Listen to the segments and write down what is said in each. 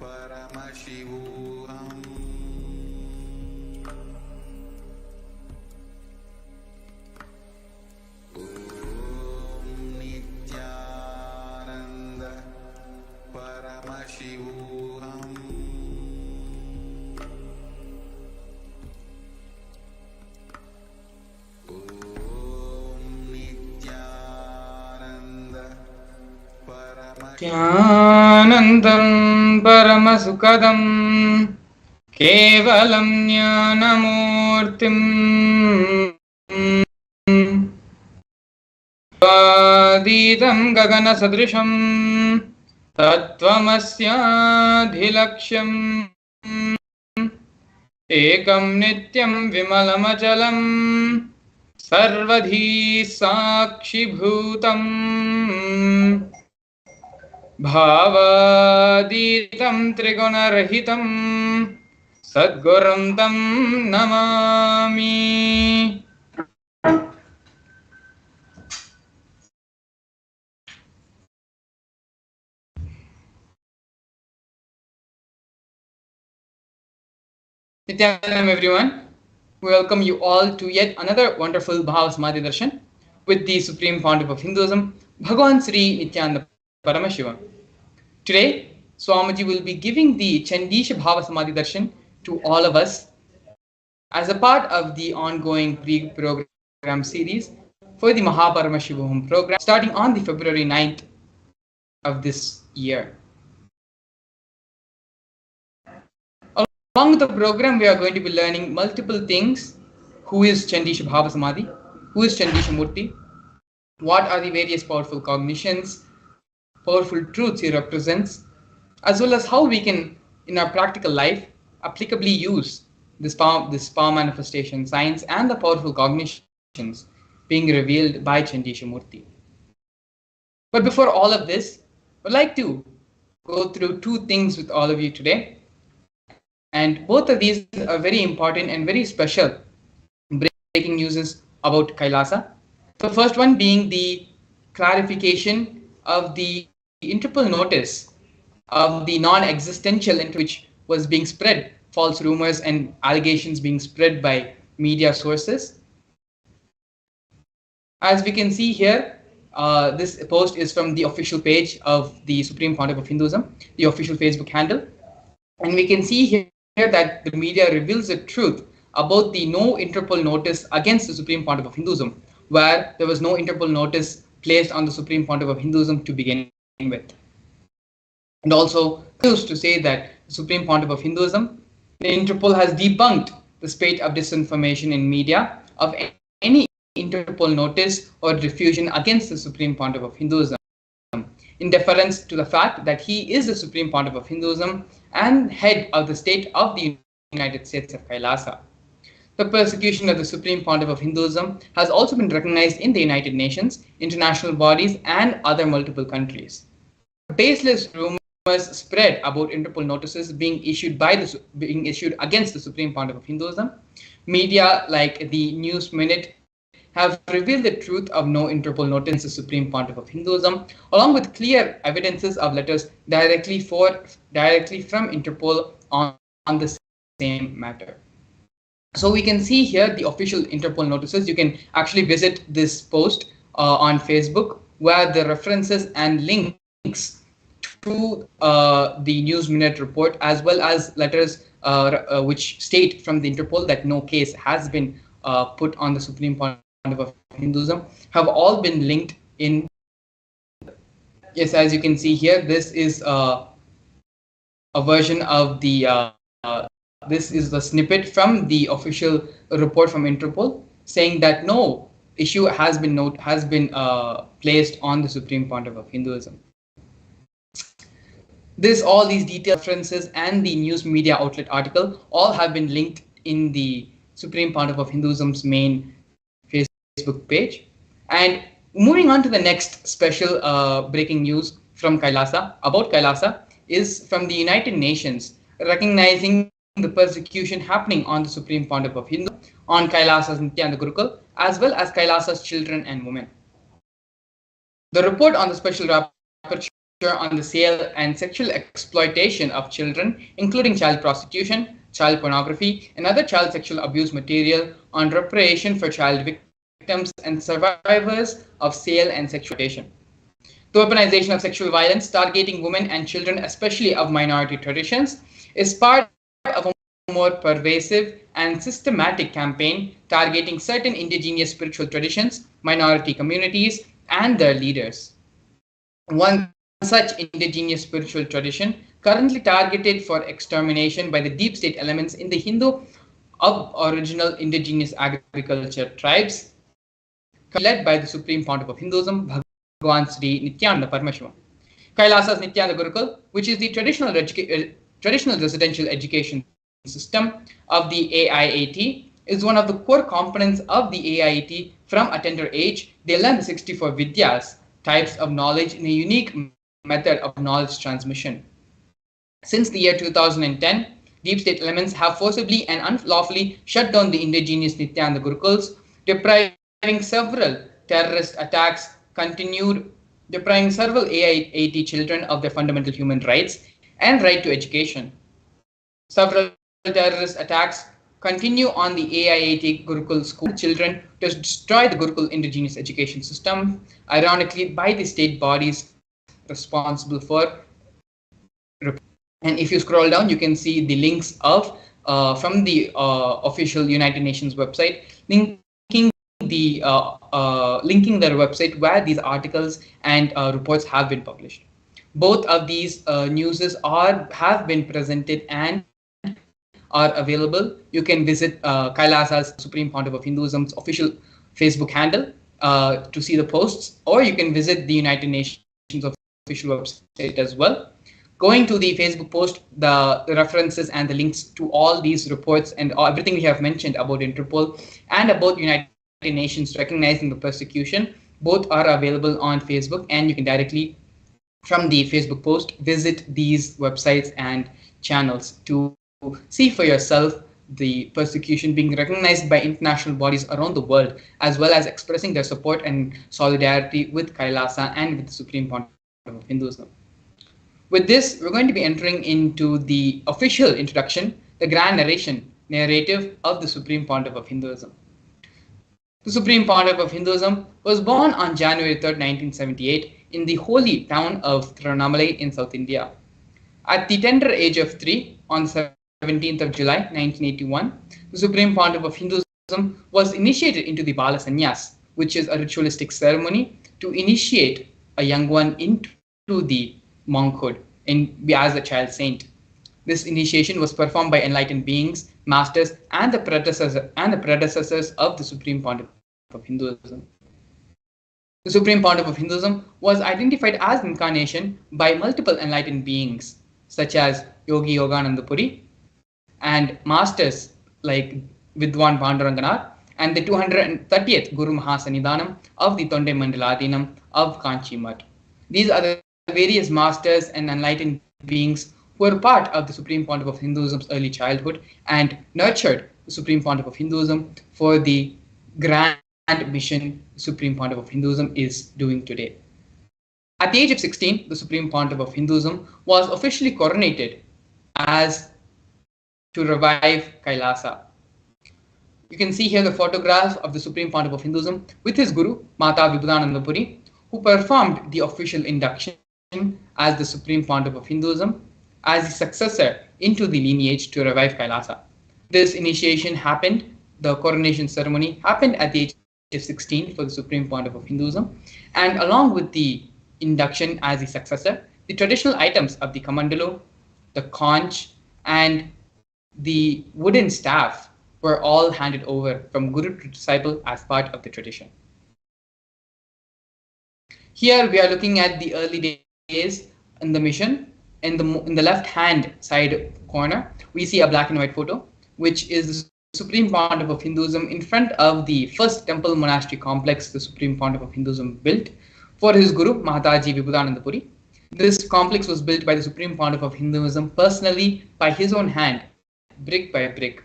Paramashivam. Nithyananda Paramashivam. Nithyananda Nithyanandam Paramasukadam Kevalam Jnanamurtim Adidam Gagana Sadrisham Tattvamasya-dhilaksham Ekam Nityam Vimalamachalam Sarvadhi Sakshibhutam Bhavaditam Trigunarahitam Sadgurum Tam Namami. Nithyananda everyone. We welcome you all to yet another wonderful Bhava Samadhi Darshan with the Supreme Pontiff of Hinduism, Bhagavan Sri Nithyananda Paramashivam. Today, Swamiji will be giving the Chandisha Bhava Samadhi Darshan to all of us as a part of the ongoing pre-program series for the Paramashivam program starting on the February 9th of this year. Along with the program, we are going to be learning multiple things. Who is Chandisha Bhava Samadhi? Who is Chandisha Murthy? What are the various powerful cognitions, powerful truths he represents, as well as how we can, in our practical life, applicably use this power manifestation science and the powerful cognitions being revealed by Chandisha Murthy. But before all of this, I'd like to go through two things with all of you today. And both of these are very important and very special breaking news about Kailasa. The first one being the clarification of the Interpol notice of the non-existential into which was being spread false rumors and allegations being spread by media sources. As we can see here, this post is from the official page of the Supreme Pontiff of Hinduism, the official Facebook handle. And we can see here that the media reveals the truth about the no Interpol notice against the Supreme Pontiff of Hinduism, where there was no Interpol notice placed on the Supreme Pontiff of Hinduism to begin with. And also used to say that the Supreme Pontiff of Hinduism, the Interpol has debunked the spate of disinformation in media of any Interpol notice or diffusion against the Supreme Pontiff of Hinduism, in deference to the fact that he is the Supreme Pontiff of Hinduism and head of the state of the United States of Kailasa. The persecution of the Supreme Pontiff of Hinduism has also been recognized in the United Nations, international bodies, and other multiple countries. Baseless rumors spread about Interpol notices being issued against the Supreme Pontiff of Hinduism. Media like the News Minute have revealed the truth of no Interpol notice against the Supreme Pontiff of Hinduism, along with clear evidences of letters directly from Interpol on the same matter. So we can see here the official Interpol notices. You can actually visit this post on Facebook, where the references and links to the News Minute report, as well as letters which state from the Interpol that no case has been put on the Supreme Pontiff of Hinduism, have all been linked in. Yes, as you can see here, this is a version of the this is the snippet from the official report from Interpol saying that no issue has been placed on the Supreme Pontiff of Hinduism. All these detailed references and the news media outlet article all have been linked in the Supreme Pontiff of Hinduism's main Facebook page. And moving on to the next special breaking news from Kailasa, about Kailasa, is from the United Nations recognizing the persecution happening on the Supreme Pontiff of Hindu, on Kailasa's Nithyananda Gurukul, as well as Kailasa's children and women. The report on the special rapporteur on the sale and sexual exploitation of children, including child prostitution, child pornography, and other child sexual abuse material, on reparation for child victims and survivors of sale and sexual exploitation. The weaponization of sexual violence targeting women and children, especially of minority traditions, is part of a more pervasive and systematic campaign targeting certain indigenous spiritual traditions, minority communities, and their leaders. One such indigenous spiritual tradition, currently targeted for extermination by the deep state elements in the Hindu aboriginal indigenous agriculture tribes, led by the Supreme Pontiff of Hinduism, Bhagavan Sri Nithyananda Paramashivam. Kailasa's Nithyananda Gurukul, which is the traditional residential education system of the AIAT, is one of the core components of the AIAT. From a tender age, they learn the 64 Vidyas, types of knowledge, in a unique method of knowledge transmission. Since the year 2010, deep state elements have forcibly and unlawfully shut down the indigenous Nithyananda Gurukuls, depriving several terrorist attacks, depriving several AIAT children of their fundamental human rights and right to education. Several terrorist attacks continue on the AIAT Gurukul school children to destroy the Gurukul indigenous education system, ironically by the state bodies responsible for. And if you scroll down, you can see the links of from the official United Nations website, linking their website where these articles and reports have been published. Both of these newses have been presented and are available. You can visit Kailasa's Supreme Pontiff of Hinduism's official Facebook handle to see the posts, or you can visit the United Nations official website as well. Going to the Facebook post, the references and the links to all these reports and everything we have mentioned about Interpol and about United Nations recognizing the persecution, both are available on Facebook, and you can directly, from the Facebook post, visit these websites and channels to see for yourself the persecution being recognized by international bodies around the world, as well as expressing their support and solidarity with Kailasa and with the Supreme Pontiff of Hinduism. With this, we're going to be entering into the official introduction, the grand narrative of the Supreme Pontiff of Hinduism. The Supreme Pontiff of Hinduism was born on January 3rd, 1978 in the holy town of Tiruvannamalai in South India. At the tender age of 3, on the 17th of July 1981, the Supreme Pontiff of Hinduism was initiated into the Bala Sannyas, which is a ritualistic ceremony to initiate a young one into the monkhood as a child saint. This initiation was performed by enlightened beings, masters, and the predecessors of the Supreme Pontiff of Hinduism. The Supreme Pontiff of Hinduism was identified as incarnation by multiple enlightened beings, such as Yogi Yogananda Puri and masters like Vidwan Panduranganar and the 230th Guru Mahasanidhanam of the Tonde Mandaladinam of Kanchi Mutt. These are the various masters and enlightened beings who were part of the Supreme Pontiff of Hinduism's early childhood and nurtured the Supreme Pontiff of Hinduism for the grand mission the Supreme Pontiff of Hinduism is doing today. At the age of 16, the Supreme Pontiff of Hinduism was officially coronated as to revive Kailasa. You can see here the photograph of the Supreme Pontiff of Hinduism with his Guru, Mata Vibhudananda Puri, who performed the official induction as the Supreme Pontiff of Hinduism as the successor into the lineage to revive Kailasa. This initiation happened, the coronation ceremony happened at the age of 16 for the Supreme Pontiff of Hinduism, and along with the induction as the successor, the traditional items of the Kamandalu, the conch, and the wooden staff were all handed over from Guru to disciple as part of the tradition. Here we are looking at the early days in the mission. In the left hand side corner, we see a black and white photo, which is the Supreme Pontiff of Hinduism in front of the first temple monastery complex the Supreme Pontiff of Hinduism built for his Guru, Mahataji Vibhudananda Puri. This complex was built by the Supreme Pontiff of Hinduism personally by his own hand, brick by brick,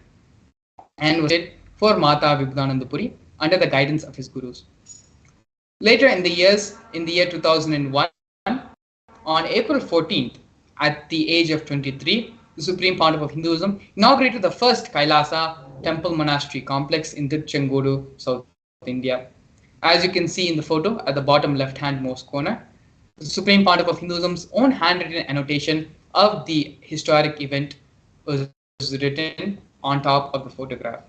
and was built for Mata Vibhudananda Puri under the guidance of his gurus. Later in the year 2001, on April 14th, at the age of 23, the Supreme Pontiff of Hinduism inaugurated the first Kailasa temple monastery complex in Tiruchengodu, South India. As you can see in the photo at the bottom left-hand most corner, the Supreme Pontiff of Hinduism's own handwritten annotation of the historic event was written on top of the photograph.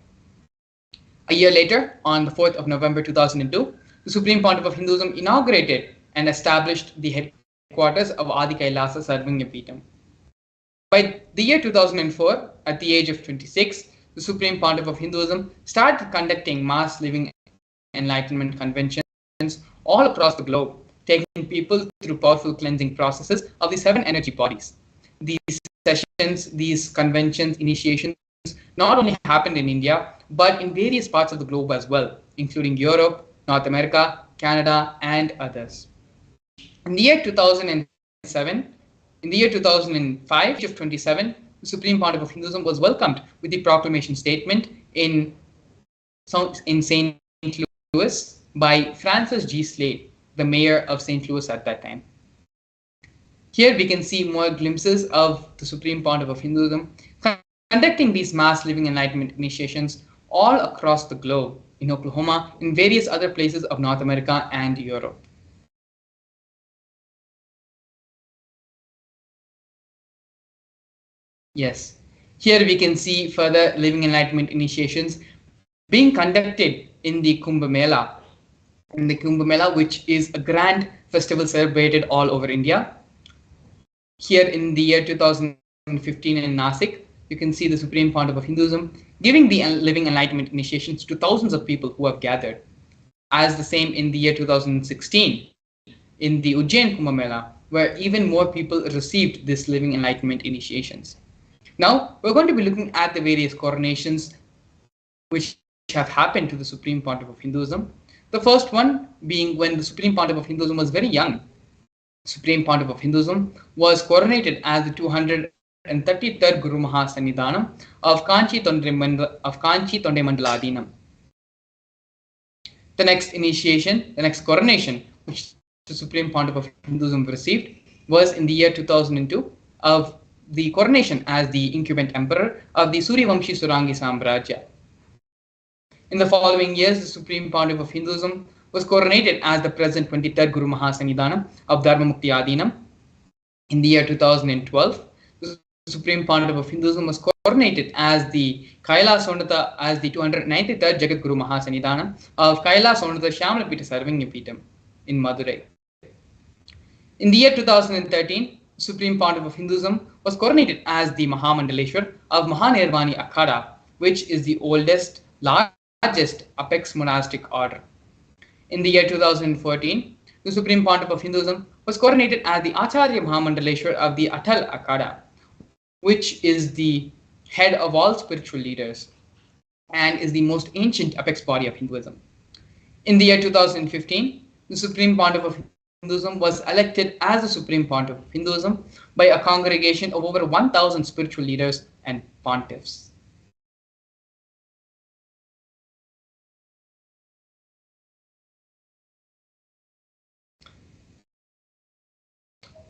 A year later, on the 4th of November 2002, the Supreme Pontiff of Hinduism inaugurated and established the headquarters of Adi Kailasa Sarvanya Peetham. By the year 2004, at the age of 26, the Supreme Pontiff of Hinduism started conducting mass living enlightenment conventions all across the globe, taking people through powerful cleansing processes of the 7 energy bodies. These sessions, these conventions, initiations not only happened in India, but in various parts of the globe as well, including Europe, North America, Canada, and others. In the year 2007, in the year 2005, of 27, the Supreme Pontiff of Hinduism was welcomed with the proclamation statement in St. Louis by Francis G. Slade, the mayor of St. Louis at that time. Here we can see more glimpses of the Supreme Pontiff of Hinduism conducting these mass living enlightenment initiations all across the globe, in Oklahoma, in various other places of North America and Europe. Yes, here we can see further living enlightenment initiations being conducted in the Kumbh Mela, which is a grand festival celebrated all over India. Here in the year 2015 in Nasik, you can see the Supreme Pontiff of Hinduism giving the living enlightenment initiations to thousands of people who have gathered. As the same in the year 2016 in the Ujjain Kumbh Mela, where even more people received this living enlightenment initiations. Now, we're going to be looking at the various coronations which have happened to the Supreme Pontiff of Hinduism. The first one being when the Supreme Pontiff of Hinduism was very young. Supreme Pontiff of Hinduism was coronated as the 233rd Guru Mahasannidhanam of Kanchi Tonde Mandaladinam. The next coronation which the Supreme Pontiff of Hinduism received was in the year 2002 of the coronation as the incumbent emperor of the Suryavamshi Surangi Samrajya. In the following years, the Supreme Pontiff of Hinduism was coronated as the present 23rd Guru Mahasannidhanam of Dharmamukti Adinam. In the year 2012, the Supreme Pontiff of Hinduism was coronated as the Kailasonata as the 293rd Jagat Guru Mahasannidhanam of Kailasonata Shyamalapita Sarvanya Peetham in Madurai. In the year 2013, the Supreme Pontiff of Hinduism was coronated as the Mahamandaleshwar of Mahanirvani Akhada, which is the largest apex monastic order. In the year 2014, the Supreme Pontiff of Hinduism was coronated as the Acharya Mahamandaleshwar of the Atal Akhada, which is the head of all spiritual leaders and is the most ancient apex body of Hinduism. In the year 2015, the Supreme Pontiff of Hinduism was elected as the Supreme Pontiff of Hinduism by a congregation of over 1,000 spiritual leaders and pontiffs.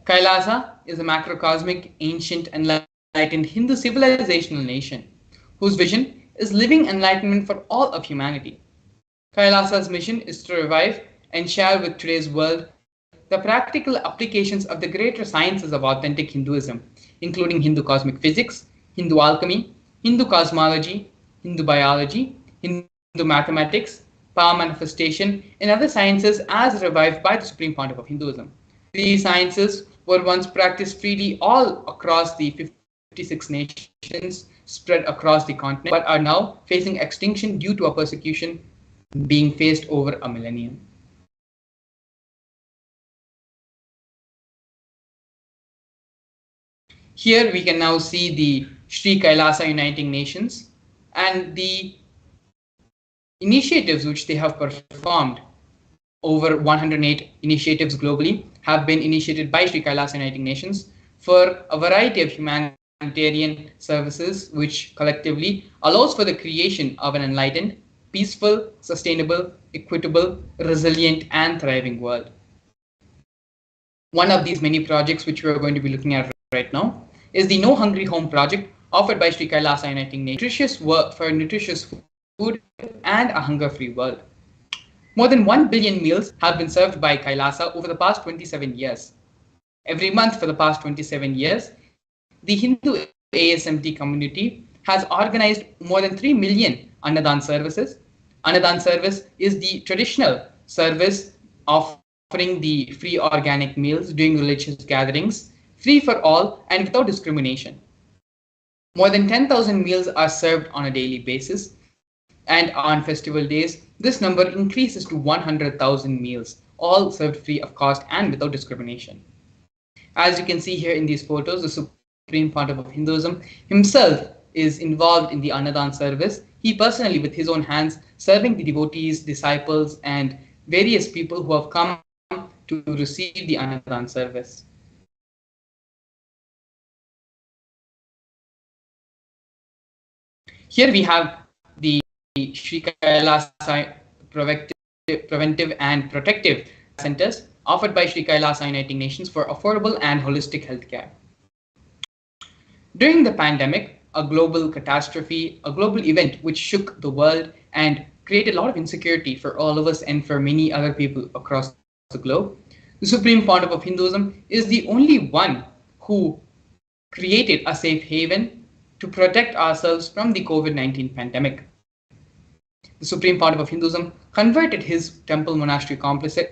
Kailasa is a macrocosmic, ancient, enlightened Hindu civilizational nation whose vision is living enlightenment for all of humanity. Kailasa's mission is to revive and share with today's world the practical applications of the greater sciences of authentic Hinduism, including Hindu cosmic physics, Hindu alchemy, Hindu cosmology, Hindu biology, Hindu mathematics, power manifestation, and other sciences as revived by the Supreme Pontiff of Hinduism. These sciences were once practiced freely all across the 56 nations spread across the continent, but are now facing extinction due to a persecution being faced over a millennium. Here we can now see the Sri Kailasa Uniting Nations and the initiatives which they have performed. Over 108 initiatives globally have been initiated by Sri Kailasa Uniting Nations for a variety of humanitarian services, which collectively allows for the creation of an enlightened, peaceful, sustainable, equitable, resilient, and thriving world. One of these many projects which we are going to be looking at right now is the No Hungry Home project offered by Sri Kailasa Uniting Nations, nutritious work for nutritious food and a hunger-free world. More than 1 billion meals have been served by Kailasa over the past 27 years. Every month for the past 27 years, the Hindu ASMT community has organized more than 3 million Annadan services. Annadan service is the traditional service offering the free organic meals during religious gatherings, free for all and without discrimination. More than 10,000 meals are served on a daily basis, and on festival days, this number increases to 100,000 meals, all served free of cost and without discrimination. As you can see here in these photos, the Supreme Pontiff of Hinduism himself is involved in the Annadan service. He personally, with his own hands, serving the devotees, disciples, and various people who have come to receive the Annadan service. Here we have the Sri Kailasa preventive and protective centers offered by Sri Kailasa Uniting Nations for affordable and holistic healthcare. During the pandemic, a global catastrophe, a global event which shook the world and created a lot of insecurity for all of us and for many other people across the globe, the Supreme Pontiff of Hinduism is the only one who created a safe haven to protect ourselves from the COVID-19 pandemic. The Supreme Pontiff of Hinduism converted his temple monastery complexes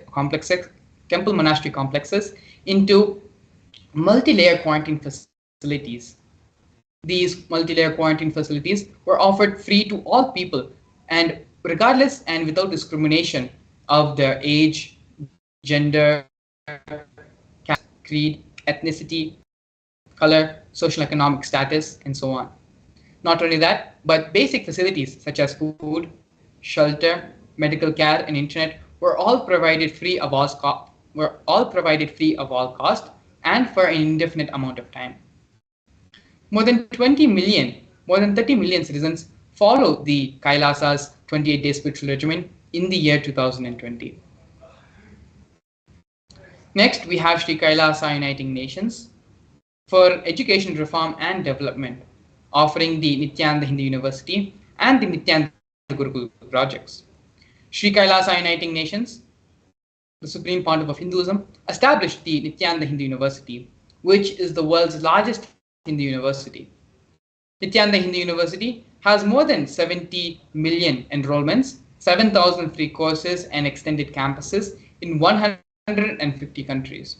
into multi-layer quarantine facilities. These multi-layer quarantine facilities were offered free to all people, and regardless and without discrimination of their age, gender, caste, creed, ethnicity, color, social economic status, and so on. Not only that, but basic facilities such as food, shelter, medical care, and internet were all provided free of all cost and for an indefinite amount of time. More than 30 million citizens follow the Kailasa's 28-day spiritual regimen in the year 2020. Next, we have Sri Kailasa Uniting Nations for Education Reform and Development, offering the Nithyananda Hindu University and the Nithyananda Gurukul projects. Sri Kailasa Uniting Nations, the Supreme Pontiff of Hinduism, established the Nithyananda Hindu University, which is the world's largest Hindu university. Nithyananda Hindu University has more than 70 million enrollments, 7,000 free courses and extended campuses in 150 countries.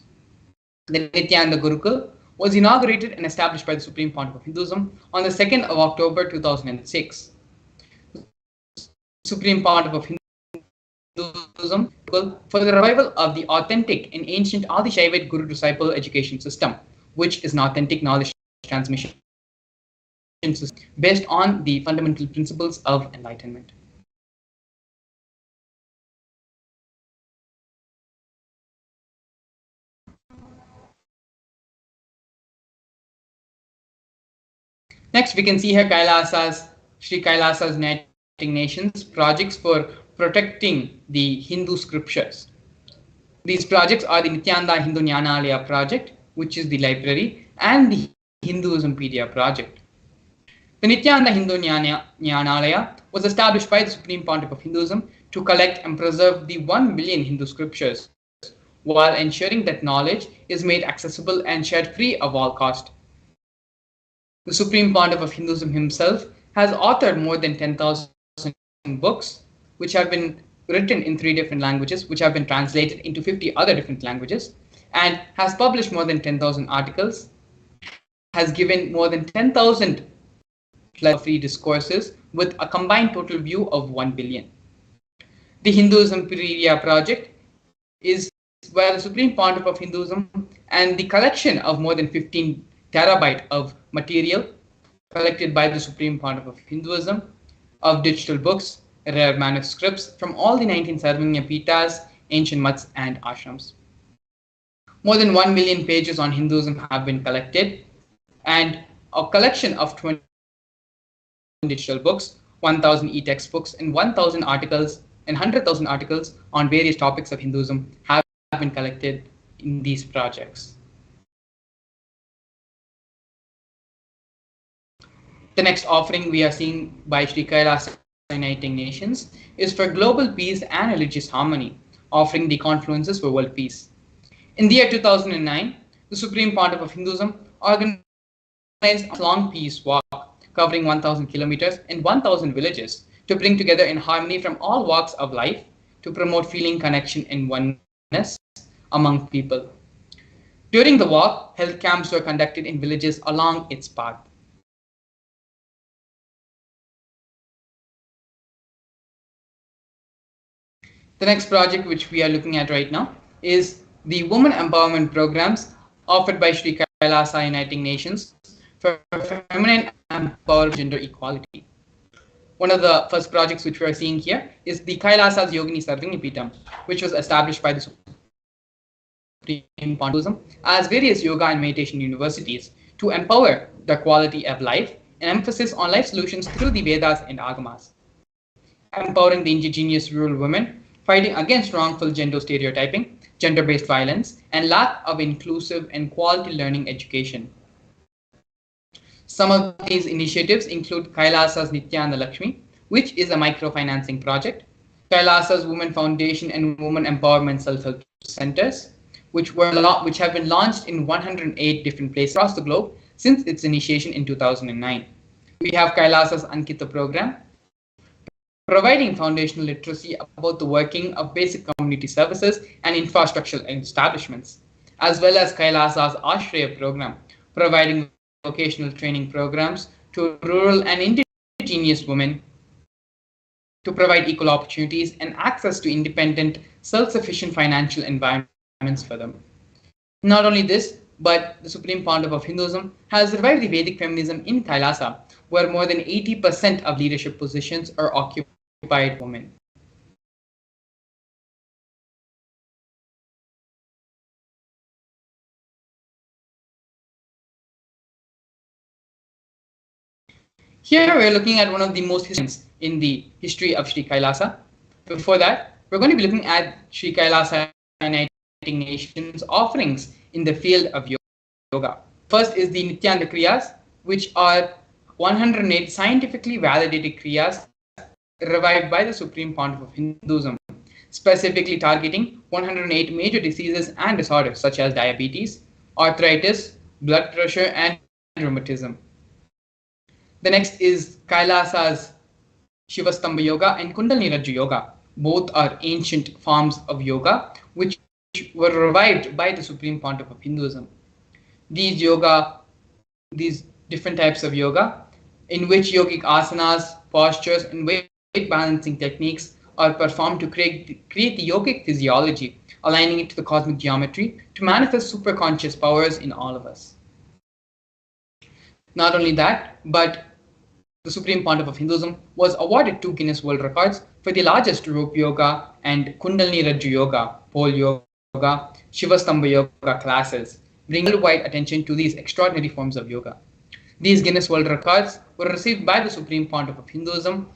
The Nithyananda Gurukul was inaugurated and established by the Supreme Pontiff of Hinduism on the 2nd of October 2006. The Supreme Pontiff of Hinduism for the revival of the authentic and ancient Adi Shaivite Guru-disciple education system, which is an authentic knowledge transmission system based on the fundamental principles of enlightenment. Next, we can see here Sri Kailasa's Uniting Nations projects for protecting the Hindu scriptures. These projects are the Nithyananda Hindu Jnanalaya project, which is the library, and the Hinduismpedia project. The Nithyananda Hindu Jnanalaya was established by the Supreme Pontiff of Hinduism to collect and preserve the 1 million Hindu scriptures, while ensuring that knowledge is made accessible and shared free of all cost. The Supreme Pontiff of Hinduism himself has authored more than 10,000 books, which have been written in 3 different languages, which have been translated into 50 other different languages, and has published more than 10,000 articles, has given more than 10,000 free discourses with a combined total view of 1 billion. The Hinduismpedia project is where the Supreme Pontiff of Hinduism and the collection of more than 15 terabyte of material collected by the Supreme Pontiff of Hinduism, of digital books, rare manuscripts from all the 19 Sarvanya Pitas, ancient mats, and ashrams. More than 1 million pages on Hinduism have been collected, and a collection of 20 digital books, 1,000 e-textbooks, and 1,000 articles and 100,000 articles on various topics of Hinduism have been collected in these projects. The next offering we are seeing by Sri Kailasa Uniting Nations is for global peace and religious harmony, offering the confluences for world peace. In the year 2009, the Supreme Pontiff of Hinduism organized a long peace walk covering 1,000 kilometers in 1,000 villages to bring together in harmony from all walks of life to promote feeling, connection, and oneness among people. During the walk, health camps were conducted in villages along its path. The next project which we are looking at right now is the Women Empowerment Programs offered by Sri Kailasa Uniting Nations for feminine empowerment gender equality. One of the first projects which we are seeing here is the Kailasa's Yogini Sarvini Pitam, which was established by the Supreme Pontiff as various yoga and meditation universities to empower the quality of life and emphasis on life solutions through the Vedas and Agamas, empowering the indigenous rural women, fighting against wrongful gender stereotyping, gender-based violence, and lack of inclusive and quality learning education. Some of these initiatives include Kailasa's Nithyananda Lakshmi, which is a microfinancing project, Kailasa's Women Foundation and Women Empowerment Self-Help Centers, which have been launched in 108 different places across the globe since its initiation in 2009. We have Kailasa's Ankita program, providing foundational literacy about the working of basic community services and infrastructural establishments, as well as Kailasa's Ashraya program, providing vocational training programs to rural and indigenous women to provide equal opportunities and access to independent, self-sufficient financial environments for them. Not only this, but the Supreme Pontiff of Hinduism has revived the Vedic feminism in Kailasa, where more than 80% of leadership positions are occupied by women. Here we're looking at one of the most historians in the history of Sri Kailasa. Before that, we're going to be looking at Sri Kailasa Uniting Nations offerings in the field of yoga. First is the Nityananda Kriyas, which are 108 scientifically validated Kriyas revived by the Supreme Pontiff of Hinduism, specifically targeting 108 major diseases and disorders such as diabetes, arthritis, blood pressure, and rheumatism. The next is Kailasa's Shivastambha Yoga and Kundalini Rajju Yoga. Both are ancient forms of yoga which were revived by the Supreme Pontiff of Hinduism. These different types of yoga, in which yogic asanas, postures, and weight balancing techniques are performed to create the yogic physiology, aligning it to the cosmic geometry to manifest superconscious powers in all of us. Not only that, but the Supreme Pontiff of Hinduism was awarded 2 Guinness World Records for the largest rope yoga and Kundalini Rajju Yoga, pole yoga, Shivastambha Yoga classes, bringing worldwide attention to these extraordinary forms of yoga. These Guinness World Records were received by the Supreme Pontiff of Hinduism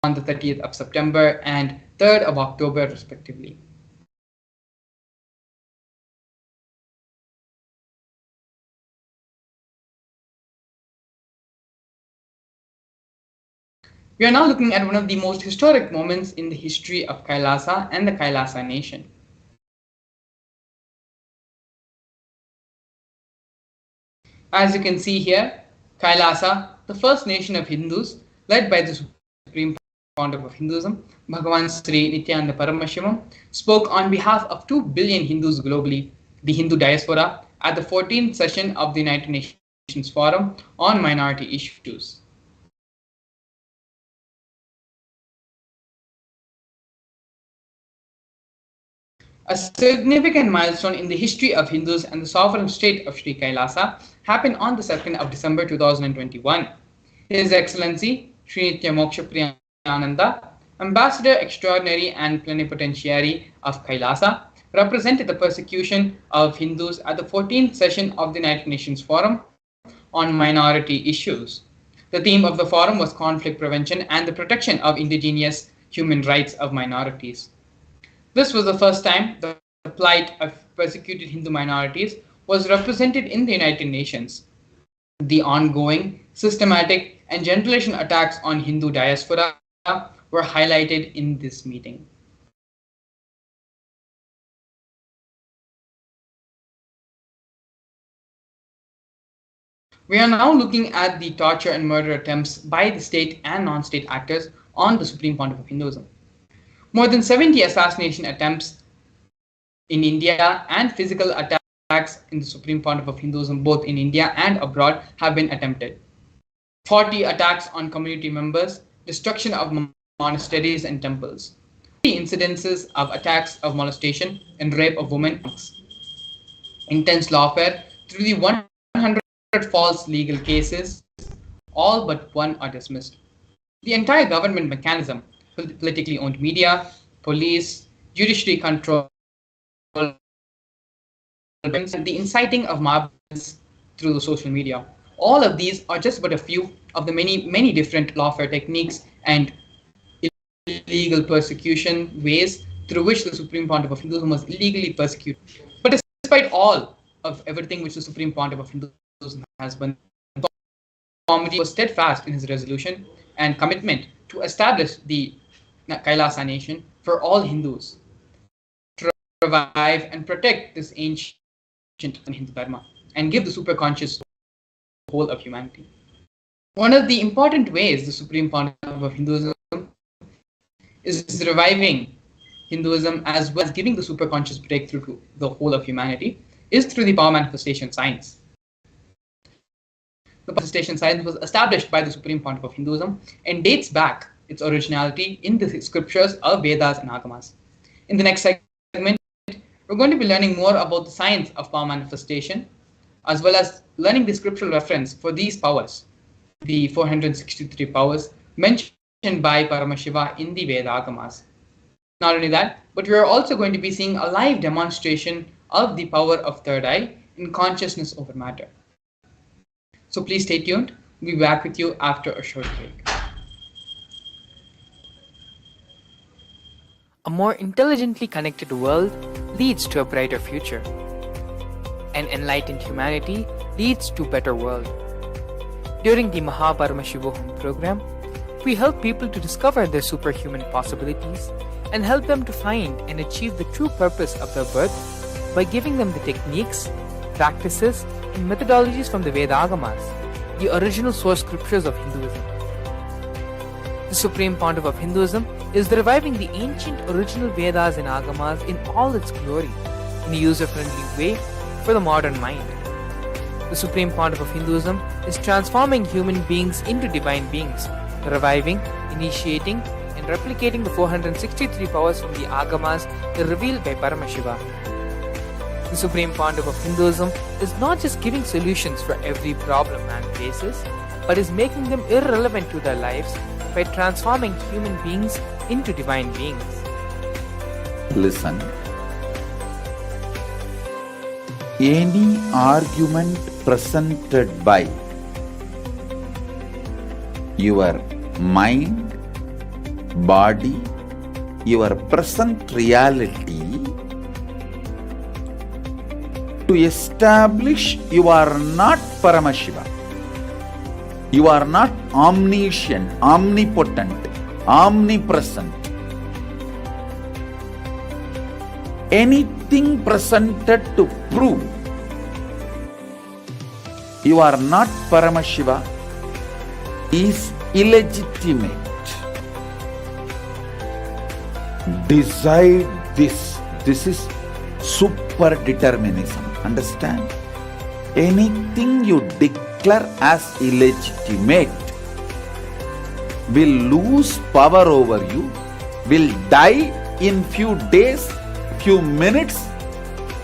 on the 30th of September and 3rd of October, respectively. We are now looking at one of the most historic moments in the history of Kailasa and the Kailasa nation. As you can see here, Kailasa, the first nation of Hindus, led by the Supreme Pontiff of Hinduism, Bhagavan Sri Nithyananda Paramashivam, spoke on behalf of 2 billion Hindus globally, the Hindu diaspora, at the 14th session of the United Nations Forum on Minority Issues. A significant milestone in the history of Hindus and the sovereign state of Sri Kailasa happened on the 2nd of December 2021. His Excellency Sri Nitya Moksha Priyananda, Ambassador Extraordinary and Plenipotentiary of Kailasa, represented the persecution of Hindus at the 14th session of the United Nations Forum on Minority Issues. The theme of the forum was conflict prevention and the protection of indigenous human rights of minorities. This was the first time the plight of persecuted Hindu minorities was represented in the United Nations. The ongoing, systematic, and generational attacks on Hindu diaspora were highlighted in this meeting. We are now looking at the torture and murder attempts by the state and non-state actors on the Supreme Pontiff of Hinduism. More than 70 assassination attempts in India and physical attacks in the Supreme Pontiff of Hinduism, both in India and abroad, have been attempted. 40 attacks on community members, destruction of monasteries and temples, 30 incidences of attacks of molestation and rape of women, intense lawfare through the 100 false legal cases, all but one are dismissed. The entire government mechanism, politically owned media, police, judiciary control, and the inciting of mobs through the social media. All of these are just but a few of the many different lawfare techniques and illegal persecution ways through which the Supreme Pontiff of Hinduism was illegally persecuted. But despite all of everything which the Supreme Pontiff of Hinduism has been, Swamiji was steadfast in his resolution and commitment to establish the Kailasa nation for all Hindus, to revive and protect this ancient Hindu Dharma and give the superconscious to the whole of humanity. One of the important ways the Supreme Pontiff of Hinduism is reviving Hinduism as well as giving the superconscious breakthrough to the whole of humanity is through the power manifestation science. The manifestation science was established by the Supreme Pontiff of Hinduism and dates back its originality in the scriptures of Vedas and Agamas. In the next segment, we're going to be learning more about the science of power manifestation, as well as learning the scriptural reference for these powers, the 463 powers mentioned by Paramashiva in the Veda Agamas. Not only that, but we are also going to be seeing a live demonstration of the power of third eye in consciousness over matter. So please stay tuned. We'll be back with you after a short break. A more intelligently connected world leads to a brighter future. An enlightened humanity leads to a better world. During the Paramashivam program, we help people to discover their superhuman possibilities and help them to find and achieve the true purpose of their birth by giving them the techniques, practices, and methodologies from the Veda Agamas, the original source scriptures of Hinduism. The Supreme Pontiff of Hinduism is reviving the ancient original Vedas and Agamas in all its glory, in a user-friendly way for the modern mind. The Supreme Pontiff of Hinduism is transforming human beings into divine beings, reviving, initiating, and replicating the 463 powers from the Agamas revealed by Paramashiva. The Supreme Pontiff of Hinduism is not just giving solutions for every problem man faces, but is making them irrelevant to their lives by transforming human beings into divine beings. Listen. Any argument presented by your mind, body, your present reality to establish you are not Paramashiva. You are not omniscient, omnipotent, omnipresent. Anything presented to prove you are not Paramashiva is illegitimate. Decide this. This is super determinism. Understand? Anything you declare as illegitimate will lose power over you, will die in few days, few minutes,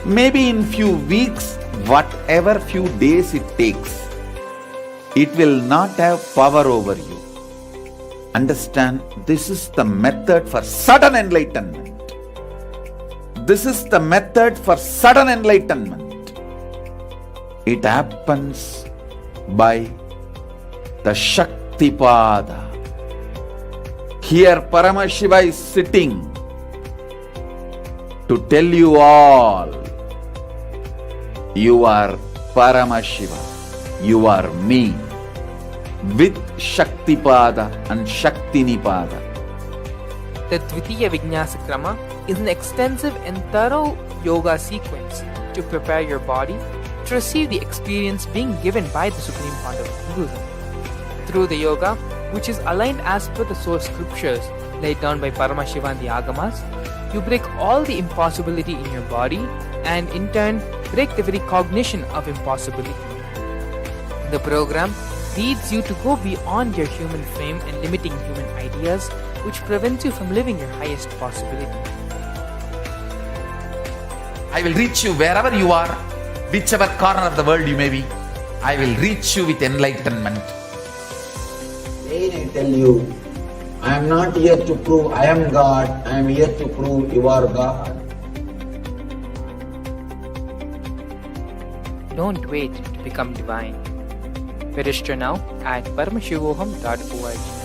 maybe in few weeks, whatever few days it takes. It will not have power over you. Understand? This is the method for sudden enlightenment. This is the method for sudden enlightenment. It happens by the Shaktipada. Here Paramashiva is sitting to tell you all You are Paramashiva. You are me with Shaktipada and Shaktinipada. The Dvitiya Vijnasa Krama is an extensive and thorough yoga sequence to prepare your body to receive the experience being given by the Supreme Founder of Hinduism. Through the yoga, which is aligned as per the source scriptures laid down by Paramashiva and the Agamas, you break all the impossibility in your body and in turn break the very cognition of impossibility. The program leads you to go beyond your human frame and limiting human ideas, which prevents you from living your highest possibility. I will reach you wherever you are, whichever corner of the world you may be. I will reach you with enlightenment. Again I tell you, I am not here to prove I am God, I am here to prove you are God. Don't wait to become divine. Register now at paramashivoham.org.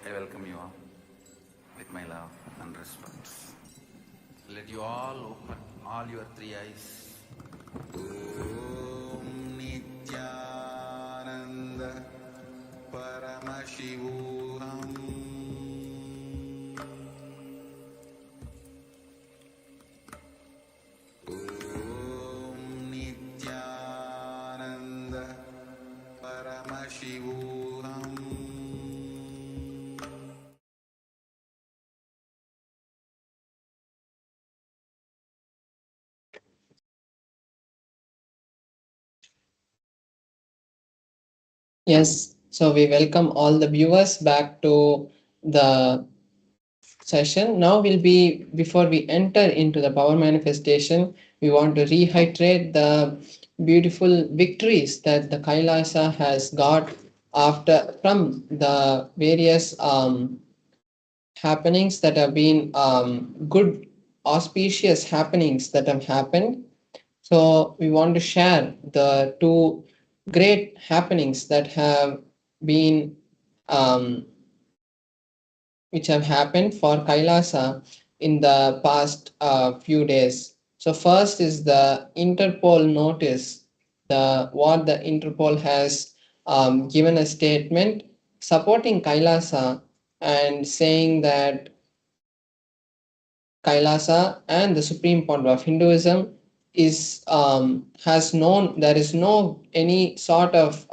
I welcome you all with my love and respect. Let you all open all your three eyes. Om Nithyananda Paramashivam. Om Nithyananda Paramashivam. Yes, so we welcome all the viewers back to the session. Now will be, before we enter into the power manifestation, we want to reiterate the beautiful victories that the Kailasa has got after from the various happenings that have been good auspicious happenings that have happened. So we want to share the two great happenings that have been um, which have happened for Kailasa in the past few days. So first is the Interpol notice. The what the Interpol has given a statement supporting Kailasa and saying that Kailasa and the supreme point of Hinduism is has known there is no any sort of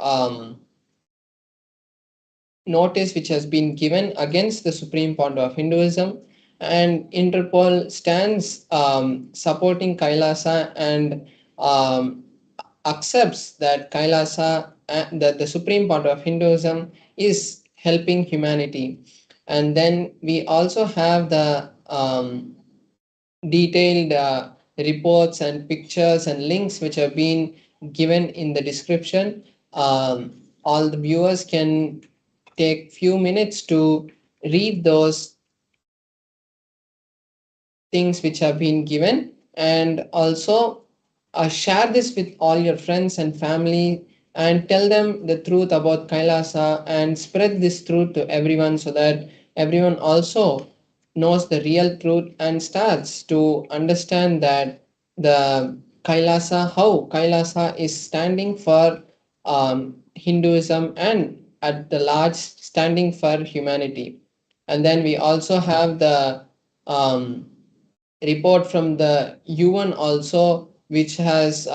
notice which has been given against the supreme point of Hinduism, and Interpol stands supporting Kailasa and um, accepts that Kailasa that the supreme point of Hinduism is helping humanity. And then we also have the detailed reports and pictures and links which have been given in the description. All the viewers can take few minutes to read those things which have been given, and also share this with all your friends and family and tell them the truth about Kailasa and spread this truth to everyone so that everyone also knows the real truth and starts to understand that the Kailasa, how Kailasa is standing for Hinduism and at the large standing for humanity. And then we also have the report from the UN also, which has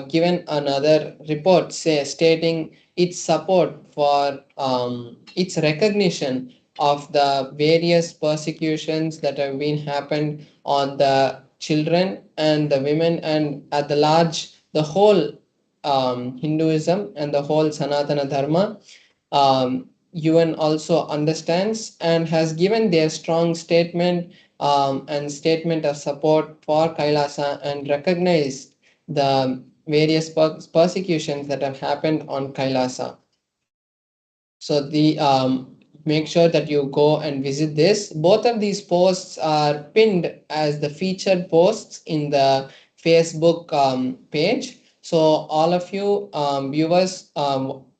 given another report stating its support for its recognition of the various persecutions that have been happened on the children and the women and at the large the whole Hinduism and the whole Sanatana Dharma. UN also understands and has given their strong statement and statement of support for Kailasa and recognized the various persecutions that have happened on Kailasa. So the make sure that you go and visit this. Both of these posts are pinned as the featured posts in the Facebook page. So all of you viewers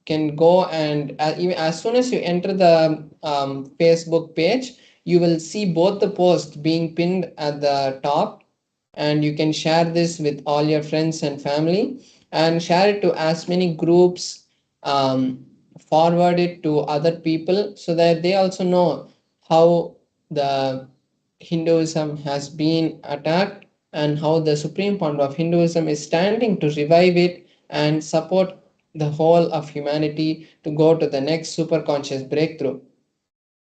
can go and even as soon as you enter the Facebook page, you will see both the posts being pinned at the top, and you can share this with all your friends and family and share it to as many groups, forward it to other people so that they also know how the Hinduism has been attacked and how the Supreme Founder of Hinduism is standing to revive it and support the whole of humanity to go to the next super conscious breakthrough.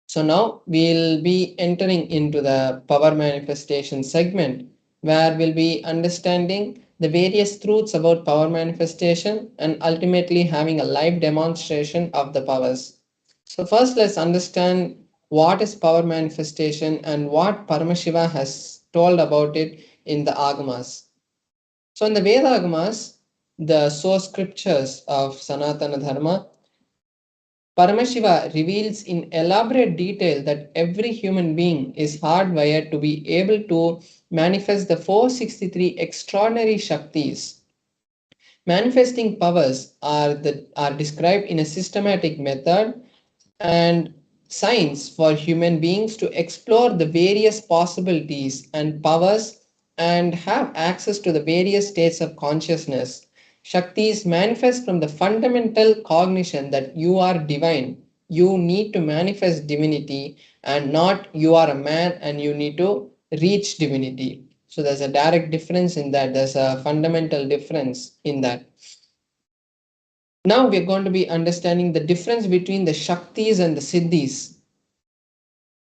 So now we'll be entering into the power manifestation segment where we'll be understanding the various truths about power manifestation and ultimately having a live demonstration of the powers. So first let's understand what is power manifestation and what Paramashiva has told about it in the Agamas. So in the Veda Agamas, the source scriptures of Sanatana Dharma, Paramashiva reveals in elaborate detail that every human being is hardwired to be able to manifest the 463 extraordinary Shaktis. Manifesting powers are described in a systematic method and science for human beings to explore the various possibilities and powers and have access to the various states of consciousness. Shaktis manifest from the fundamental cognition that you are divine. You need to manifest divinity and not you are a man and you need to reach divinity. So there's a direct difference in that. There's a fundamental difference in that. Now we're going to be understanding the difference between the Shaktis and the Siddhis.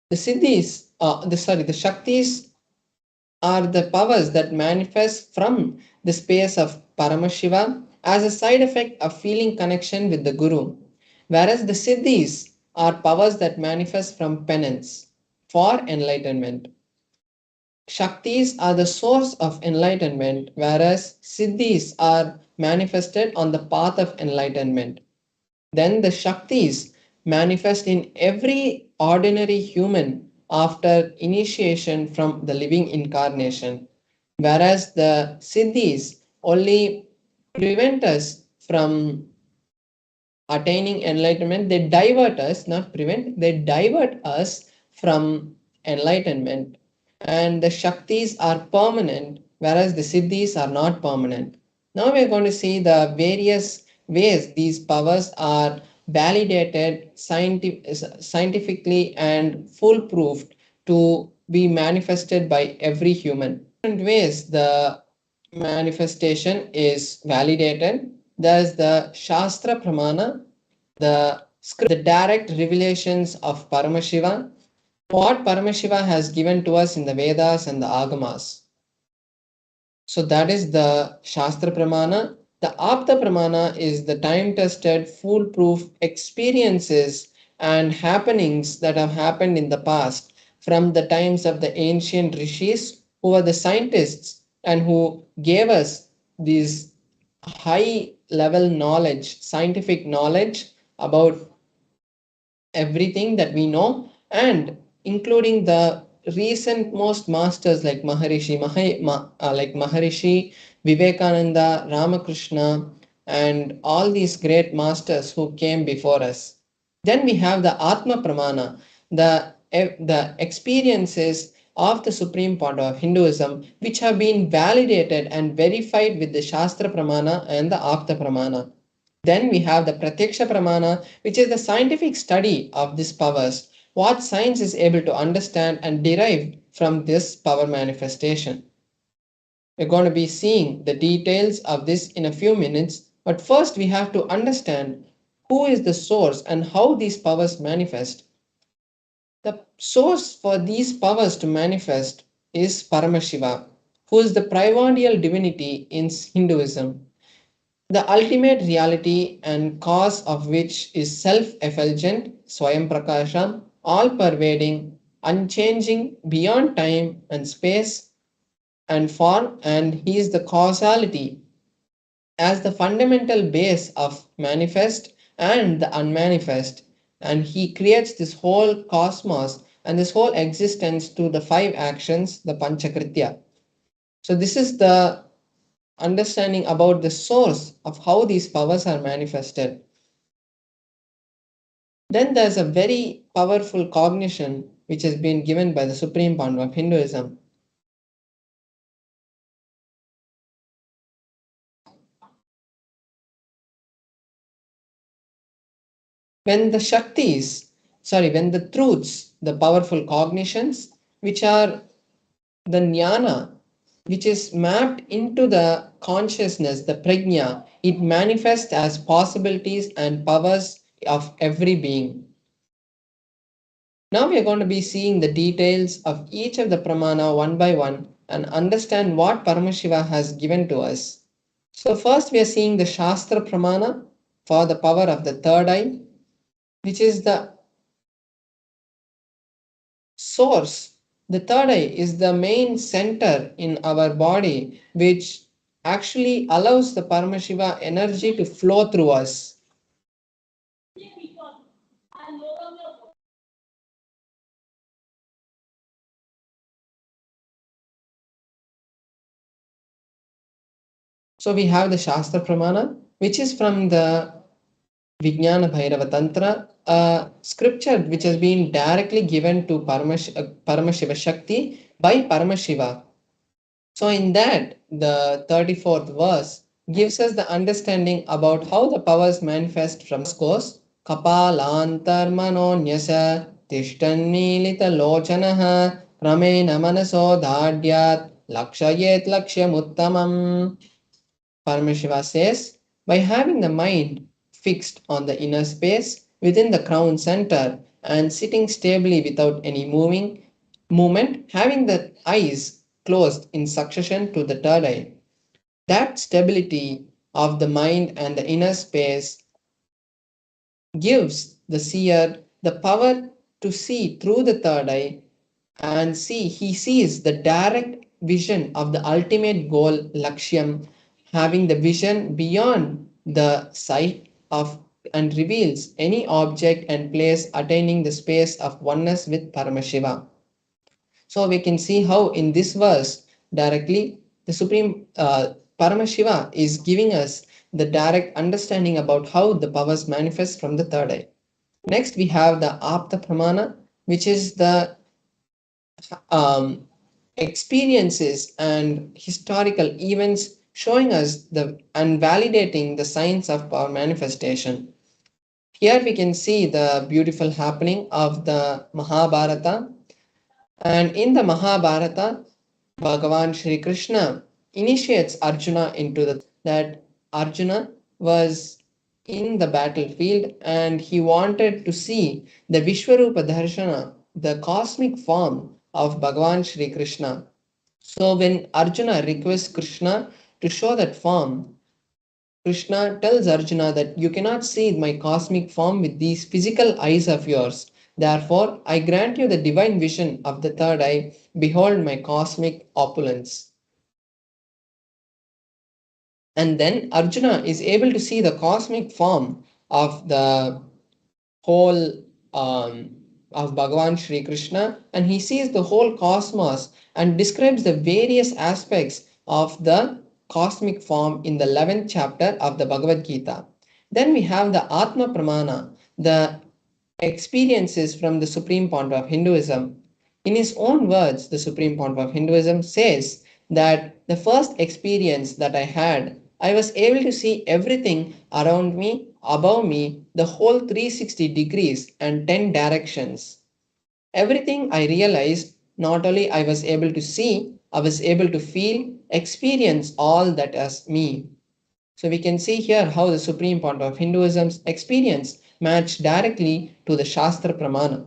The Shaktis are the powers that manifest from the space of Paramashiva as a side effect of feeling connection with the Guru, whereas the Siddhis are powers that manifest from penance for enlightenment. Shaktis are the source of enlightenment, whereas Siddhis are manifested on the path of enlightenment. Then the Shaktis manifest in every ordinary human after initiation from the living incarnation, whereas the Siddhis only prevent us from attaining enlightenment. They divert us, not prevent, they divert us from enlightenment. And the Shaktis are permanent, whereas the Siddhis are not permanent. Now we are going to see the various ways these powers are validated scientifically and foolproofed to be manifested by every human. Different ways the manifestation is validated. There's the Shastra Pramana, the direct revelations of Paramashiva, what Paramashiva has given to us in the Vedas and the Agamas. So that is the Shastra Pramana. The Apta Pramana is the time-tested, foolproof experiences and happenings that have happened in the past from the times of the ancient rishis who were the scientists and who gave us these high level knowledge, scientific knowledge about everything that we know, and including the recent most masters like Maharishi, Vivekananda, Ramakrishna, and all these great masters who came before us. Then we have the Atma Pramana, the experiences of the Supreme Founder of Hinduism, which have been validated and verified with the Shastra Pramana and the Apta Pramana. Then we have the Pratyaksha Pramana, which is the scientific study of these powers, what science is able to understand and derive from this power manifestation. We're going to be seeing the details of this in a few minutes, but first we have to understand who is the source and how these powers manifest. The source for these powers to manifest is Paramashiva, who is the primordial divinity in Hinduism. the ultimate reality and cause of which is self-effulgent, Swayam Prakasham, all-pervading, unchanging, beyond time and space and form, and he is the causality as the fundamental base of manifest and the unmanifest, and he creates this whole cosmos and this whole existence to the five actions, the Panchakritya. So this is the understanding about the source of how these powers are manifested. Then there's a very powerful cognition which has been given by the supreme founder of Hinduism. When the Shaktis, when the truths, the powerful cognitions, which are the jnana, which is mapped into the consciousness, the prajna, it manifests as possibilities and powers of every being. Now we are going to be seeing the details of each of the pramana one by one and understand what Paramashiva has given to us. So first we are seeing the Shastra pramana for the power of the third eye, which is the source. The third eye is the main center in our body which actually allows the Paramashiva energy to flow through us. So we have the Shastra Pramana, which is from the Vijnana Bhairava Tantra, a scripture which has been directly given to Paramashiva Shakti by Paramashiva. So in that, the 34th verse gives us the understanding about how the powers manifest from course. Kapalantar manonyasa tishtanmilita lochanaha pramena manaso dhadyat lakshayet lakshyamuttamam. Paramashiva says, by having the mind fixed on the inner space within the crown center and sitting stably without any movement, having the eyes closed in succession to the third eye, that stability of the mind and the inner space gives the seer the power to see through the third eye and he sees the direct vision of the ultimate goal, Lakshyam, having the vision beyond the sight of and reveals any object and place attaining the space of oneness with Paramashiva. So we can see how in this verse directly the Supreme Paramashiva is giving us the direct understanding about how the powers manifest from the third eye. Next we have the Apta Pramana, which is the experiences and historical events showing us the and validating the signs of power manifestation. Here we can see the beautiful happening of the Mahabharata, and in the Mahabharata, Bhagavan Shri Krishna initiates Arjuna into that Arjuna was in the battlefield and he wanted to see the Vishwarupa Darshana, the cosmic form of Bhagavan Shri Krishna. So when Arjuna requests Krishna to show that form, Krishna tells Arjuna that you cannot see my cosmic form with these physical eyes of yours. Therefore, I grant you the divine vision of the third eye. Behold my cosmic opulence. And then Arjuna is able to see the cosmic form of the whole of Bhagavan Shri Krishna, and he sees the whole cosmos and describes the various aspects of the cosmic form in the 11th chapter of the Bhagavad Gita. Then we have the Atma Pramana, the experiences from the Supreme Founder of Hinduism. In his own words, the Supreme Founder of Hinduism says that the first experience that I had, I was able to see everything around me, above me, the whole 360 degrees and 10 directions. Everything I realized, not only I was able to see, I was able to feel, experience all that as me. So we can see here how the supreme point of Hinduism's experience matched directly to the Shastra Pramana.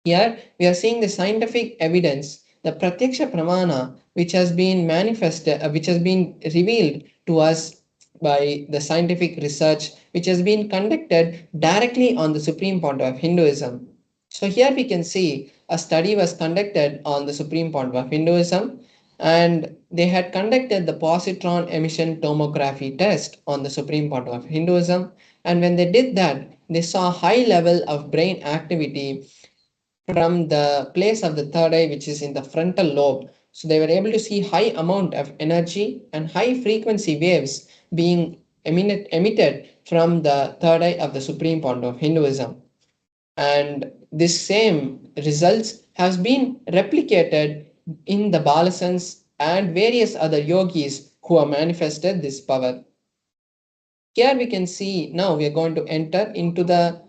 Here we are seeing the scientific evidence, the Pratyaksha Pramana, which has been manifested, which has been revealed to us by the scientific research which has been conducted directly on the Supreme Pontiff of Hinduism. So here we can see a study was conducted on the Supreme Pontiff of Hinduism, and they had conducted the positron emission tomography test on the Supreme Pontiff of Hinduism. And when they did that, they saw high level of brain activity from the place of the third eye, which is in the frontal lobe. So they were able to see high amount of energy and high frequency waves being emitted from the third eye of the Supreme Pontiff of Hinduism. And this same results has been replicated in the Balasans and various other yogis who have manifested this power. Here we can see now we are going to enter into the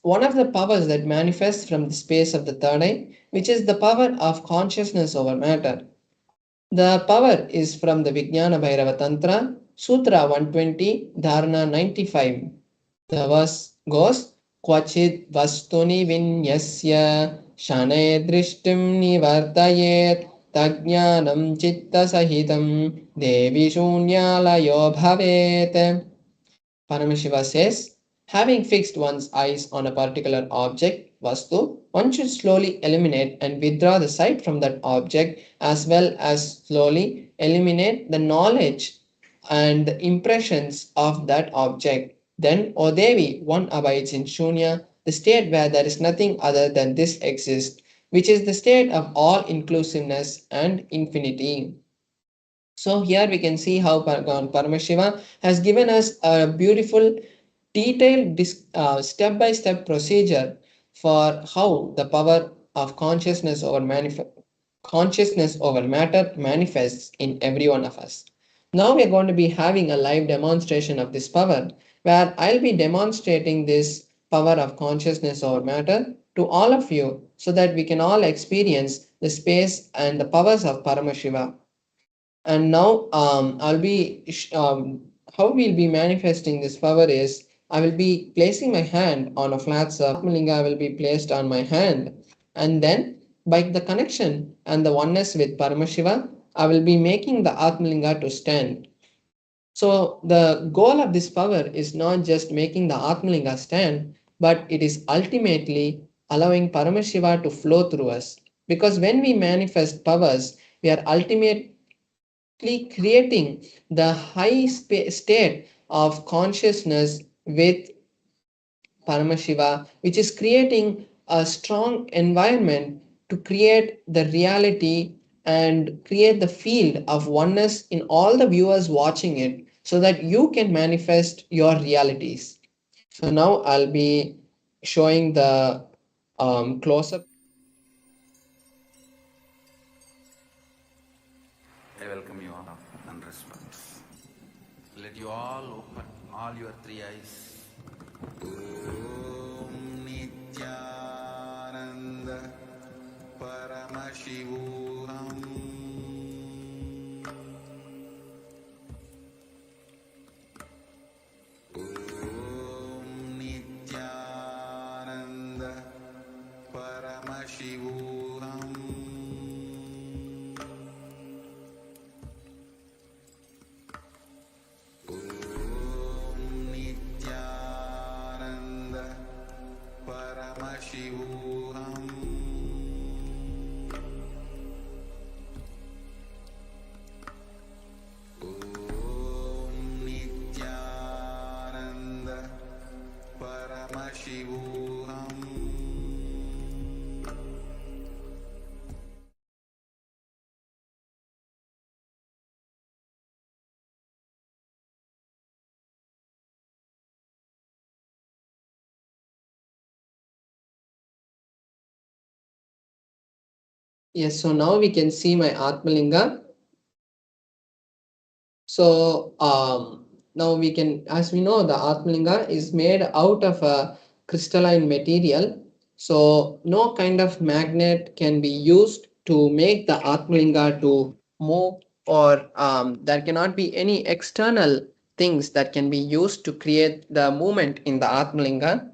one of the powers that manifests from the space of the third eye, which is the power of consciousness over matter. The power is from the Vijnana Bhairava Tantra, Sutra 120, Dharana 95. The verse goes, Kvachit vastuni vinyasya shanay drishtim nivartayet tajnanam chitta sahitam devi shunyalayo bhavet. Paramashiva says, having fixed one's eyes on a particular object, Vastu, one should slowly eliminate and withdraw the sight from that object as well as slowly eliminate the knowledge and the impressions of that object. Then, O Devi, one abides in Shunya, the state where there is nothing other than this exists, which is the state of all inclusiveness and infinity. So here we can see how Paramashiva has given us a beautiful detailed step-by-step procedure for how the power of consciousness over matter manifests in every one of us. Now we are going to be having a live demonstration of this power where I'll be demonstrating this power of consciousness over matter to all of you so that we can all experience the space and the powers of Paramashiva. And now I'll be how we'll be manifesting this power is I will be placing my hand on a flat surface. Atmalinga will be placed on my hand, and then by the connection and the oneness with Paramashiva, I will be making the Atmalinga to stand. So the goal of this power is not just making the Atmalinga stand, but it is ultimately allowing Paramashiva to flow through us. Because when we manifest powers, we are ultimately creating the high state of consciousness with Paramashiva, which is creating a strong environment to create the reality and create the field of oneness in all the viewers watching it so that you can manifest your realities. So now I'll be showing the close up. I welcome you all and respect. Let you all open all your three eyes. Om Nithyananda Paramashivam. Om Nithyananda Paramashivam. Paramashivam. Om Nithyananda Paramashivam. Yes, so now we can see my Atmalinga. So now we can, as we know, the Atmalinga is made out of a crystalline material. So no kind of magnet can be used to make the Atmalinga to move, or there cannot be any external things that can be used to create the movement in the Atmalinga.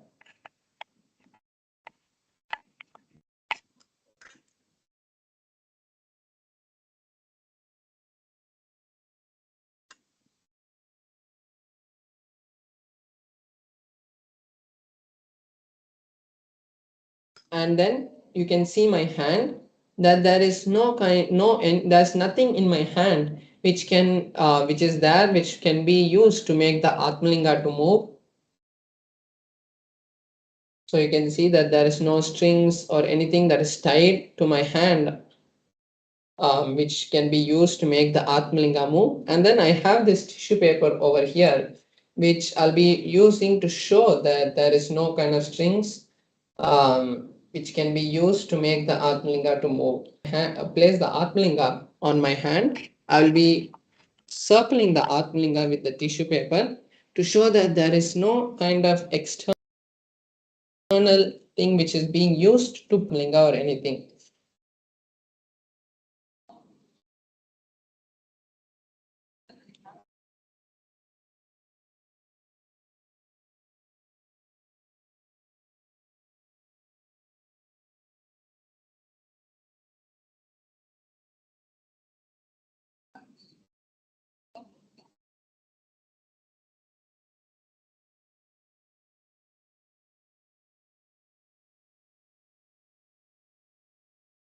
and then you can see my hand, that there is there's nothing in my hand which is there, which can be used to make the Atmalinga to move. So you can see that there is no strings or anything that is tied to my hand, which can be used to make the Atmalinga move. And then I have this tissue paper over here, which I'll be using to show that there is no kind of strings which can be used to make the Atmalinga to move. Place the Atmalinga on my hand. I will be circling the Atmalinga with the tissue paper to show that there is no kind of external thing which is being used to Atmalinga or anything.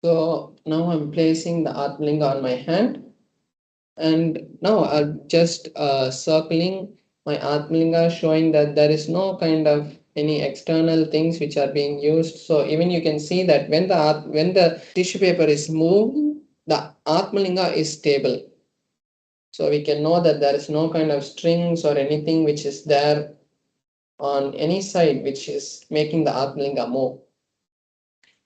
So now I'm placing the Atmalinga on my hand, and now I'm just circling my Atmalinga, showing that there is no kind of any external things which are being used. So even you can see that when the tissue paper is moved, the Atmalinga is stable. So we can know that there is no kind of strings or anything which is there on any side which is making the Atmalinga move.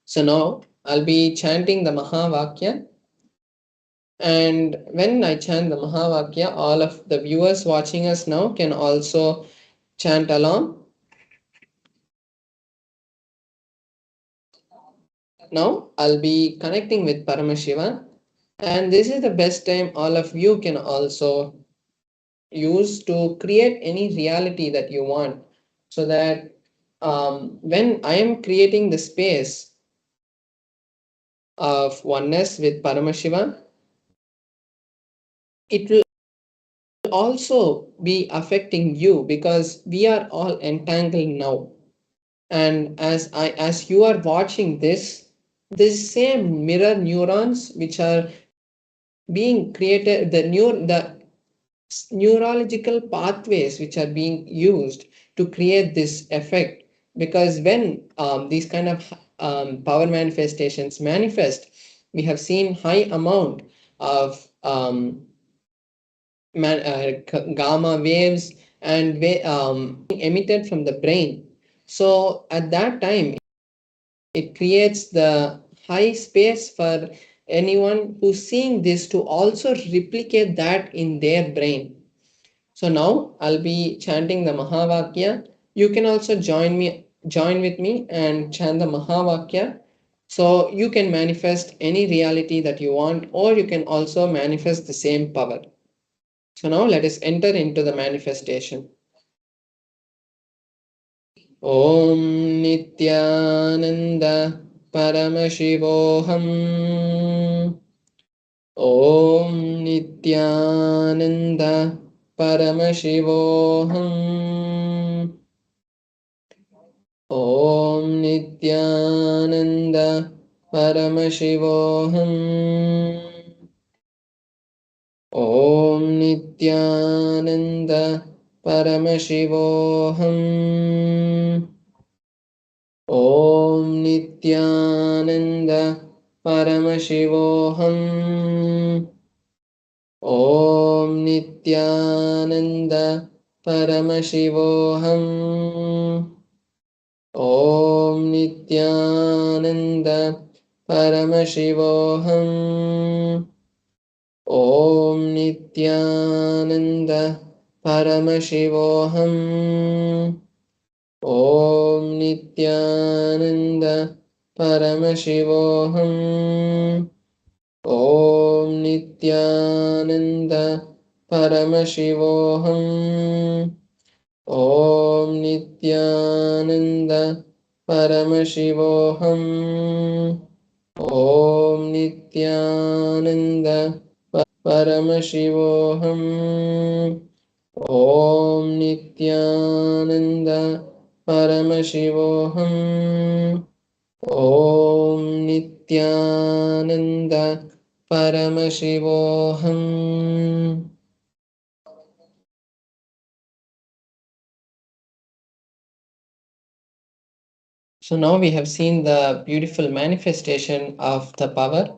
So now I'll be chanting the Mahavakya. And when I chant the Mahavakya, all of the viewers watching us now can also chant along. Now I'll be connecting with Paramashiva, and this is the best time all of you can also use to create any reality that you want, so that when I am creating the space of oneness with Paramashiva, it will also be affecting you, because we are all entangled now. And as you are watching this same mirror neurons which are being created, the neurological pathways which are being used to create this effect. Because when these kind of power manifestations manifest, we have seen high amount of gamma waves and emitted from the brain. So at that time, it creates the high space for anyone who's seeing this to also replicate that in their brain. So now I'll be chanting the Mahavakya. You can also join with me and chant the Mahavakya. So you can manifest any reality that you want, or you can also manifest the same power. So now let us enter into the manifestation. Om Nithyananda Paramashivoham. Om Nithyananda Paramashivoham. Om Nithyananda Paramashivoham. Om Nithyananda Paramashivoham. Om Nithyananda Paramashivoham. Om Nithyananda Paramashivoham. Om Nithyananda Paramashivoham. Om Nithyananda Paramashivoham. Om Nithyananda Paramashivoham. Om Nithyananda Paramashivoham. Om Nithyananda Paramashivoham. Om Nithyananda Paramashivoham. Om Nithyananda Paramashivoham. ॐ नित्यानन्द परमशिवोऽहम्. So now we have seen the beautiful manifestation of the power.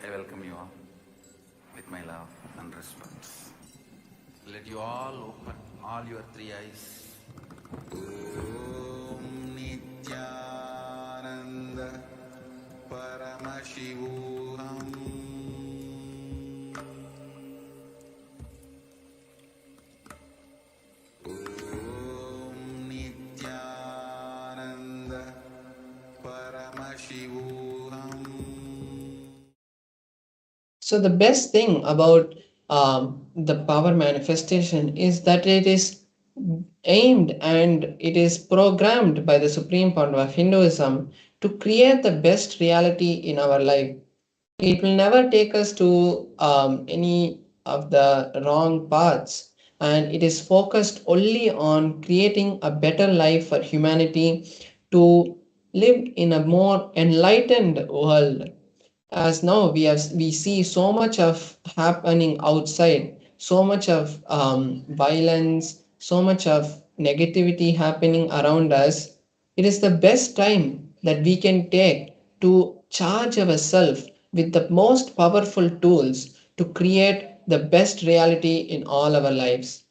I welcome you all with my love and respect. Let you all open all your three eyes. Om Nithyananda Paramashivam. Om Nithyananda Paramashivam. So the best thing about the power manifestation is that it is aimed and it is programmed by the Supreme Founder of Hinduism to create the best reality in our life. It will never take us to any of the wrong paths, and it is focused only on creating a better life for humanity to live in a more enlightened world. As now we see so much of happening outside, so much of violence, so much of negativity happening around us. It is the best time that we can take to charge ourselves with the most powerful tools to create the best reality in all our lives.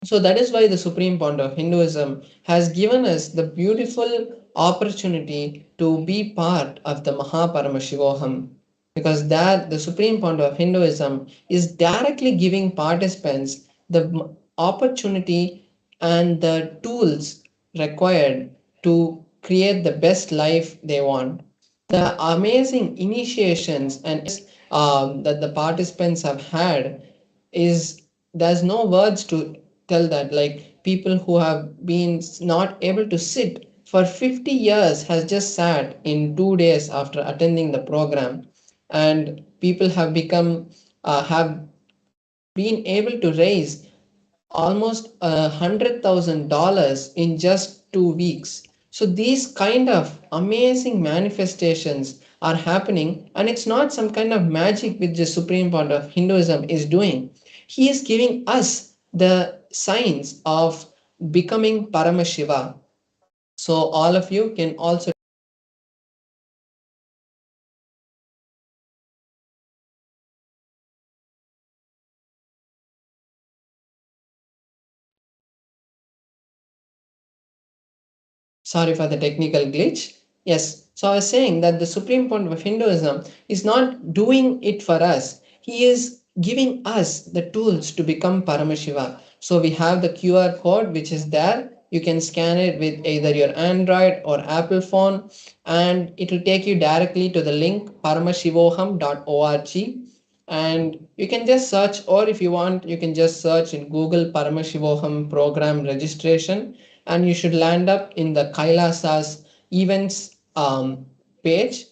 So that is why the Supreme Founder of Hinduism has given us the beautiful opportunity to be part of the Mahaparamashivoham. Because that the Supreme Founder of Hinduism is directly giving participants the opportunity and the tools required to create the best life they want. The amazing initiations and that the participants have had is there's no words to tell that. Like people who have been not able to sit for 50 years has just sat in 2 days after attending the program, and people have become have been able to raise almost $100,000 in just 2 weeks. So these kind of amazing manifestations are happening, and it's not some kind of magic which the Supreme Founder of Hinduism is doing. He is giving us the signs of becoming Paramashiva. So all of you can also. Sorry for the technical glitch. Yes, so I was saying that the Supreme Point of Hinduism is not doing it for us. He is giving us the tools to become Paramashiva. So we have the QR code which is there. You can scan it with either your Android or Apple phone, and it will take you directly to the link paramashivoham.org, and you can just search, or if you want you can just search in Google Paramashivoham program registration, and you should land up in the Kailasa's events page,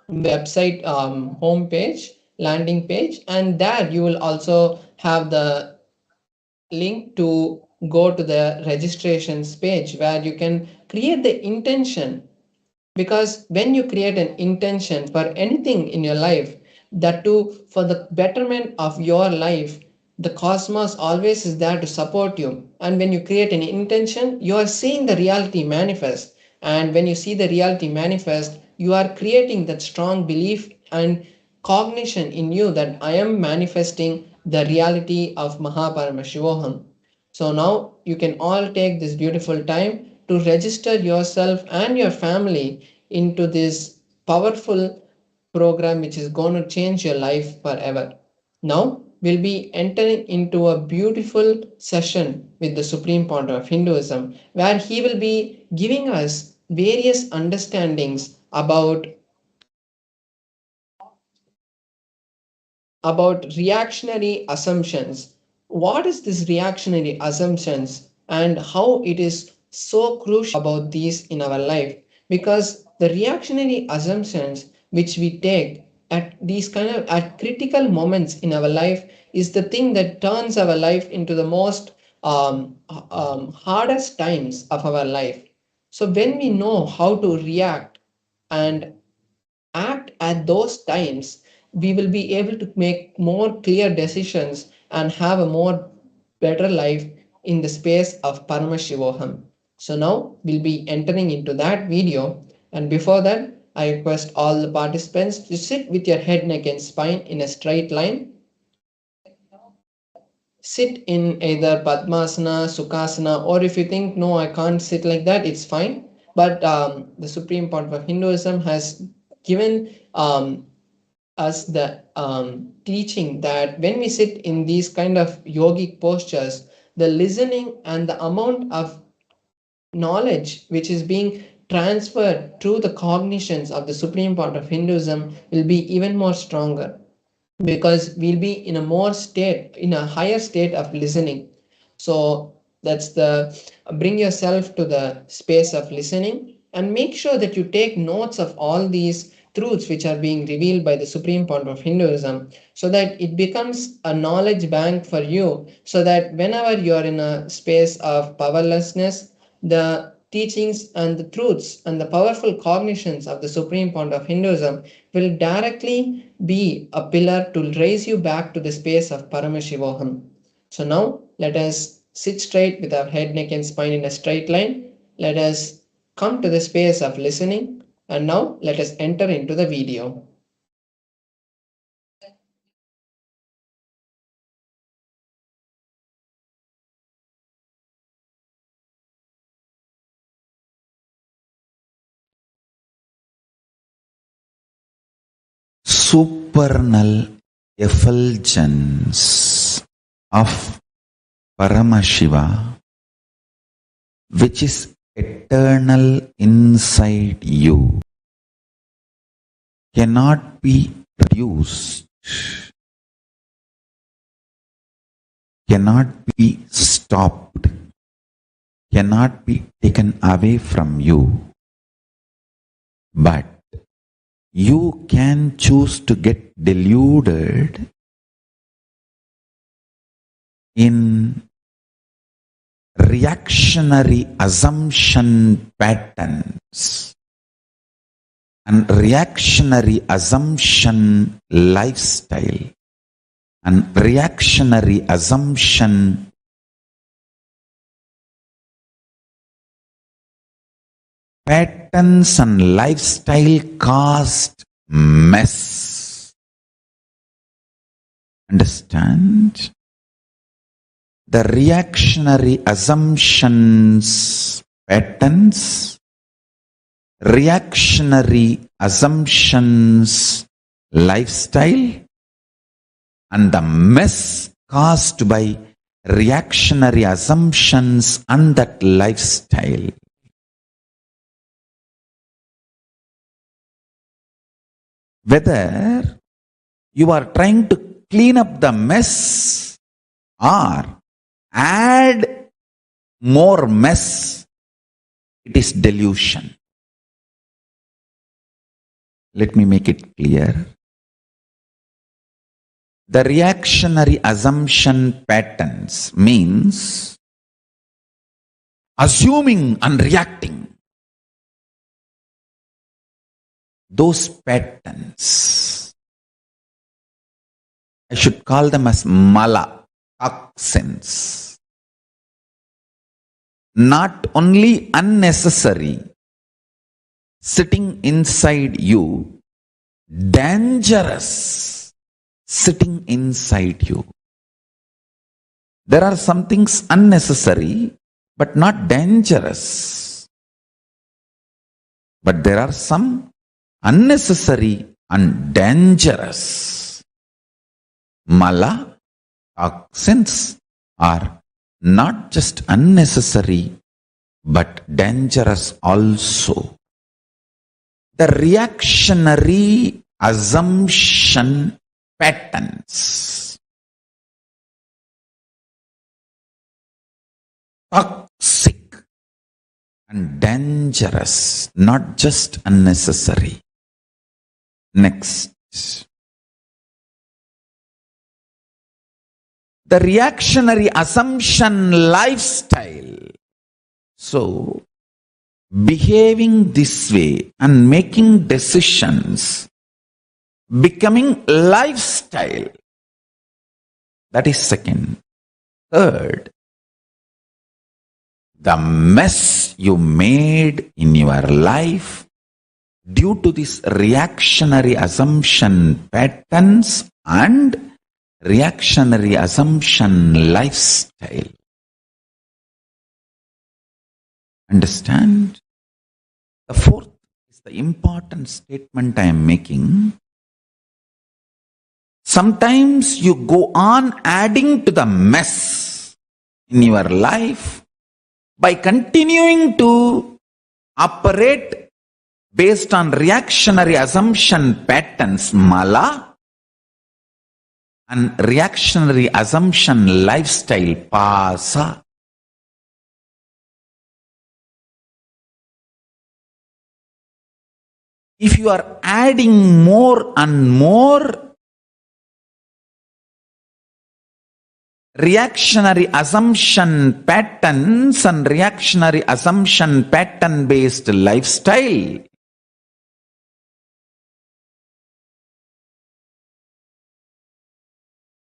website home page, landing page, and there you will also have the link to go to the registrations page where you can create the intention. Because when you create an intention for anything in your life, that too for the betterment of your life, the cosmos always is there to support you. And when you create an intention, you are seeing the reality manifest. And when you see the reality manifest, you are creating that strong belief and cognition in you that I am manifesting the reality of Mahaparamashivoham. So now you can all take this beautiful time to register yourself and your family into this powerful program which is going to change your life forever. Now we'll be entering into a beautiful session with the Supreme Founder of Hinduism, where he will be giving us various understandings about reactionary assumptions. What is this reactionary assumptions and how it is so crucial about these in our life? Because the reactionary assumptions which we take at these kind of at critical moments in our life is the thing that turns our life into the most hardest times of our life. So when we know how to react and act at those times, we will be able to make more clear decisions and have a more better life in the space of Paramashivoham. So now we'll be entering into that video, and before that I request all the participants to sit with your head, neck and spine in a straight line. Sit in either Padmasana, Sukhasana, or if you think no, I can't sit like that, it's fine. But the supreme point of Hinduism has given us the teaching that when we sit in these kind of yogic postures, the listening and the amount of knowledge which is being transferred through the cognitions of the supreme part of Hinduism will be even more stronger, because we'll be in a more state, in a higher state of listening. So that's the bring yourself to the space of listening and make sure that you take notes of all these truths which are being revealed by the supreme point of Hinduism, so that it becomes a knowledge bank for you, so that whenever you are in a space of powerlessness, the teachings and the truths and the powerful cognitions of the supreme point of Hinduism will directly be a pillar to raise you back to the space of Paramashivoham. So now let us sit straight with our head, neck and spine in a straight line. Let us come to the space of listening, and now let us enter into the video. Supernal effulgence of Paramashiva, which is eternal inside you, cannot be reduced, cannot be stopped, cannot be taken away from you, but you can choose to get deluded in reactionary assumption patterns and reactionary assumption lifestyle and reactionary assumption patterns and lifestyle caused mess. Understand? The reactionary assumptions patterns, reactionary assumptions lifestyle, and the mess caused by reactionary assumptions and that lifestyle. Whether you are trying to clean up the mess or add more mess, it is delusion. Let me make it clear. The reactionary assumption patterns means assuming and reacting. Those patterns, I should call them as mala, toxins. Not only unnecessary, sitting inside you, dangerous, sitting inside you. There are some things unnecessary, but not dangerous. But there are some unnecessary and dangerous. Mala, toxins are not just unnecessary but dangerous also. The reactionary assumption patterns, toxic and dangerous, not just unnecessary. Next, The reactionary assumption lifestyle. So, behaving this way and making decisions, becoming lifestyle. That is second. Third, the mess you made in your life due to this reactionary assumption patterns and reactionary assumption lifestyle. Understand? The fourth is the important statement I am making. Sometimes you go on adding to the mess in your life by continuing to operate based on reactionary assumption patterns, mala, and reactionary assumption lifestyle, pasa. If you are adding more and more reactionary assumption patterns and reactionary assumption pattern based lifestyle,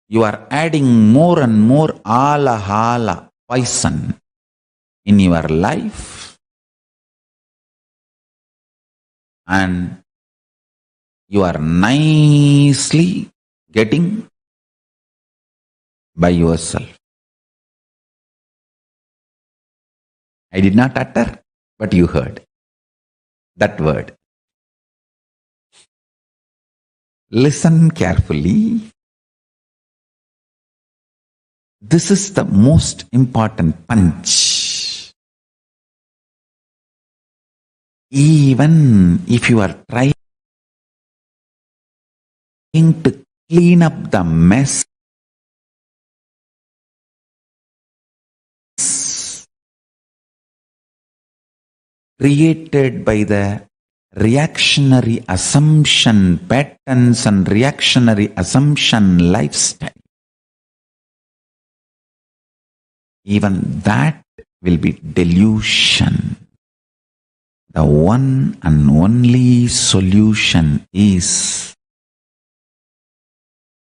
you are adding more and more alahala poison in your life, and you are nicely getting by yourself. I did not utter, but you heard that word. Listen carefully. This is the most important punch. Even if you are trying to clean up the mess created by the reactionary assumption patterns and reactionary assumption lifestyle, even that will be delusion. The one and only solution is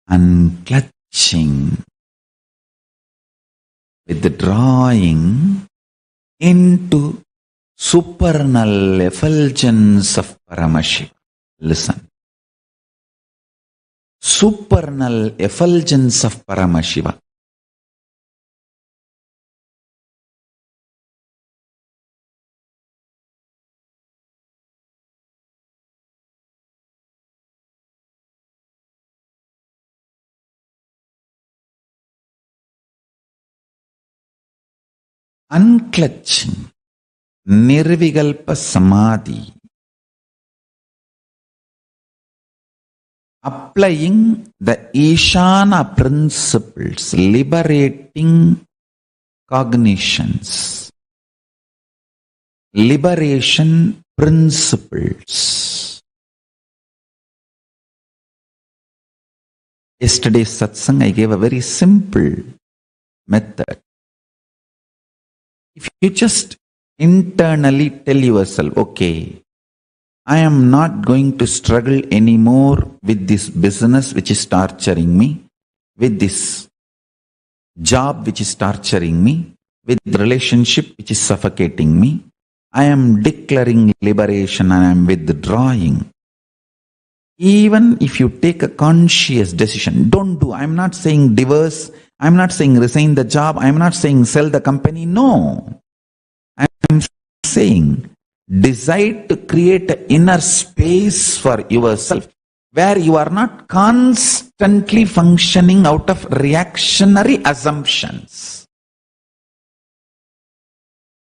unclutching, withdrawing into supernal effulgence of Paramashivam. Listen. Supernal effulgence of Paramashivam. Unclutching, Nirvikalpa Samadhi, applying the Ishana principles, liberating cognitions, liberation principles. Yesterday's satsang, I gave a very simple method. If you just internally tell yourself, okay, I am not going to struggle anymore with this business which is torturing me, with this job which is torturing me, with the relationship which is suffocating me. I am declaring liberation and I am withdrawing. Even if you take a conscious decision, don't do. I am not saying divorce. I am not saying resign the job. I am not saying sell the company. No. I am saying decide to create an inner space for yourself where you are not constantly functioning out of reactionary assumptions.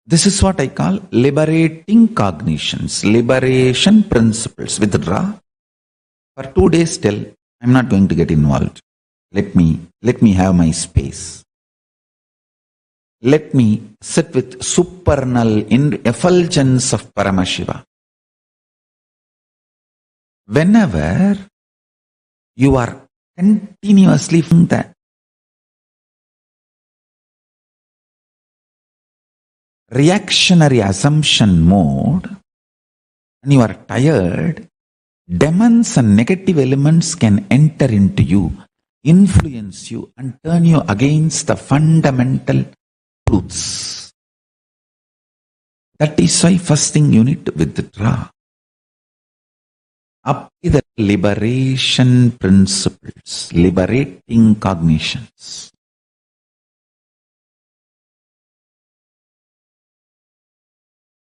This is what I call liberating cognitions, liberation principles. Withdraw. For 2 days till, I'm not going to get involved. Let me have my space. Let me sit with supernal effulgence of Paramashivam. Whenever You are continuously in the reactionary assumption mode, and you are tired. Demons and negative elements can enter into you, influence you, and turn you against the fundamental truths. That is why first thing you need to withdraw. Apply the liberation principles, liberating cognitions.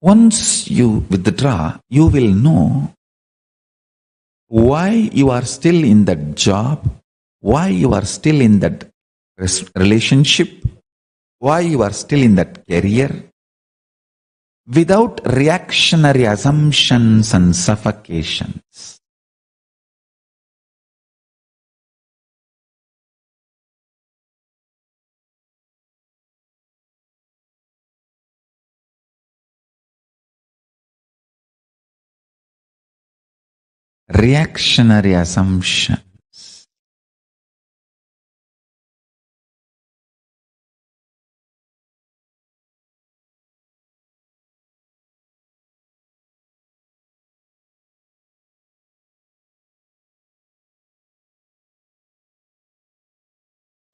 Once you withdraw, you will know why you are still in that job, why you are still in that relationship, why you are still in that career, without reactionary assumptions and suffocations. Reactionary assumptions.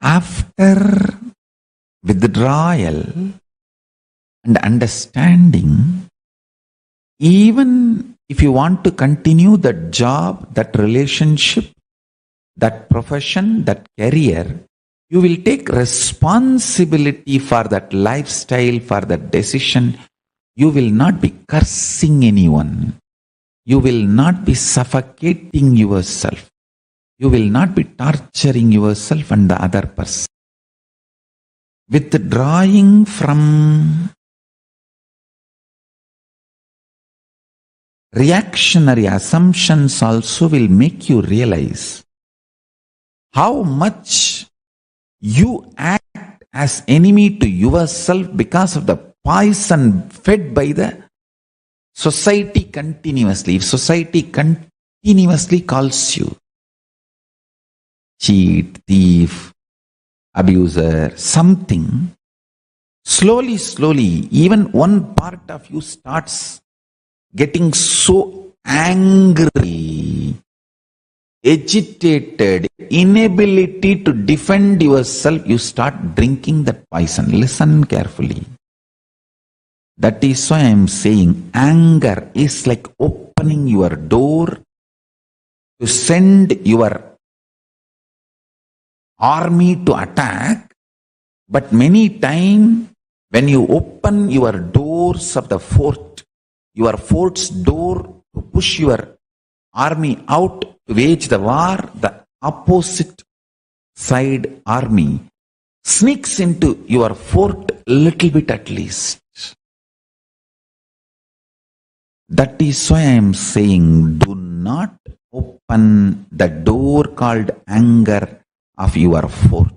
After withdrawal and understanding, even if you want to continue that job, that relationship, that profession, that career, you will take responsibility for that lifestyle, for that decision. You will not be cursing anyone. You will not be suffocating yourself. You will not be torturing yourself and the other person. Withdrawing from reactionary assumptions also will make you realize how much you act as enemy to yourself because of the poison fed by the society continuously. If society continuously calls you cheat, thief, abuser, something, slowly, even one part of you starts getting so angry, agitated, inability to defend yourself, you start drinking that poison. Listen carefully. That is why I am saying anger is like opening your door to send your army to attack, but many times when you open your doors of the fort, your fort's door to push your army out to wage the war, the opposite side army sneaks into your fort a little bit at least. That is why I am saying do not open the door called anger of your fort.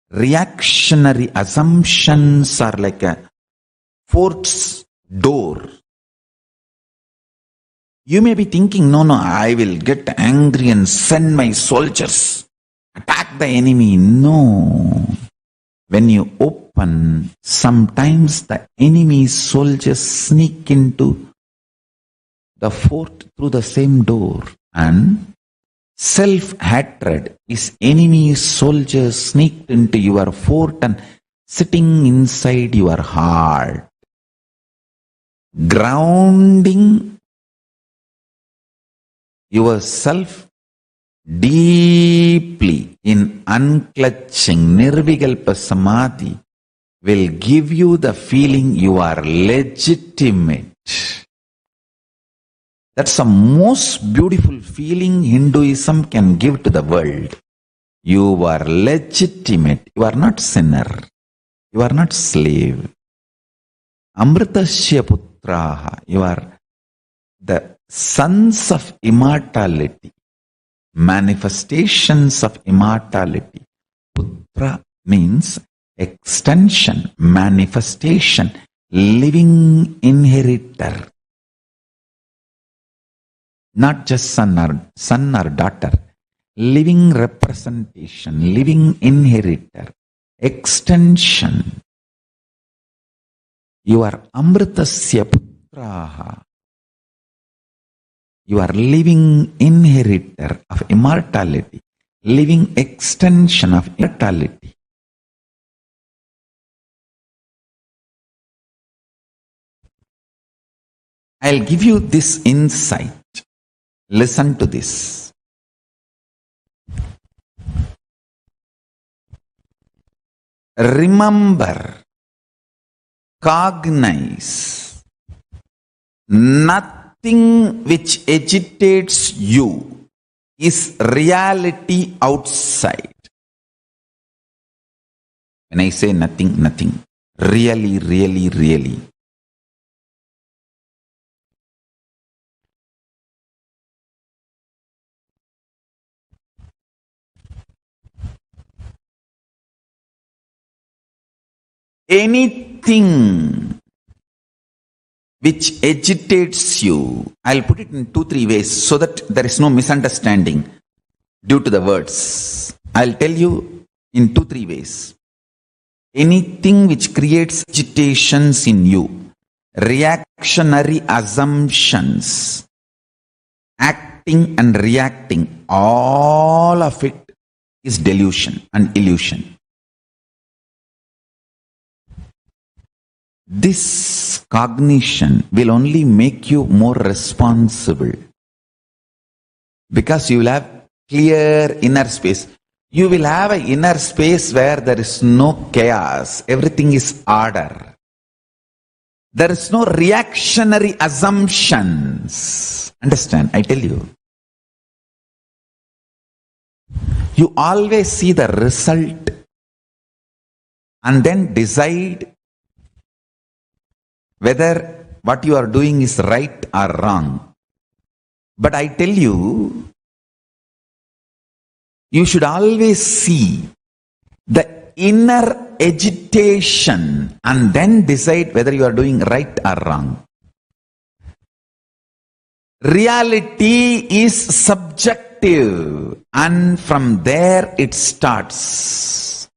Reactionary assumptions are like a fort's door. You may be thinking, no, I will get angry and send my soldiers, attack the enemy. No. When you open, sometimes the enemy soldiers sneak into the fort through the same door, and self-hatred is enemy soldiers sneaked into your fort and sitting inside your heart. Grounding yourself deeply in unclutching Nirvikalpa Samadhi will give you the feeling you are legitimate. That's the most beautiful feeling Hinduism can give to the world. You are legitimate. You are not sinner. You are not slave. Amritasya putraha. You are the sons of immortality. Manifestations of immortality. Putra means extension, manifestation, living inheritor. not just son or daughter, living representation, living inheritor, extension. You are Amritasya Putraha. You are living inheritor of immortality, living extension of immortality. I'll give you this insight. Listen to this. Remember, cognize, nothing which agitates you is reality outside. When I say nothing, nothing. Really, really, really. Anything which agitates you, I'll put it in 2-3 ways so that there is no misunderstanding due to the words. I'll tell you in 2-3 ways. Anything which creates agitations in you, reactionary assumptions, acting and reacting, all of it is delusion and illusion. This cognition will only make you more responsible because you will have clear inner space. You will have an inner space where there is no chaos. Everything is order. There is no reactionary assumptions. Understand? I tell you. You always see the result and then decide whether what you are doing is right or wrong. But I tell you, you should always see the inner agitation and then decide whether you are doing right or wrong. Reality is subjective, and from there it starts.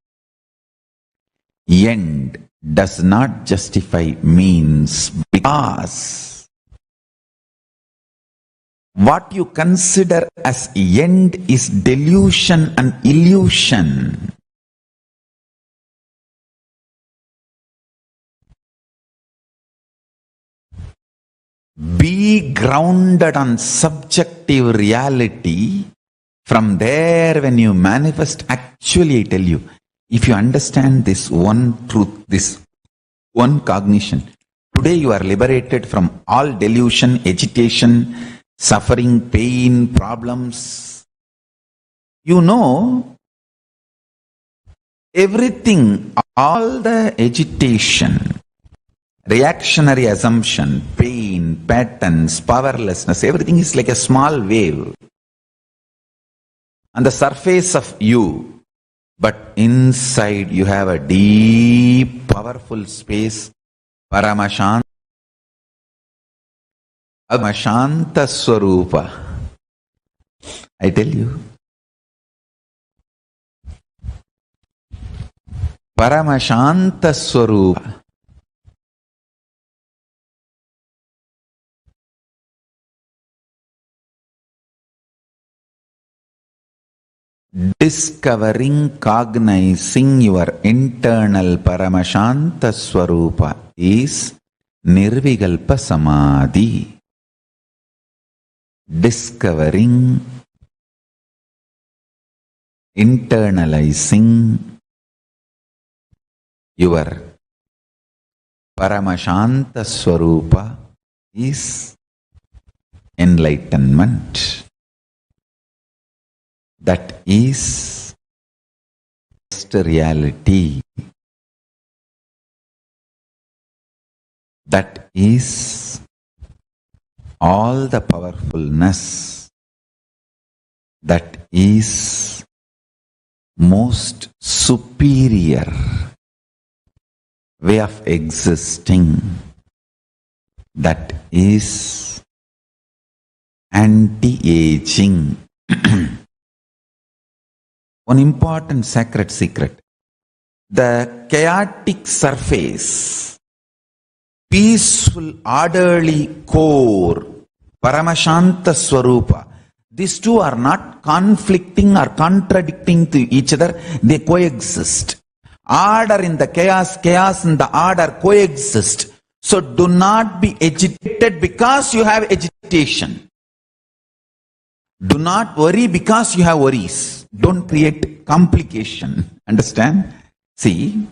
End does not justify means, because what you consider as end is delusion and illusion. Be grounded on subjective reality. From there, when you manifest, actually I tell you, if you understand this one truth, this one cognition, today you are liberated from all delusion, agitation, suffering, pain, problems. You know, everything, all the agitation, reactionary assumption, pain, patterns, powerlessness, everything is like a small wave on the surface of you. But inside you have a deep, powerful space, Paramashanta Swarupa. I tell you, Paramashanta Swarupa. Discovering, cognizing your internal Paramashanta Swarupa is Nirvikalpa Samadhi. Discovering, internalizing your Paramashanta Swarupa is enlightenment. That is just reality. That is all the powerfulness. That is most superior way of existing. That is anti-aging. One important sacred secret. The chaotic surface, peaceful, orderly core, Paramashanta Swarupa. These two are not conflicting or contradicting to each other. They coexist. Order in the chaos, chaos in the order coexist. So do not be agitated because you have agitation. Do not worry because you have worries. Don't create complication. Understand? See,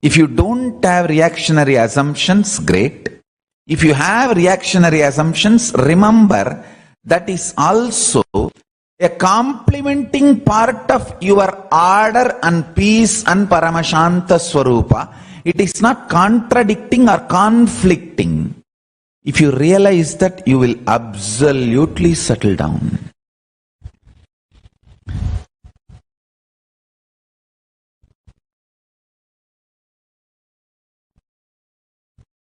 if you don't have reactionary assumptions, great. If you have reactionary assumptions, remember that is also a complementing part of your order and peace and Paramashanta Swarupa. It is not contradicting or conflicting. If you realize that, you will absolutely settle down.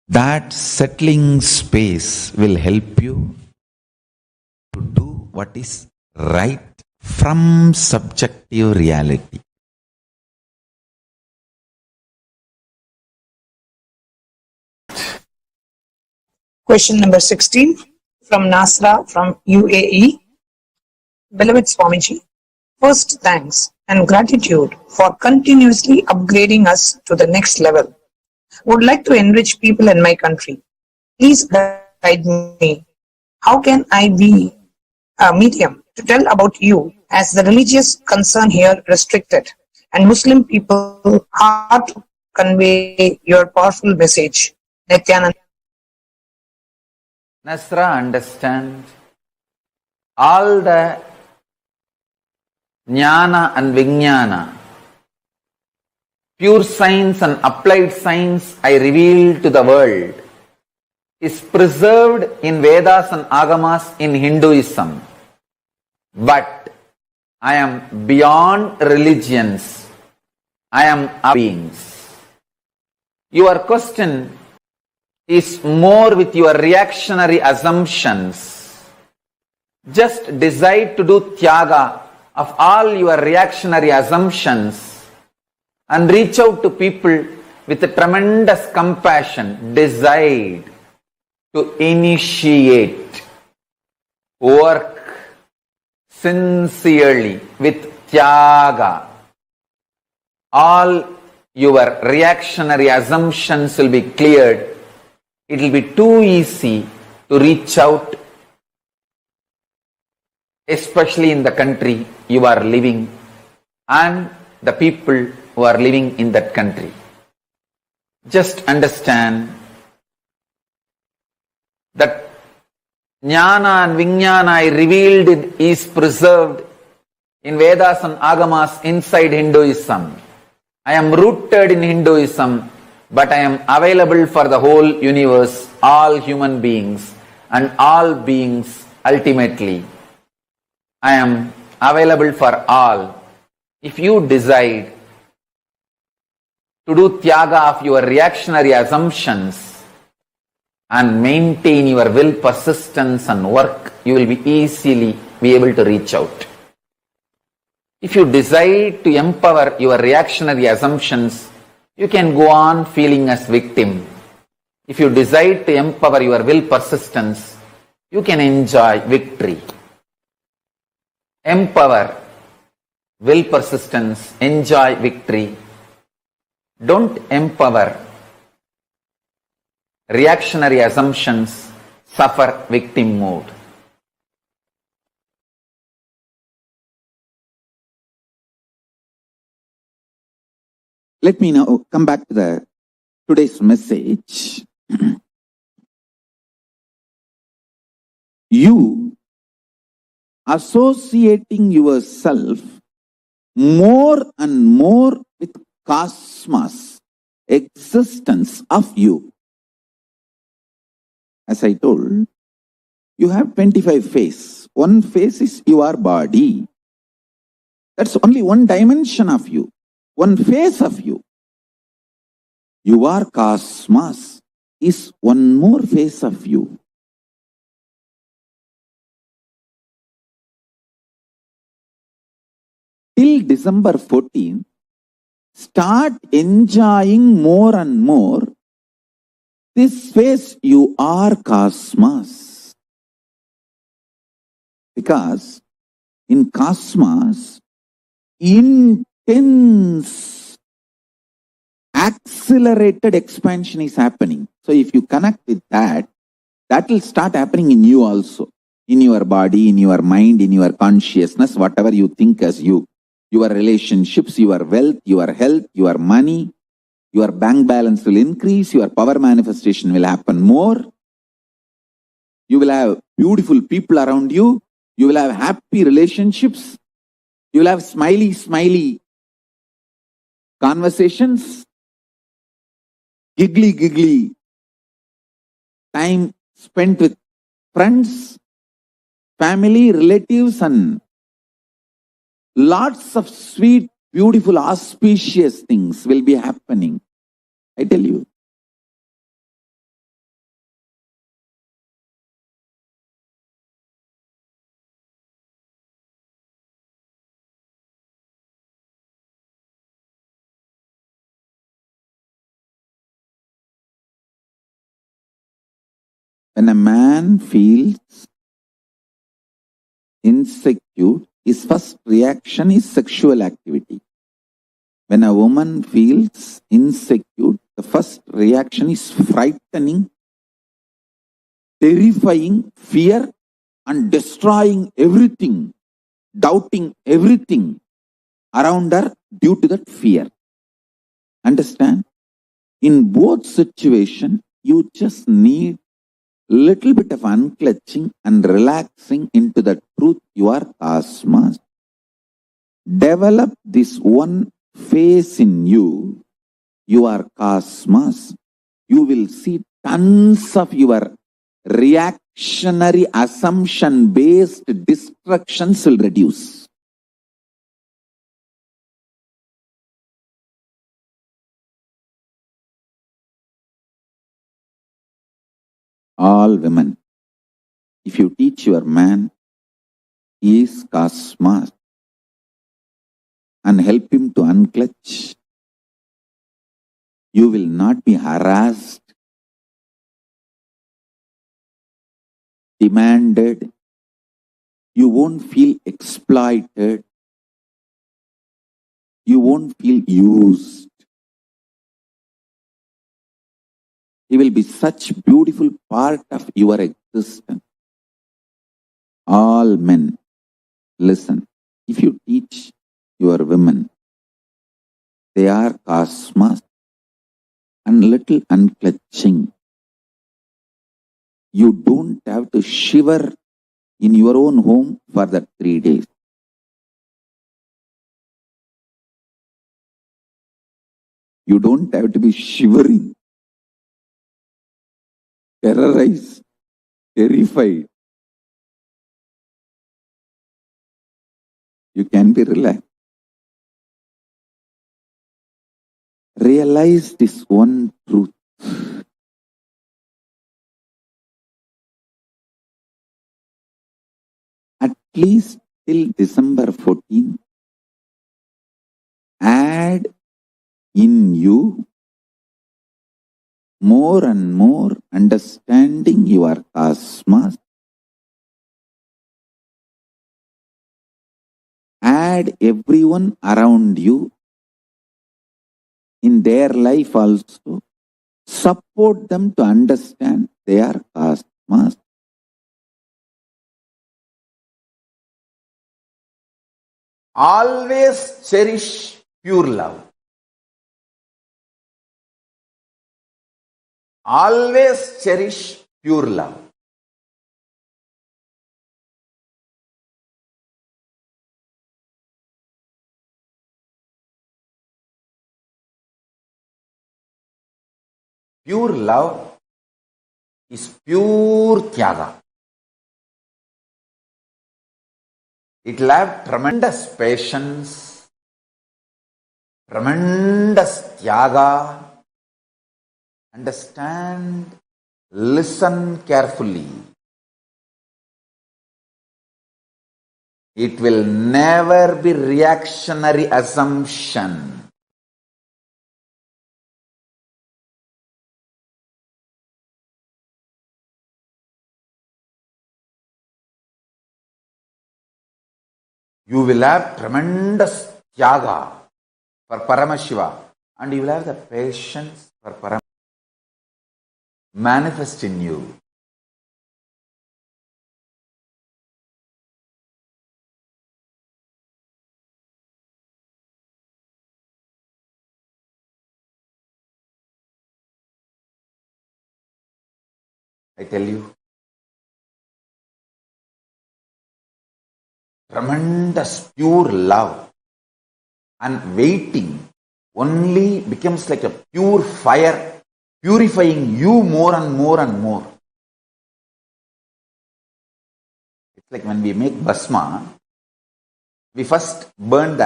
That settling space will help you to do what is right from subjective reality. Question number 16 from Nasra from UAE. Beloved Swamiji, first thanks and gratitude for continuously upgrading us to the next level. Would like to enrich people in my country. Please guide me. How can I be a medium to tell about you, as the religious concern here restricted and Muslim people hard to convey your powerful message? Nithyananda. Nasra, understand, all the jnana and vijnana, pure science and applied science I reveal to the world, is preserved in Vedas and Agamas in Hinduism. But I am beyond religions. I am beings. Your question is more with your reactionary assumptions. Just decide to do tyaga of all your reactionary assumptions and reach out to people with a tremendous compassion. Decide to initiate work sincerely with tyaga. All your reactionary assumptions will be cleared. It will be too easy to reach out, especially in the country you are living and the people who are living in that country. Just understand that jnana and vijnana I revealed is preserved in Vedas and Agamas inside Hinduism. I am rooted in Hinduism, but I am available for the whole universe, all human beings and all beings ultimately. I am available for all. If you decide to do tyaga of your reactionary assumptions and maintain your will, persistence and work, you will be easily be able to reach out. If you decide to empower your reactionary assumptions, you can go on feeling as victim. If you decide to empower your will, persistence, you can enjoy victory. Empower will, persistence, enjoy victory. Don't empower reactionary assumptions, suffer victim mode. Let me now come back to today's message. You associating yourself more and more with cosmos, existence of you. As I told, you have 25 faces. One face is your body. That's only one dimension of you, one face of you. Your cosmos is one more face of you. till December 14th, start enjoying more and more this phase. You are cosmos. Because in cosmos, intense, accelerated expansion is happening. So if you connect with that, that will start happening in you also. In your body, in your mind, in your consciousness, whatever you think as you. Your relationships, your wealth, your health, your money, your bank balance will increase, your power manifestation will happen more. You will have beautiful people around you. You will have happy relationships. You will have smiley conversations. Giggly time spent with friends, family, relatives, and lots of sweet, beautiful, auspicious things will be happening. I tell you. When a man feels insecure, his first reaction is sexual activity. When a woman feels insecure, the first reaction is frightening, terrifying, fear, and destroying everything, doubting everything around her due to that fear. Understand? In both situations, you just need little bit of unclutching and relaxing into the truth you are cosmos. Develop this one phase in you. You are cosmos. You will see tons of your reactionary assumption based destructions will reduce. All women, if you teach your man, he is cosmos, and help him to unclutch, you will not be harassed, demanded, you won't feel exploited, you won't feel used. He will be such beautiful part of your existence. All men, listen. If you teach your women, they are cosmos and little unclutching. You don't have to shiver in your own home for that 3 days. You don't have to be shivering, terrorized, terrified. You can be relaxed. Realize this one truth. At least till December 14, add in you more and more understanding your cosmos. Add everyone around you in their life also. Support them to understand their cosmos. Always cherish pure love. Always cherish pure love. Pure love is pure tyaga. It will have tremendous patience, tremendous tyaga. Understand, listen carefully. It will never be reactionary assumption. You will have tremendous tyaga for Paramashiva, and you will have the patience for Paramashiva manifest in you. I tell you, tremendous pure love and waiting only becomes like a pure fire, purifying you more and more and more. It's like when we make bhasma, we first burn the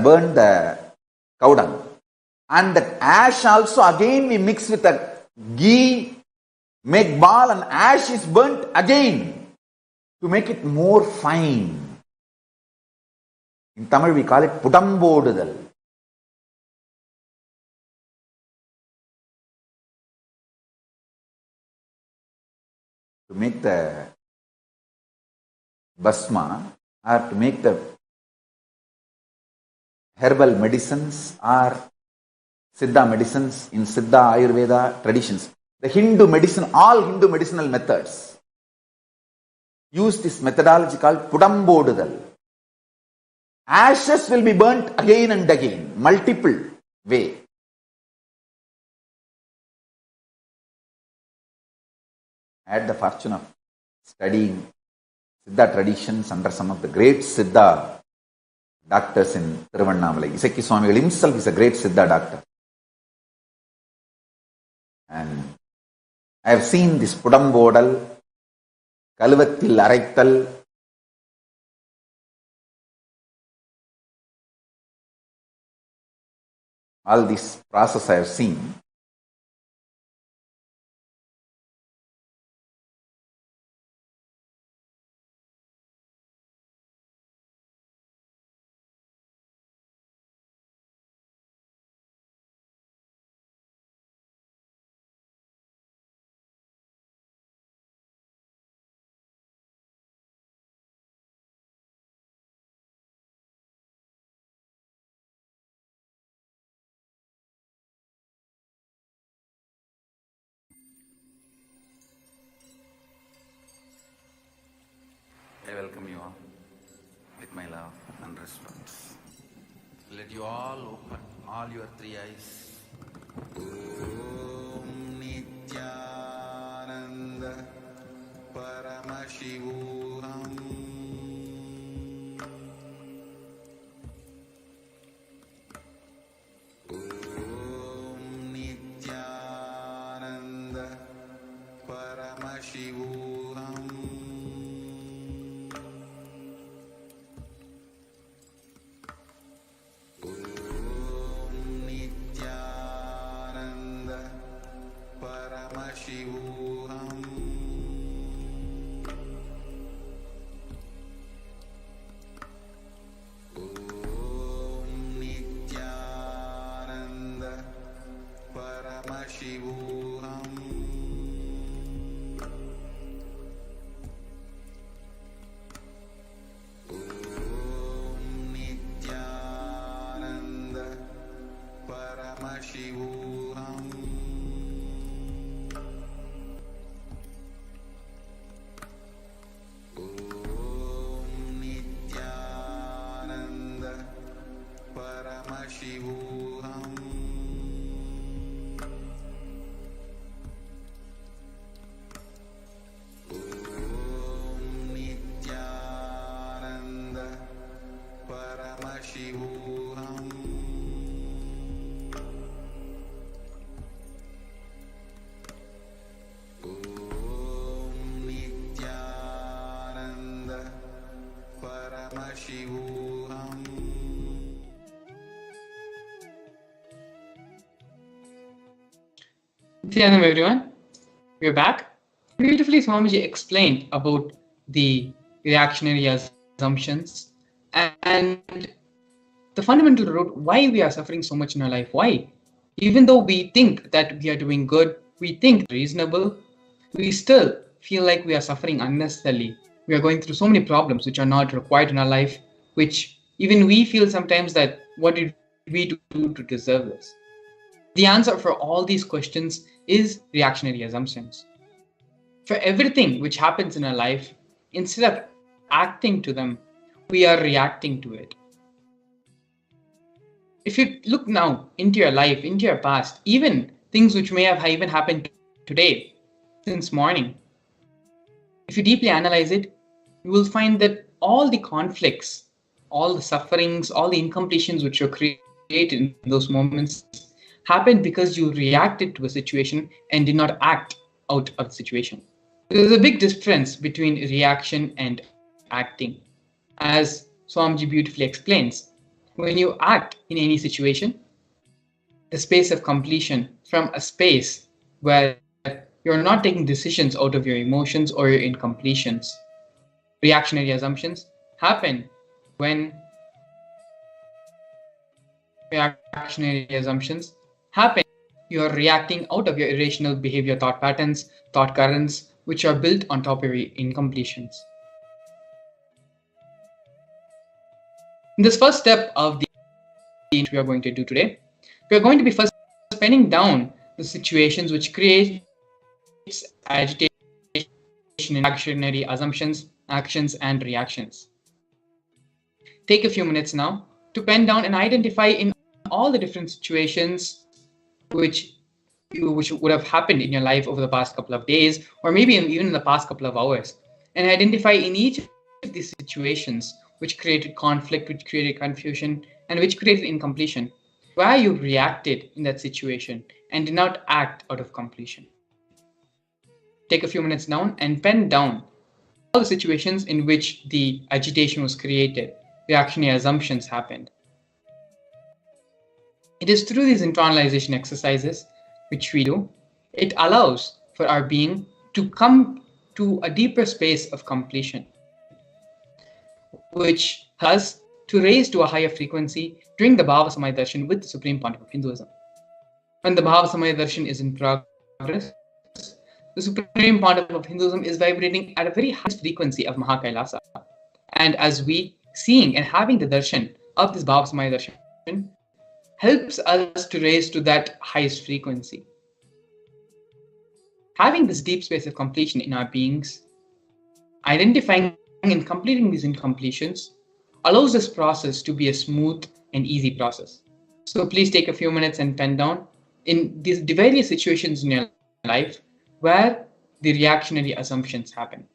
burn the cow dung. And that ash also again we mix with the ghee, make ball, and ash is burnt again to make it more fine. In Tamil we call it pudambodudal. To make the bhasma or to make the herbal medicines or Siddha medicines in Siddha Ayurveda traditions. The Hindu medicine, all Hindu medicinal methods use this methodology called pudambodudal. Ashes will be burnt again and again, multiple way. I had the fortune of studying Siddha traditions under some of the great Siddha doctors in Tiruvannamalai. Isaki Swamigal himself is a great Siddha doctor. And I have seen this pudambodal, kaluvattil araithal, all this process I have seen. I welcome you all with my love and respect. Let you all open all your three eyes. Om Nithyananda Paramashivam. Om Nithyananda Paramashivam. Paramashivam. Om Nithyananda Paramashivam. Om Nithyananda Paramashivam. Paramashivam. Om Nithyananda Paramashivam. Om Nithyananda Paramashivam. Nithyananda, everyone. We're back. Beautifully, Swamiji explained about the reactionary assumptions, and the fundamental root why we are suffering so much in our life. Why? Even though we think that we are doing good, we think reasonable, we still feel like we are suffering unnecessarily. We are going through so many problems which are not required in our life, which even we feel sometimes that what did we do to deserve this? The answer for all these questions is reactionary assumptions. For everything which happens in our life, instead of acting to them, we are reacting to it. If you look now into your life, into your past, even things which may have even happened today, since morning, if you deeply analyze it, you will find that all the conflicts, all the sufferings, all the incompletions which were created in those moments happened because you reacted to a situation and did not act out of the situation. There's a big difference between reaction and acting. As Swamiji beautifully explains, when you act in any situation, the space of completion from a space where you're not taking decisions out of your emotions or your incompletions. Reactionary assumptions happen when reactionary assumptions happen. You are reacting out of your irrational behavior thought patterns, thought currents, which are built on top of your incompletions. In this first step of the we are going to do today, we are going to be first penning down the situations which creates agitation in reactionary assumptions, actions, and reactions. Take a few minutes now to pen down and identify in all the different situations which would have happened in your life over the past couple of days, or maybe even in the past couple of hours, and identify in each of these situations which created conflict, which created confusion, and which created incompletion, where you reacted in that situation and did not act out of completion. Take a few minutes down and pen down all the situations in which the agitation was created, reactionary assumptions happened. It is through these internalization exercises which we do, it allows for our being to come to a deeper space of completion, which has to raise to a higher frequency during the Bhava Samadhi Darshan with the Supreme Pontiff of Hinduism. When the Bhava Samadhi Darshan is in progress, the Supreme Pontiff of Hinduism is vibrating at a very high frequency of Mahakailasa. And as we seeing and having the darshan of this Bhava Samadhi Darshan helps us to raise to that highest frequency. Having this deep space of completion in our beings, identifying and completing these incompletions allows this process to be a smooth and easy process. So please take a few minutes and pen down in these various situations in your life where the reactionary assumptions happen.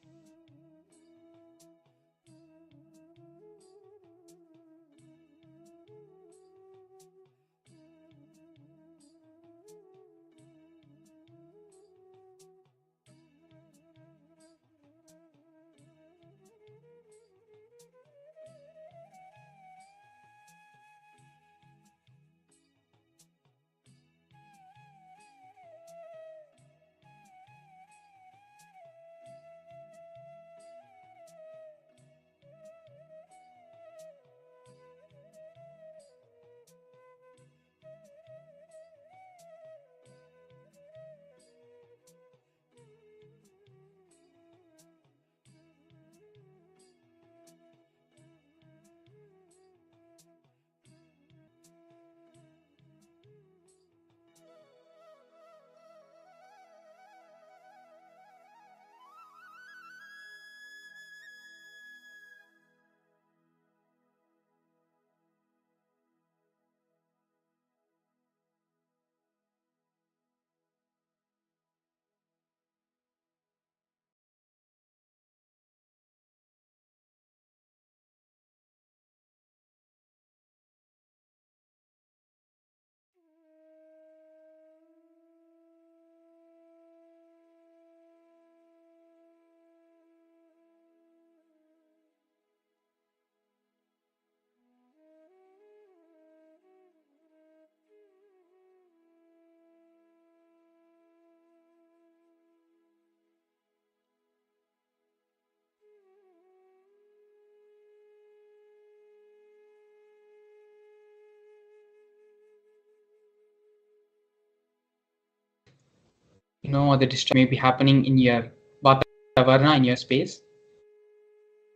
or the distraction may be happening in your Vatavarana, in your space.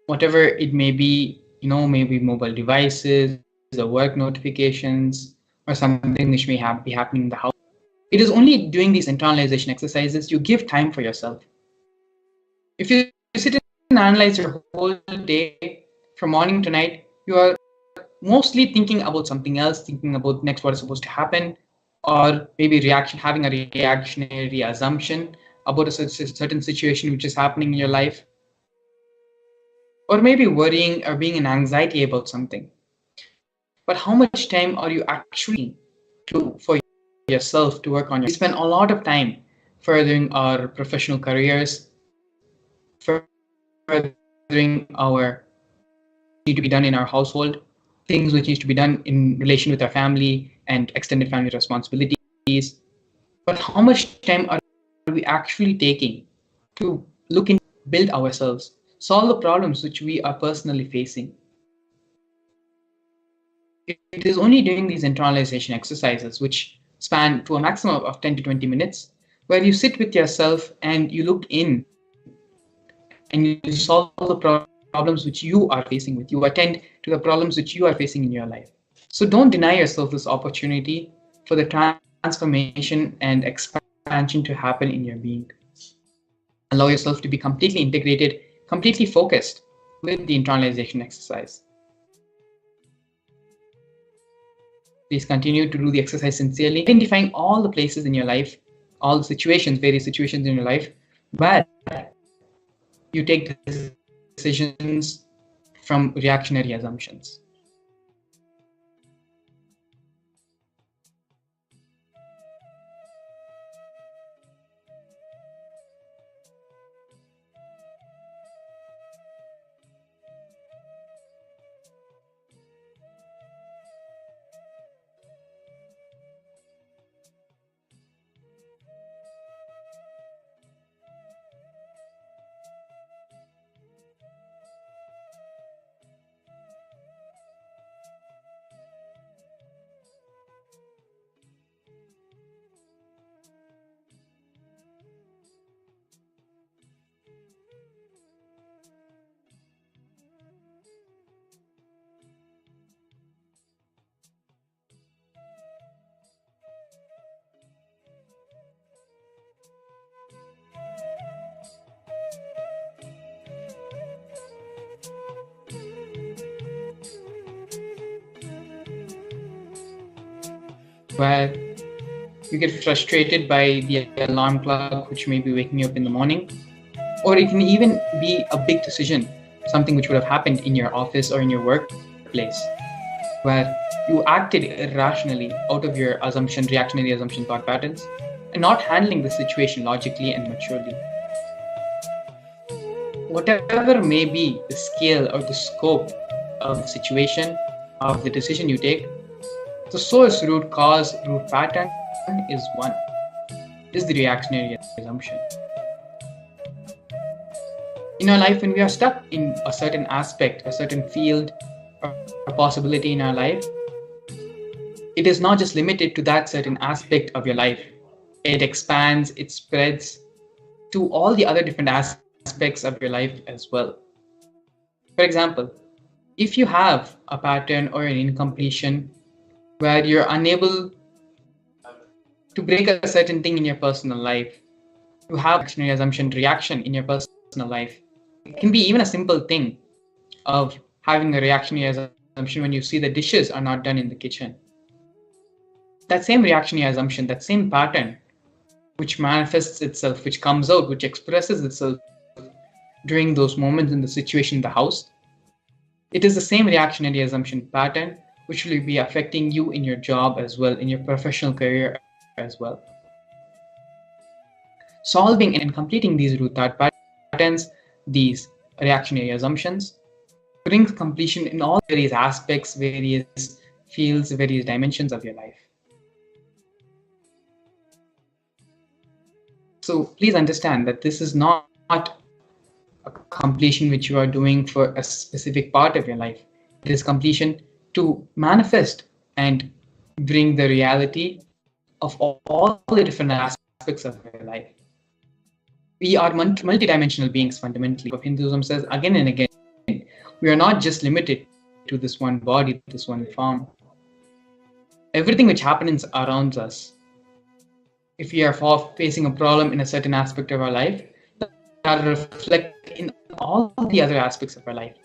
Whatever it may be, maybe mobile devices, or work notifications, or something which may be happening in the house. It is only doing these internalization exercises you give time for yourself. If you sit and analyze your whole day from morning to night, you are mostly thinking about something else, thinking about next what is supposed to happen, or maybe having a reactionary assumption about a certain situation which is happening in your life, or maybe worrying or being in anxiety about something. But how much time are you actually for yourself to work on yourself? We spend a lot of time furthering our professional careers, furthering our need to be done in our household, things which need to be done in relation with our family and extended family responsibilities. But how much time are we actually taking to look into, build ourselves, solve the problems which we are personally facing? It is only during these internalization exercises, which span to a maximum of 10 to 20 minutes, where you sit with yourself and you look in and you solve the problems which you are facing with. You attend to the problems which you are facing in your life. So don't deny yourself this opportunity for the transformation and expansion to happen in your being. Allow yourself to be completely integrated, completely focused with the internalization exercise. Please continue to do the exercise sincerely, identifying all the places in your life, all the situations, various situations in your life, where you take decisions from reactionary assumptions. Where you get frustrated by the alarm clock which may be waking you up in the morning, or it can even be a big decision, something which would have happened in your office or in your workplace, where you acted irrationally out of your reactionary assumption thought patterns, and not handling the situation logically and maturely. Whatever may be the scale or the scope of the situation, of the decision you take, the source, root cause, root pattern is one, is the reactionary assumption. In our life, when we are stuck in a certain aspect, a certain field, or a possibility in our life, it is not just limited to that certain aspect of your life. It expands, it spreads to all the other different aspects of your life as well. For example, if you have a pattern or an incompletion where you're unable to break a certain thing in your personal life, you have reactionary assumption reaction in your personal life. It can be even a simple thing of having a reactionary assumption when you see the dishes are not done in the kitchen. That same reactionary assumption, that same pattern, which manifests itself, which comes out, which expresses itself during those moments in the situation in the house, it is the same reactionary assumption pattern which will be affecting you in your job as well, in your professional career as well. Solving and completing these root thought patterns, these reactionary assumptions, brings completion in all various aspects, various fields, various dimensions of your life. So please understand that this is not a completion which you are doing for a specific part of your life. It is completion to manifest and bring the reality of all the different aspects aspects of our life. We are multidimensional beings fundamentally. Hinduism says again and again, we are not just limited to this one body, this one form. Everything which happens around us, if we are facing a problem in a certain aspect of our life, that will reflect in all the other aspects of our life.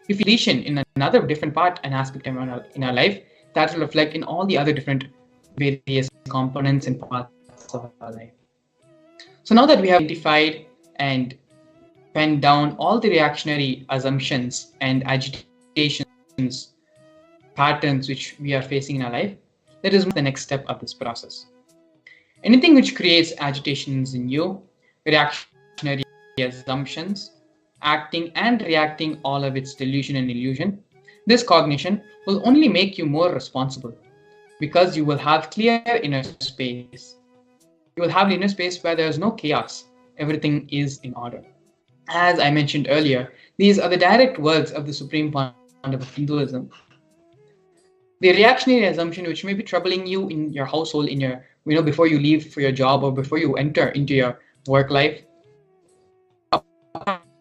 If we lesion in another different part, an aspect in our life, that will reflect in all the other different various components and parts of our life. So now that we have identified and penned down all the reactionary assumptions and agitations, patterns which we are facing in our life, that is the next step of this process. Anything which creates agitations in you, reactionary assumptions, acting and reacting, all of its delusion and illusion, this cognition will only make you more responsible, because you will have clear inner space. You will have an inner space where there is no chaos. Everything is in order. As I mentioned earlier, these are the direct words of the Supreme Founder of Hinduism. The reactionary assumption which may be troubling you in your household, in your, before you leave for your job or before you enter into your work life, a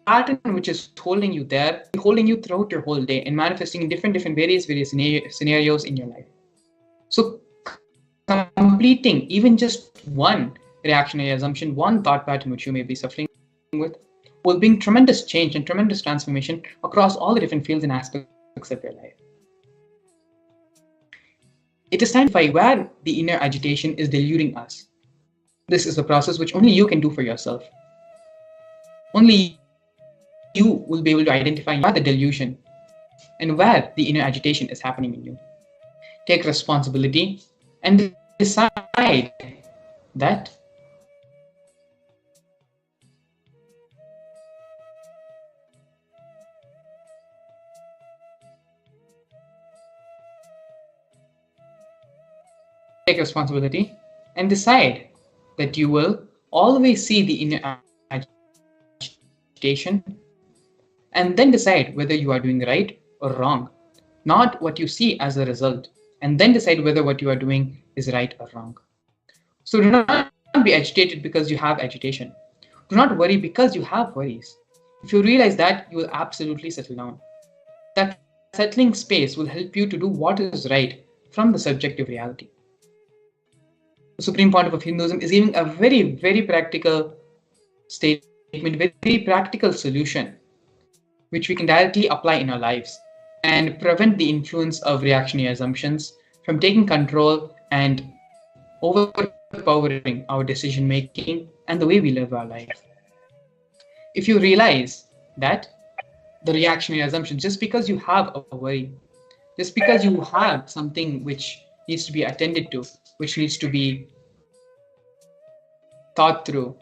pattern which is holding you there, holding you throughout your whole day and manifesting in different various scenarios in your life. So completing even just one reactionary assumption, one thought pattern which you may be suffering with, will bring tremendous change and tremendous transformation across all the different fields and aspects of your life. It is time to find where the inner agitation is deluding us. This is a process which only you can do for yourself. Only you will be able to identify where the delusion and where the inner agitation is happening in you. Take responsibility and decide that you will always see the inner agitation and then decide whether you are doing right or wrong, not what you see as a result, and then decide whether what you are doing is right or wrong. So do not be agitated because you have agitation. Do not worry because you have worries. If you realize that, you will absolutely settle down. That settling space will help you to do what is right from the subjective reality. The Supreme Pontiff of Hinduism is giving a very, very practical statement, very practical solution, which we can directly apply in our lives and prevent the influence of reactionary assumptions from taking control and overpowering our decision making and the way we live our life. If you realize that the reactionary assumptions, just because you have a worry, just because you have something which needs to be attended to, which needs to be thought through,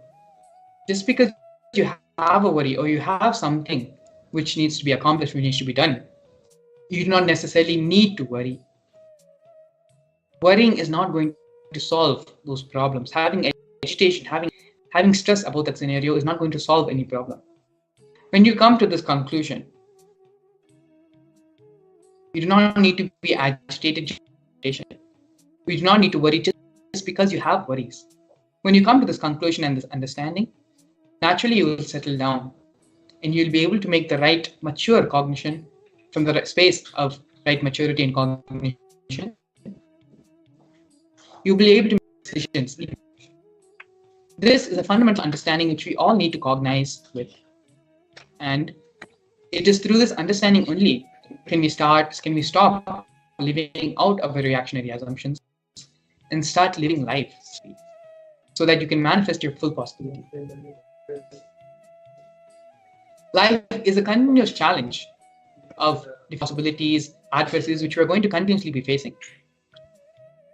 just because you have a worry or you have something which needs to be accomplished, which needs to be done, you do not necessarily need to worry. Worrying is not going to solve those problems. Having agitation, having stress about that scenario is not going to solve any problem. When you come to this conclusion, you do not need to be agitated. You do not need to worry just because you have worries. When you come to this conclusion and this understanding, naturally you will settle down and you'll be able to make the right mature cognition from the space of right maturity and cognition. You'll be able to make decisions. This is a fundamental understanding which we all need to cognize with. And it is through this understanding only can we stop living out of the reactionary assumptions and start living life so that you can manifest your full possibility. Life is a continuous challenge of the possibilities, adversities which we are going to continuously be facing.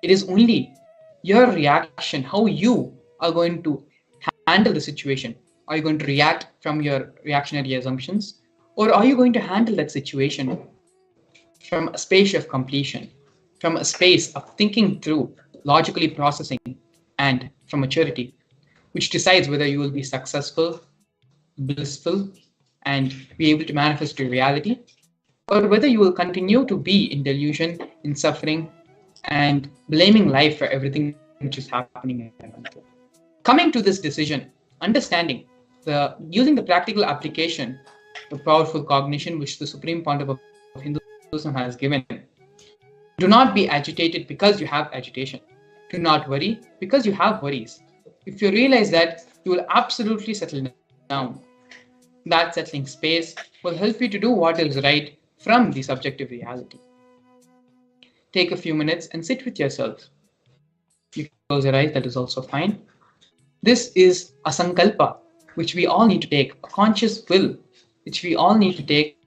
It is only your reaction, how you are going to handle the situation. Are you going to react from your reactionary assumptions, or are you going to handle that situation from a space of completion, from a space of thinking through, logically processing, and from maturity, which decides whether you will be successful, blissful, and be able to manifest your reality, or whether you will continue to be in delusion, in suffering, and blaming life for everything which is happening in your life. Coming to this decision, understanding using the practical application, the powerful cognition which the Supreme Pontiff of Hinduism has given. Do not be agitated because you have agitation. Do not worry because you have worries. If you realize that, you will absolutely settle down. That settling space will help you to do what is right from the subjective reality. Take a few minutes and sit with yourself. You can close your eyes, that is also fine. This is a sankalpa, which we all need to take, a conscious will, which we all need to take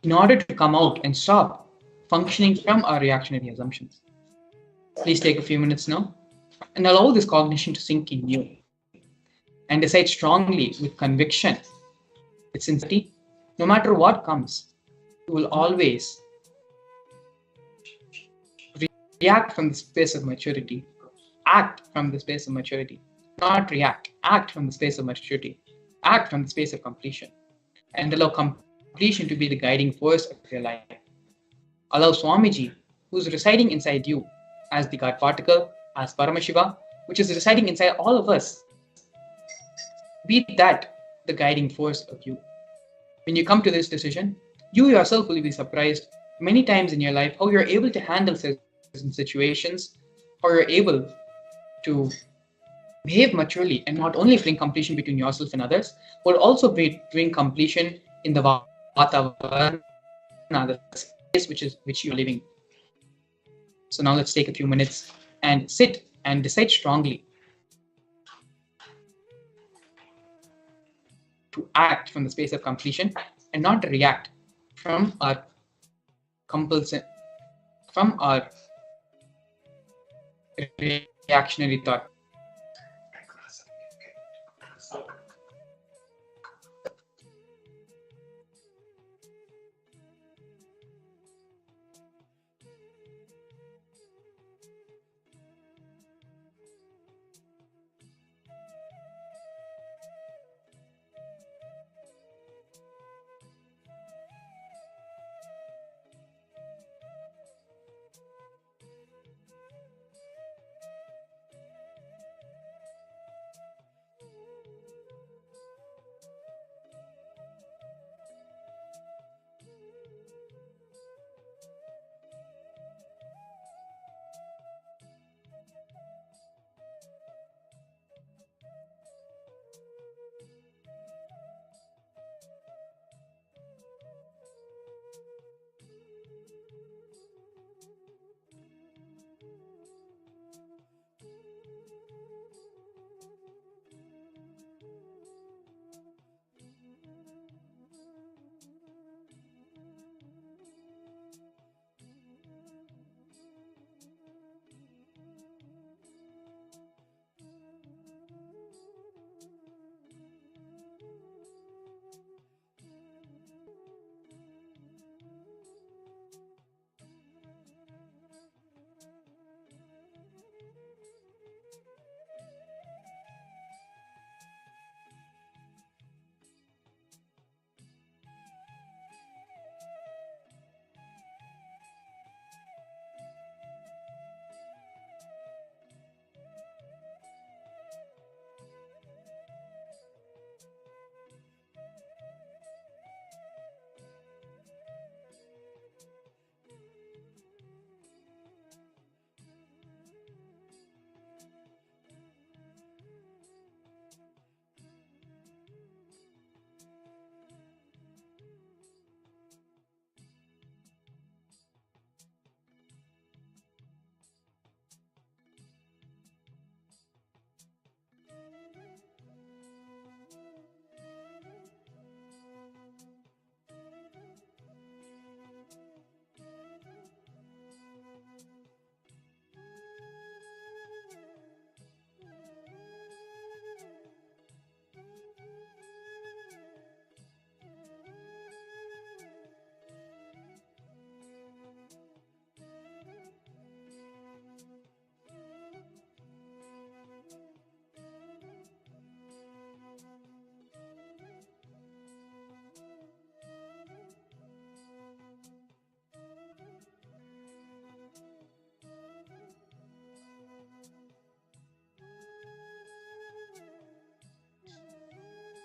in order to come out and stop functioning from our reactionary assumptions. Please take a few minutes now and allow this cognition to sink in you and decide strongly with conviction, with sincerity, no matter what comes, you will always react from the space of maturity, act from the space of maturity, not react, act from the space of maturity, act from the space of completion, and allow completion to be the guiding force of your life. Allow Swamiji, who's residing inside you, as the God particle, as Paramashiva, which is residing inside all of us, be that the guiding force of you. When you come to this decision, you yourself will be surprised many times in your life how you're able to handle certain situations, how you're able to behave maturely and not only bring completion between yourself and others, but also bring completion in the Vatavarana, the space which you're living. So now let's take a few minutes and sit and decide strongly to act from the space of completion and not react from our compulsion, from our reactionary thought.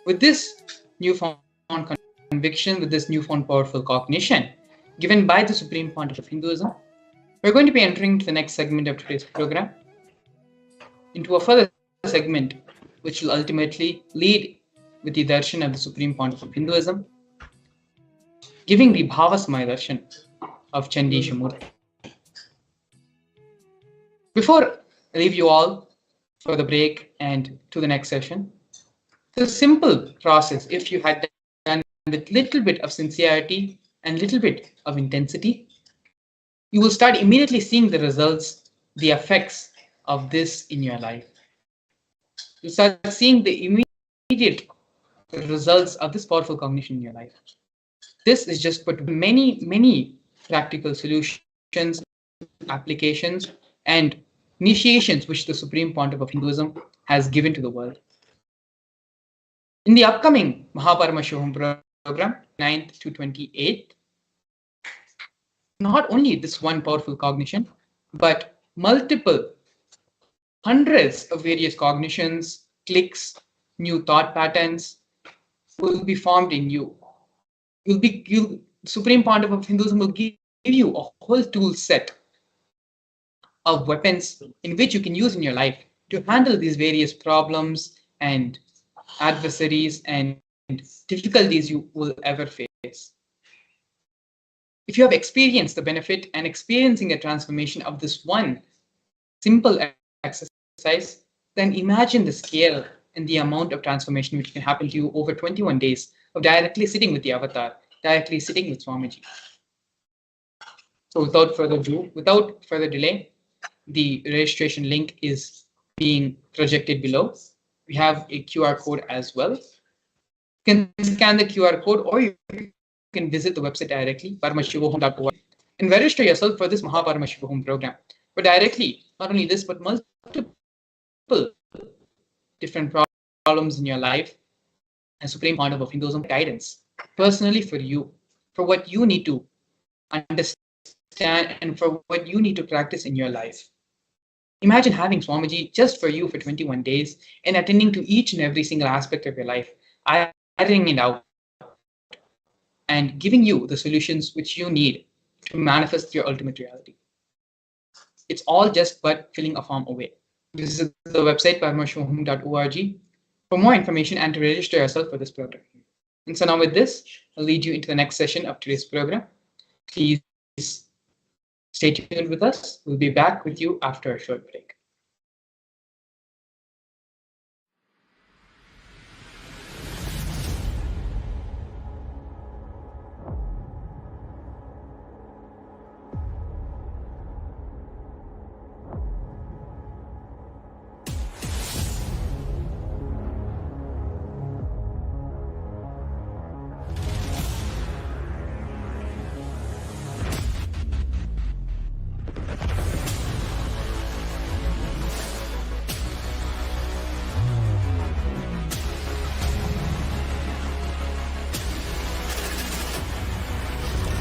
With this newfound conviction, with this newfound powerful cognition given by the Supreme Pontiff of Hinduism, we're going to be entering to the next segment of today's program, into a further segment which will ultimately lead with the Darshan of the Supreme Pontiff of Hinduism, giving the Bhava Darshan of Chandisha Murthy. Before I leave you all for the break and to the next session, the simple process, if you had done with little bit of sincerity and little bit of intensity, you will start immediately seeing the results, the effects of this in your life. You start seeing the immediate results of this powerful cognition in your life. This is just but many practical solutions, applications, and initiations which the Supreme Pontiff of Hinduism has given to the world. In the upcoming Paramashivam program, 9th to 28th, not only this one powerful cognition, but multiple hundreds of various cognitions, clicks, new thought patterns will be formed in you. Supreme Pontiff of Hinduism will give you a whole tool set of weapons in which you can use in your life to handle these various problems and adversaries and difficulties you will ever face. If you have experienced the benefit and experiencing a transformation of this one simple exercise, then imagine the scale and the amount of transformation which can happen to you over 21 days of directly sitting with the avatar, directly sitting with Swamiji. So without further ado, without further delay, the registration link is being projected below. We have a QR code as well. You can scan the QR code or you can visit the website directly, paramashivam.org, and register yourself for this Paramashivam program. But directly, not only this, but multiple different problems in your life, and Supreme Pontiff of Hinduism guidance personally for you, for what you need to understand and for what you need to practice in your life. Imagine having Swamiji just for you for 21 days and attending to each and every single aspect of your life, ironing it out, and giving you the solutions which you need to manifest your ultimate reality. It's all just but filling a form away. Visit the website paramashivam.org for more information and to register yourself for this program. And so now with this, I'll lead you into the next session of today's program. Please stay tuned with us. We'll be back with you after a short break.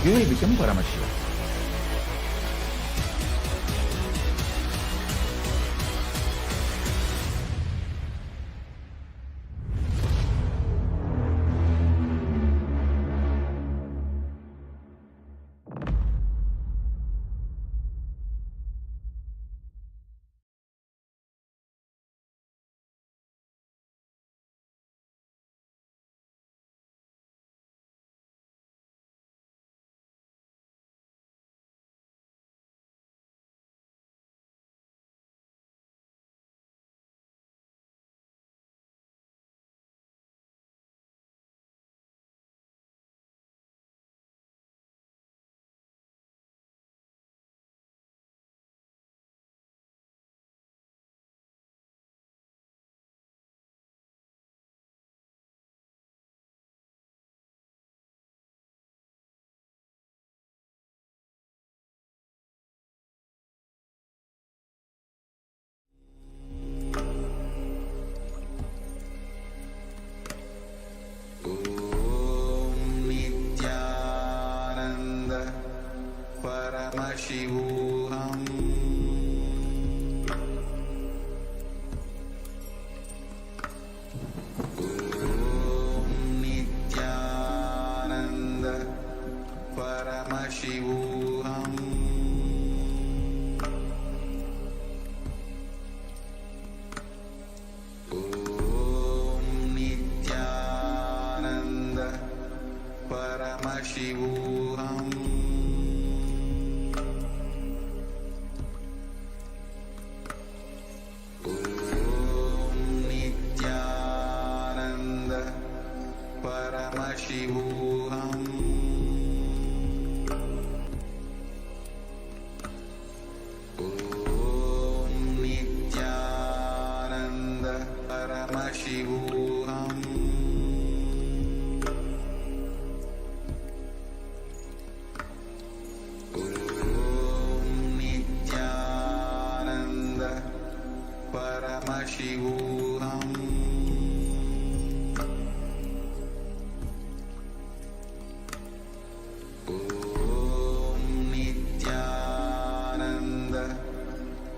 You will become Paramashivam. Paramashivam. Om Nithyananda Paramashivam. Om Nithyananda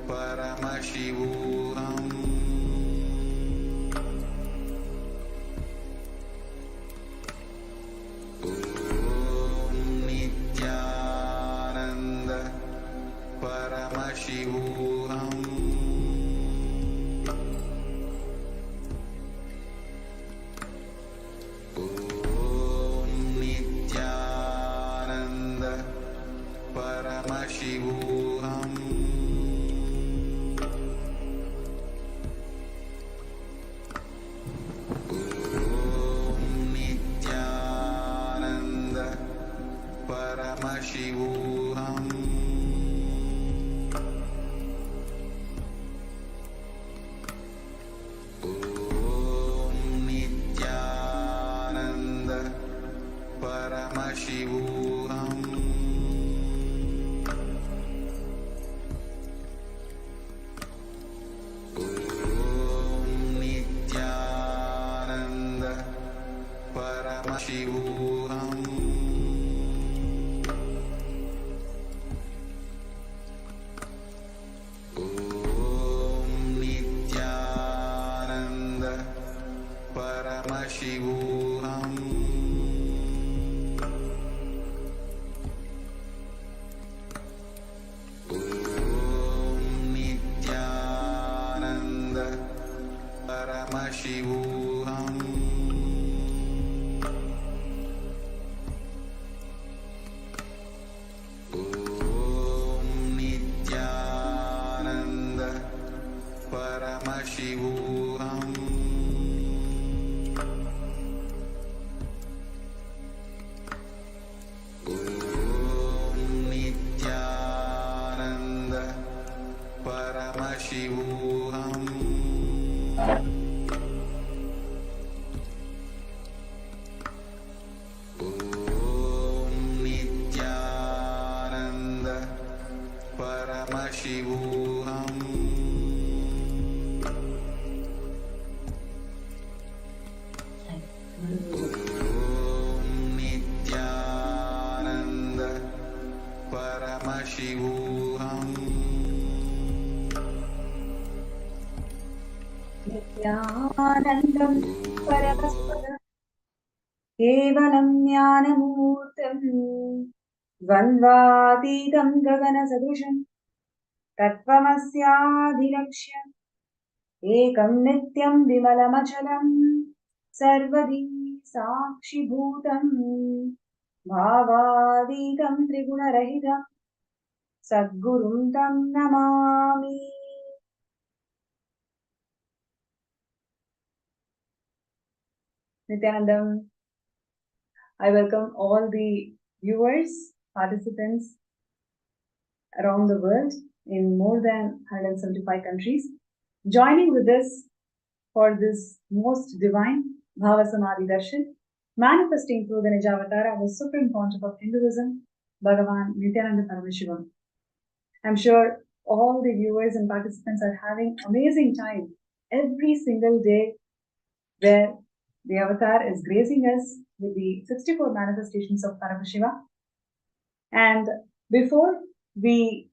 Paramashivam. Om Nithyananda Paramashivam. Om Nithyananda Paramashivam. Om Nithyananda Paramashivam. Om Nithyananda Paramashivam. Om Nithyananda Paramashivam. Om Nithyananda Paramashivam. Om Nithyananda Paramashivam. Om Nithyananda Paramashivam. Om Nithyananda Paramashivam. Om Nithyananda Paramashivam. Om Nithyananda Paramashivam. Nithyanandam Paramashivam Kevalam Jnanamurtam Dvandvatītam Gaganasadusham Tattvamasyaadhilaksham Ekam Nityam Vimalamachalam Sarvadi Sakshibhutam Bhavaditam Trigunarahitam Sadgurum Tam Namami. Nithyanandam, I welcome all the viewers, participants around the world in more than 175 countries, joining with us for this most divine Bhava Samadhi Darshan, manifesting through the Nijavatara of the Supreme Pontiff of Hinduism, Bhagavan Nithyananda Paramashivam. I'm sure all the viewers and participants are having amazing time every single day where the avatar is gracing us with the 64 manifestations of Paramashiva. And before we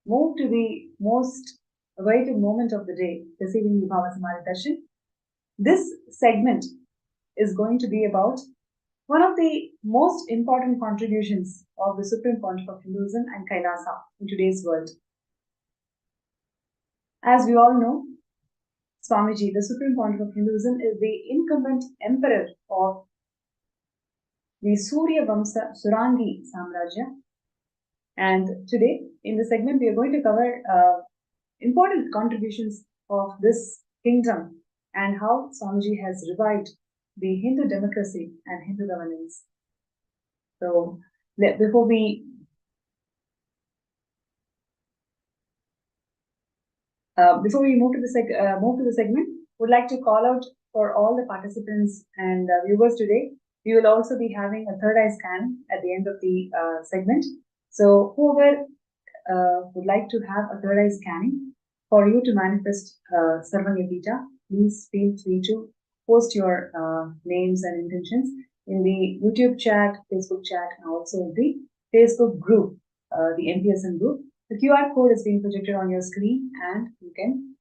move to the most awaited moment of the day, receiving the Bhava Samadhi Darshan, this segment is going to be about one of the most important contributions of the Supreme Pontiff of Hinduism and Kailasa in today's world. As we all know, Swamiji, the Supreme Pontiff of Hinduism, is the incumbent emperor of the Surya Vamsa Surangi Samrajya. And today, in the segment, we are going to cover important contributions of this kingdom and how Swamiji has revived the Hindu democracy and Hindu governance. So, before we move to the segment, would like to call out for all the participants and viewers today. We will also be having a third eye scan at the end of the segment. So whoever would like to have a third eye scanning for you to manifest Sarvanyapita, please feel free to post your names and intentions in the YouTube chat, Facebook chat, and also in the Facebook group, the MPSM group. The QR code is being projected on your screen, and you can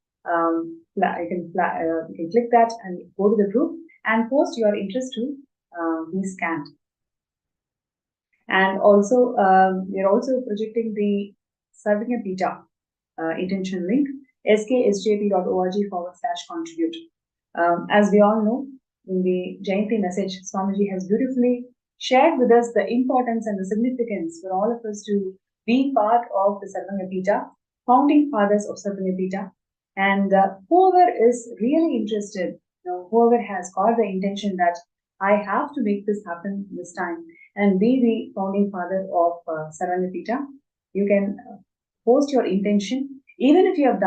click that and go to the group and post your interest to be scanned. And also, we are also projecting the Sarvanyapita intention link, sksjp.org/contribute. As we all know, in the Jayanti message, Swamiji has beautifully shared with us the importance and the significance for all of us to be part of the Sarvanyapita, founding fathers of Sarvanyapita. And whoever is really interested, whoever has got the intention that I have to make this happen this time and be the founding father of Sarvanyapita, you can post your intention. Even if you have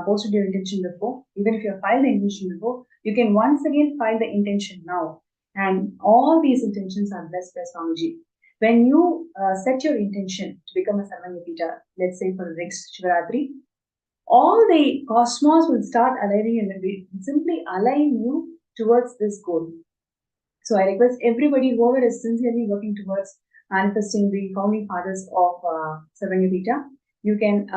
posted your intention before, even if you have filed the intention before, you can once again file the intention now. And all these intentions are blessed by Swamiji. When you set your intention to become a Sarvanyapita, let's say for the next Shivaratri, all the cosmos will start aligning and will simply align you towards this goal. So I request everybody, whoever is sincerely working towards manifesting the founding fathers of Sarvanyapita, you can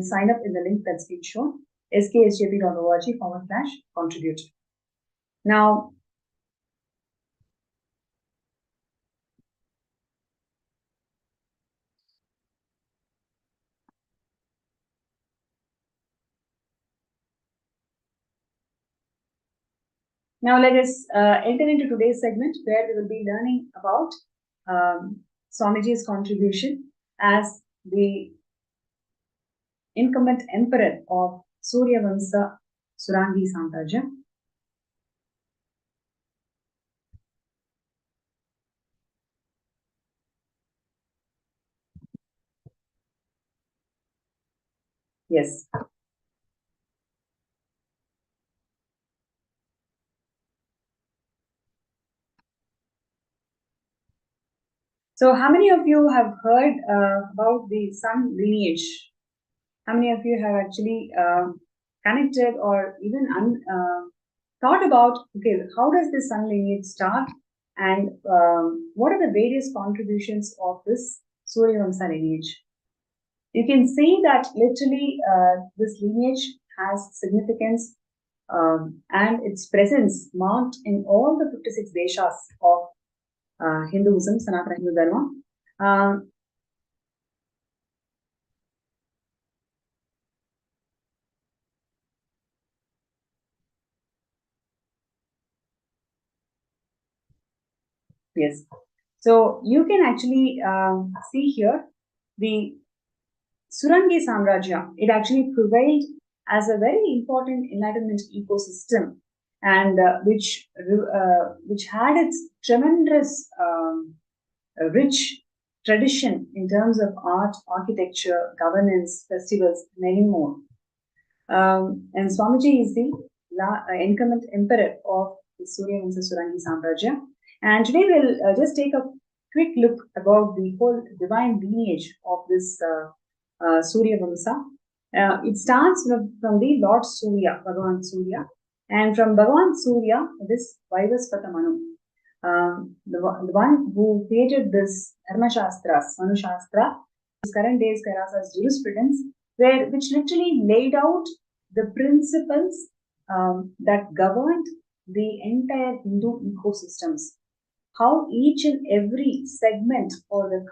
sign up in the link that's been shown, sksjp.org/contribute. Now, let us enter into today's segment where we will be learning about Swamiji's contribution as the incumbent emperor of Surya Vamsa Surangi Samrajya. Yes. So how many of you have heard about the sun lineage? How many of you have actually connected or even thought about, okay, how does the sun lineage start and what are the various contributions of this Surya Vamsa lineage? You can see that literally this lineage has significance and its presence marked in all the 56 deshas of Hinduism, Sanatana Hindu Dharma. Yes. So you can actually see here the Surangi Samrajya. It actually prevailed as a very important enlightenment ecosystem, and which had its tremendous rich tradition in terms of art, architecture, governance, festivals, many more. And Swamiji is the incumbent emperor of the Surya Vamsa Surangi Samrajya. And today we'll just take a quick look about the whole divine lineage of this Surya Vamsa. It starts from the Lord Surya, Bhagavan Surya. And from Bhagavan Surya, this Vaivasvata Manu, the one who created this Dharma Shastras, Manu Shastra, current days Kairasa's jurisprudence, which literally laid out the principles that governed the entire Hindu ecosystems. How each and every segment or the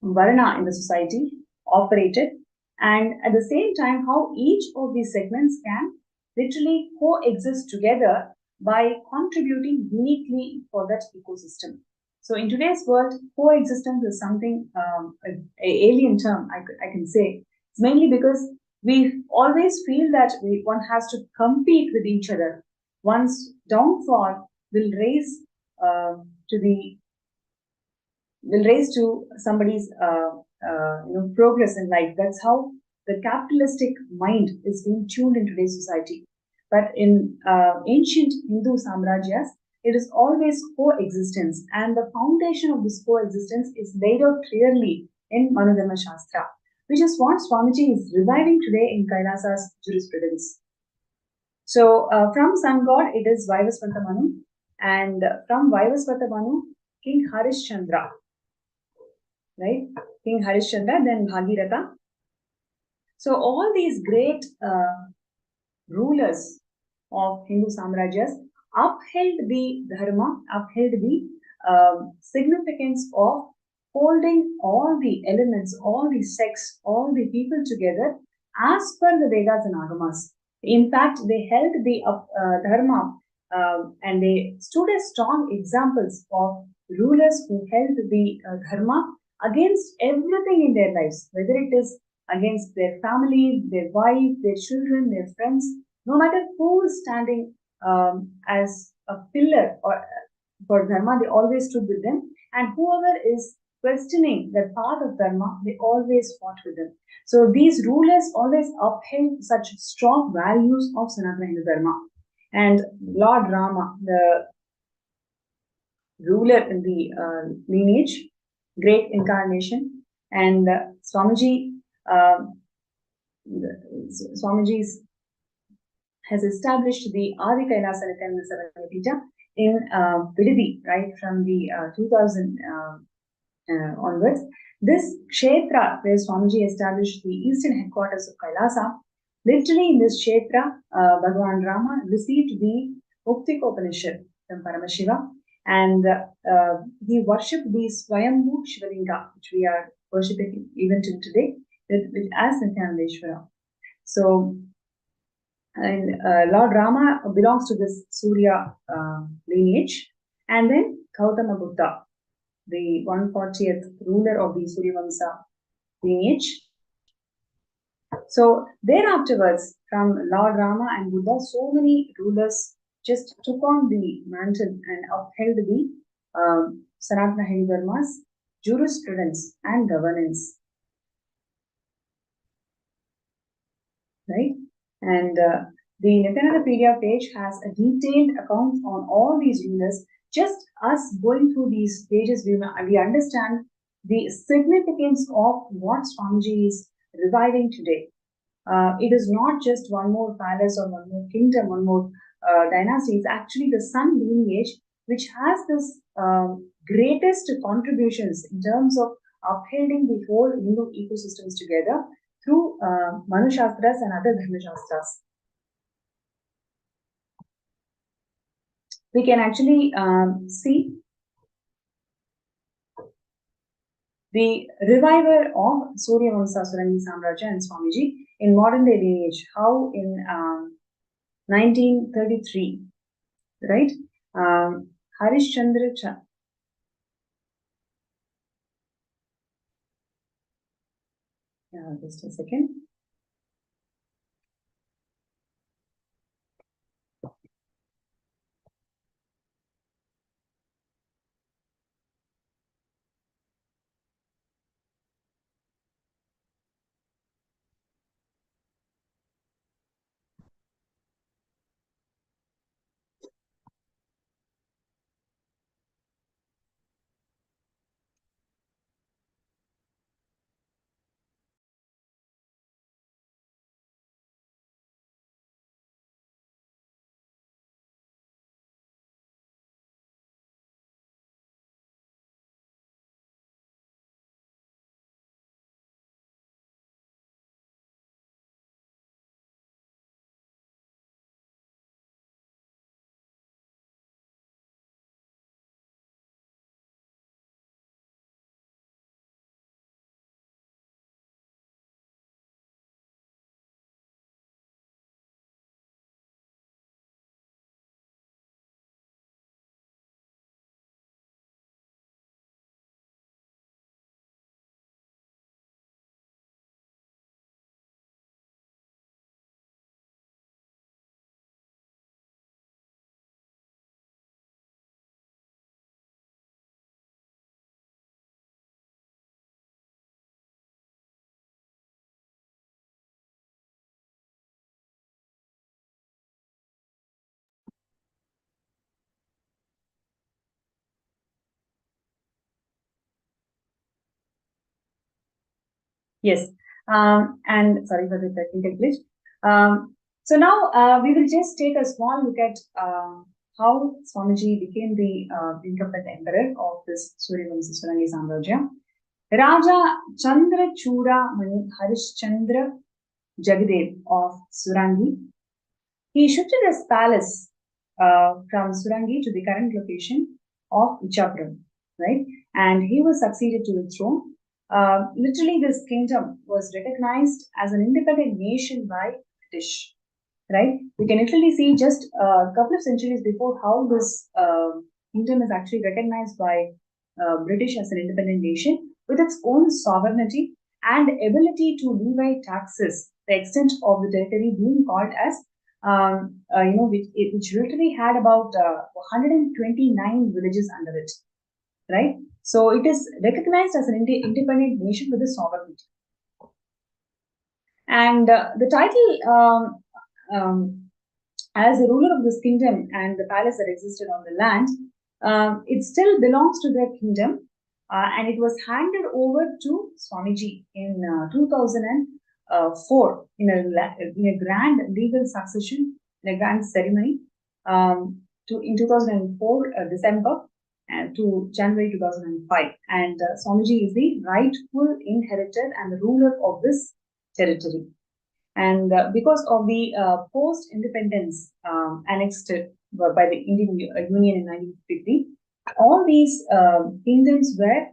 varna in the society operated, and at the same time how each of these segments can literally coexist together by contributing uniquely for that ecosystem. So in today's world, coexistence is something, an alien term, I can say. It's mainly because we always feel that one has to compete with each other. One's downfall will raise to somebody's progress in life. That's how the capitalistic mind is being tuned in today's society. But in ancient Hindu samrajyas, it is always coexistence, and the foundation of this coexistence is laid out clearly in Manudharma Shastra, which is what Swamiji is reviving today in Kailasa's jurisprudence. So from sun god, it is Vaivasvata Manu, and from Vaivasvata Manu, King Harishchandra, right? King Harishchandra, then Bhagiratha. So all these great rulers of Hindu Samrajyas upheld the dharma, upheld the significance of holding all the elements, all the sects, all the people together as per the Vedas and Agamas. In fact, they held the dharma and they stood as strong examples of rulers who held the dharma against everything in their lives, whether it is against their family, their wife, their children, their friends, no matter who is standing as a pillar or for dharma, they always stood with them, and whoever is questioning the path of dharma, they always fought with them. So these rulers always upheld such strong values of Sanatana Hindu Dharma. And Lord Rama, the ruler in the lineage, great incarnation, and Swamiji, Swamiji's has established the Adi Kailasa Nithyananda Saranapita in Vididi, right, from the 2000 onwards. This Kshetra, where Swamiji established the eastern headquarters of Kailasa, literally in this Kshetra, Bhagavan Rama received the Upanishad from Paramashivam, and he worshipped the Swayambhu Shivalinga, which we are worshipping even till today, as Nithyanandeshwara. So, and Lord Rama belongs to this Surya lineage, and then Gautama Buddha, the 140th ruler of the Suryavamsa lineage. So thereafterwards, from Lord Rama and Buddha, so many rulers just took on the mantle and upheld the Sanatana Hindu Dharma's jurisprudence and governance. Right? And the Nithyanandapedia page has a detailed account on all these rulers. Just us going through these pages, we understand the significance of what Swamiji is reviving today. It is not just one more palace or one more kingdom, one more dynasty. It's actually the Sun lineage which has this greatest contributions in terms of upholding the whole Hindu ecosystems together through Manu Shastras and other Dharma Shastras. We can actually see the reviver of Suryavamsa Surangi Samrajya and Swamiji in modern day lineage, how in 1933, right? Harishchandra just a second. Yes. And sorry for the technical glitch. So now we will just take a small look at how Swamiji became the incumbent emperor of this Suryavanshi Surangi Samrajya. Raja Chandra Chura Mani Harishchandra Jagadev of Surangi. He shifted his palace from Surangi to the current location of Ichapuram, right? And he was succeeded to the throne. Literally, this kingdom was recognized as an independent nation by British, right? We can literally see just a couple of centuries before how this kingdom is actually recognized by British as an independent nation with its own sovereignty and ability to levy taxes. The extent of the territory being called as which literally had about 129 villages under it, right? So it is recognized as an independent nation with a sovereignty. And the title as a ruler of this kingdom and the palace that existed on the land, it still belongs to their kingdom, and it was handed over to Swamiji in 2004 in a grand legal succession, in a grand ceremony, in 2004 December and to January 2005. And Swamiji is the rightful inheritor and the ruler of this territory. And because of the post-independence annexed by the Indian Union in 1953, all these kingdoms were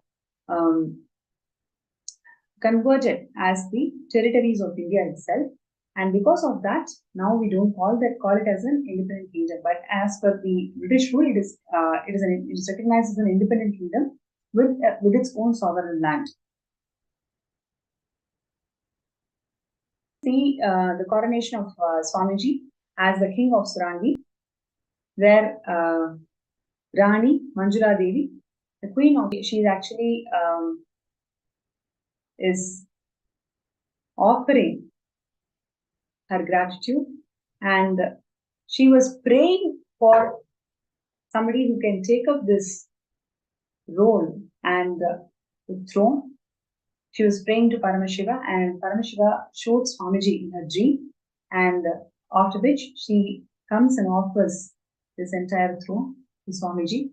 converted as the territories of India itself. And because of that, now we don't call it as an independent kingdom. But as per the British rule, it is recognized as an independent kingdom with its own sovereign land. See the coronation of Swamiji as the king of Surangi, where Rani Manjula Devi, the queen of, she is actually is offering her gratitude, and she was praying for somebody who can take up this role and the throne. She was praying to Paramashiva, and Paramashiva showed Swamiji in her dream, and after which she comes and offers this entire throne to Swamiji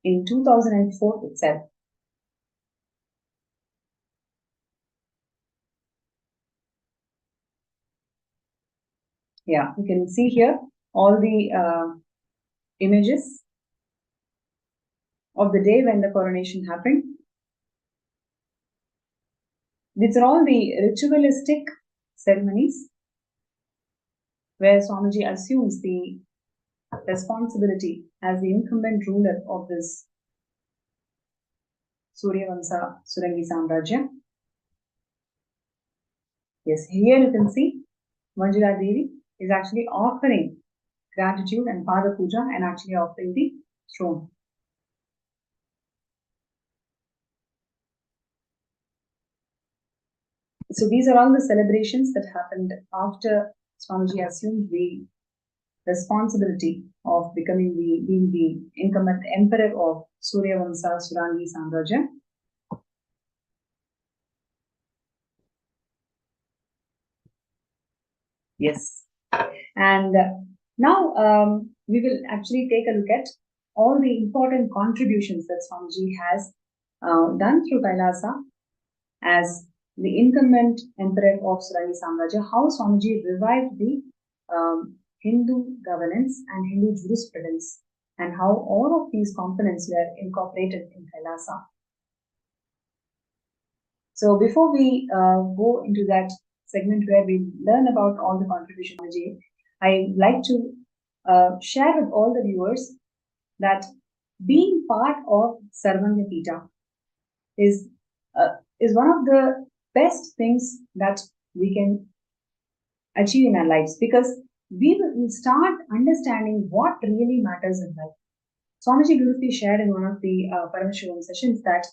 in 2004 itself. Yeah, you can see here all the images of the day when the coronation happened. These are all the ritualistic ceremonies where Swamiji assumes the responsibility as the incumbent ruler of this Suryavansa Surangi Samrajya. Yes, here you can see Manjula Devi is actually offering gratitude and Pada Puja and actually offering the throne. So these are all the celebrations that happened after Swamiji assumed the responsibility of being the incumbent emperor of Suryavansa Surangi Samrajya. Yes. And now we will actually take a look at all the important contributions that Swamiji has done through Kailasa as the incumbent emperor of Surangi Samrajya, how Swamiji revived the Hindu governance and Hindu jurisprudence, and how all of these components were incorporated in Kailasa. So before we go into that segment where we learn about all the contributions of Swamiji, I'd like to share with all the viewers that being part of Sarvanya Pita is one of the best things that we can achieve in our lives, because we will start understanding what really matters in life. Swamiji beautifully shared in one of the Paramashivam sessions that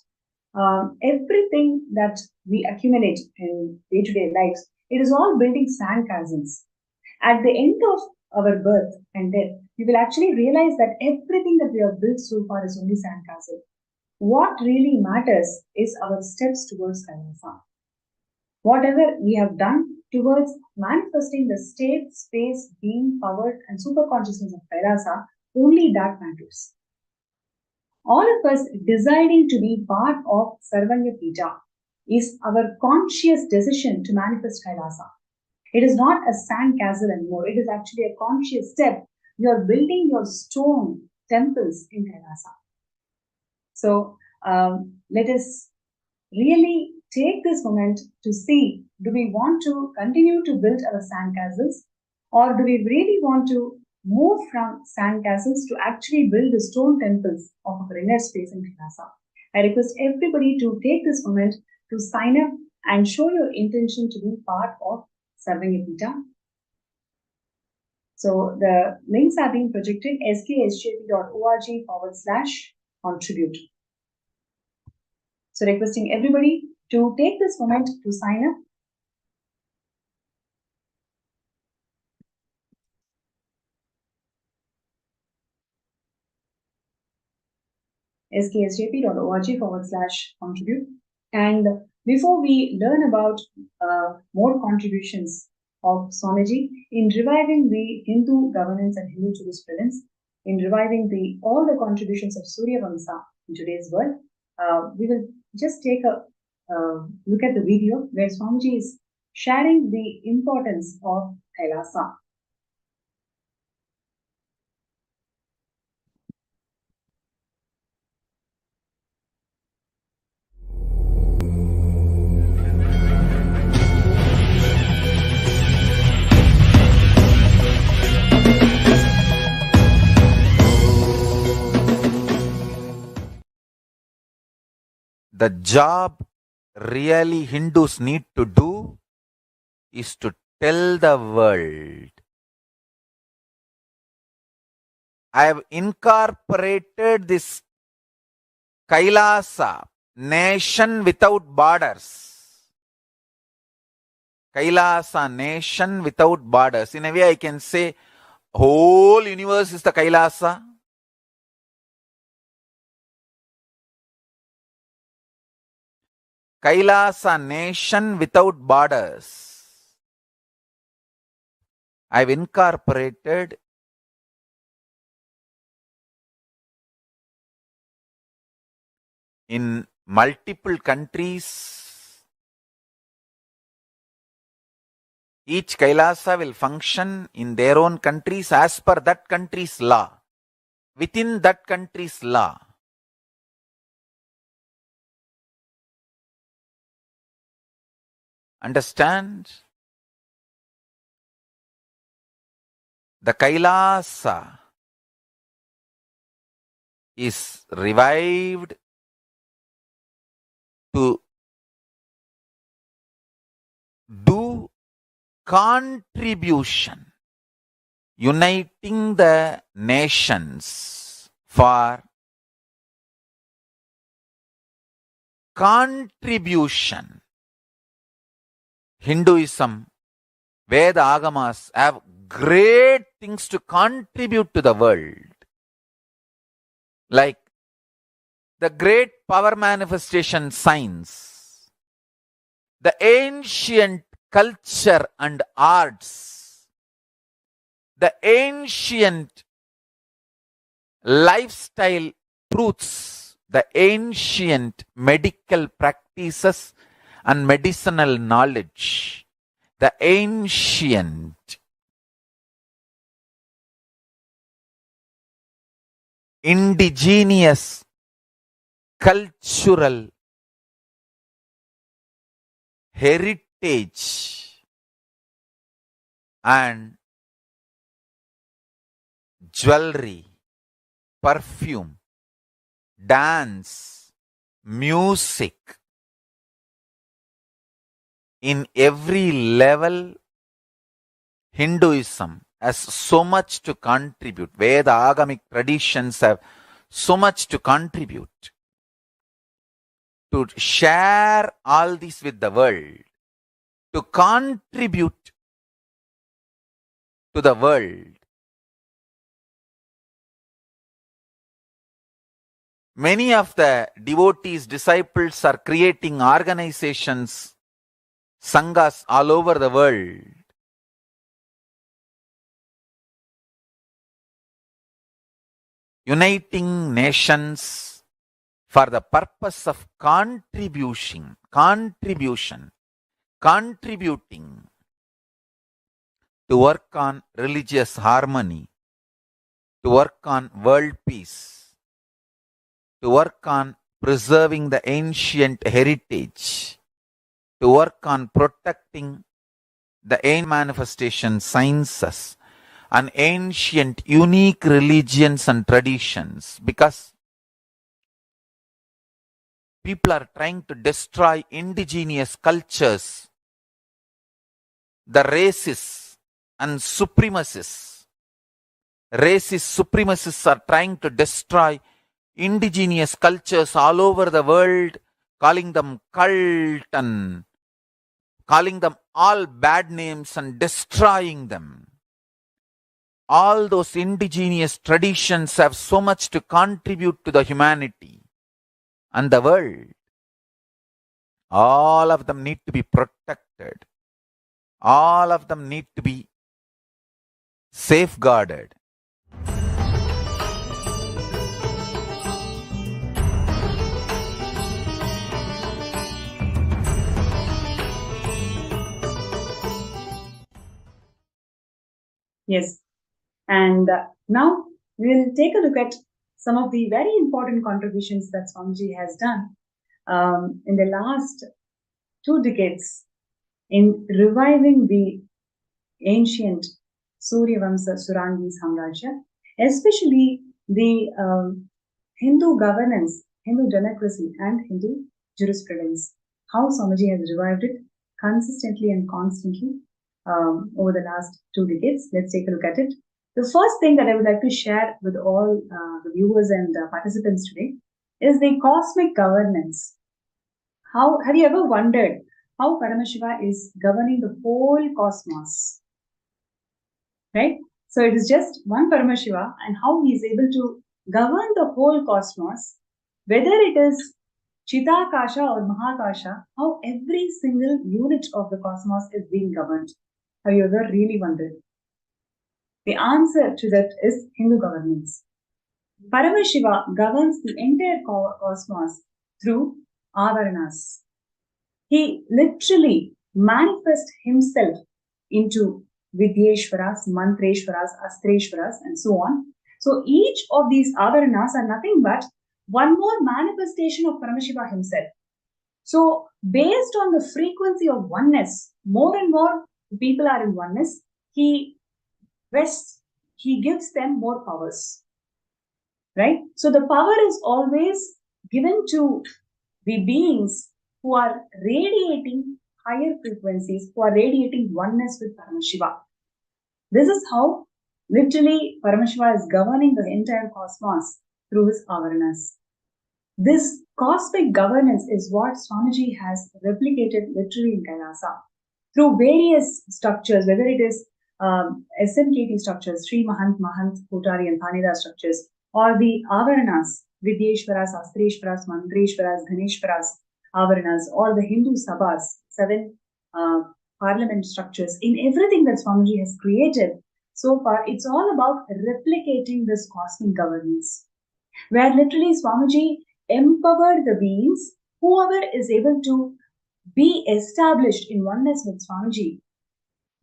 everything that we accumulate in day-to-day lives, it is all building sandcastles. At the end of our birth and death, we will actually realize that everything that we have built so far is only sandcastle. What really matters is our steps towards Kailasa. Whatever we have done towards manifesting the state, space, being, power, and superconsciousness of Kailasa, only that matters. All of us deciding to be part of Sarvanya Pija is our conscious decision to manifest Kailasa. It is not a sand castle anymore. It is actually a conscious step. You are building your stone temples in Kailasa. So let us really take this moment to see, do we want to continue to build our sandcastles, or do we really want to move from sandcastles to actually build the stone temples of our inner space in Kailasa? I request everybody to take this moment to sign up and show your intention to be part of Sarvanya Pita. So the links are being projected, sksjp.org/contribute. So requesting everybody to take this moment to sign up. sksjp.org/contribute. And before we learn about more contributions of Swamiji in reviving the Hindu governance and Hindu jurisprudence, in reviving all the contributions of Surya Vamsa in today's world, we will just take a look at the video where Swamiji is sharing the importance of Kailasa. The job really Hindus need to do is to tell the world, I have incorporated this Kailasa, nation without borders. Kailasa, nation without borders. In a way I can say, whole universe is the Kailasa. Kailasa, nation without borders. I've incorporated in multiple countries. Each Kailasa will function in their own countries as per that country's law, within that country's law. Understand? The Kailasa is revived to do contribution, uniting the nations for contribution. Hinduism, Veda Agamas have great things to contribute to the world. Like the great power manifestation science, the ancient culture and arts, the ancient lifestyle truths, the ancient medical practices and medicinal knowledge, the ancient indigenous cultural heritage and jewelry, perfume, dance, music. In every level, Hinduism has so much to contribute. Veda Agamic traditions have so much to contribute. To share all this with the world, to contribute to the world. Many of the devotees, disciples are creating organizations, sanghas all over the world. Uniting nations for the purpose of contributing to work on religious harmony, to work on world peace, to work on preserving the ancient heritage, to work on protecting the ancient manifestation sciences and ancient unique religions and traditions, because people are trying to destroy indigenous cultures, the racists and supremacists. Racist supremacists are trying to destroy indigenous cultures all over the world, calling them cult and calling them all bad names and destroying them. All those indigenous traditions have so much to contribute to the humanity and the world. All of them need to be protected. All of them need to be safeguarded. Yes. And now we'll take a look at some of the very important contributions that Swamiji has done in the last 2 decades in reviving the ancient Suryavamsa Surangi Samrajya, especially the Hindu governance, Hindu democracy, and Hindu jurisprudence. How Swamiji has revived it consistently and constantly over the last 2 decades. Let's take a look at it. The first thing that I would like to share with all the viewers and participants today is the cosmic governance. How have you ever wondered how Paramashiva is governing the whole cosmos? Right? So it is just one Paramashiva, and how he is able to govern the whole cosmos, whether it is Chitakasha or Mahakasha, how every single unit of the cosmos is being governed. Have you ever really wondered? The answer to that is Hindu governance. Paramashiva governs the entire cosmos through avaranas. He literally manifests himself into Vidyeshwaras, Mantreshwaras, Astreshwaras, and so on. So each of these avaranas are nothing but one more manifestation of Paramashiva himself. So based on the frequency of oneness, more and more people are in oneness, he gives them more powers, right? So the power is always given to the beings who are radiating higher frequencies, who are radiating oneness with Paramashiva. This is how literally Paramashiva is governing the entire cosmos through his avaranas. This cosmic governance is what Swamiji has replicated literally in Kailasa through various structures, whether it is SMKT structures, Sri Mahant, Kotari, and Thaneda structures, or the avaranas, Vidyeshwaras, Astreshwaras, Mantreshwaras, Ganeshwaras, avaranas, or the Hindu sabhas, 7 parliament structures. In everything that Swamiji has created so far, it's all about replicating this cosmic governance, where literally Swamiji empowered the beings, whoever is able to be established in oneness with Swamiji,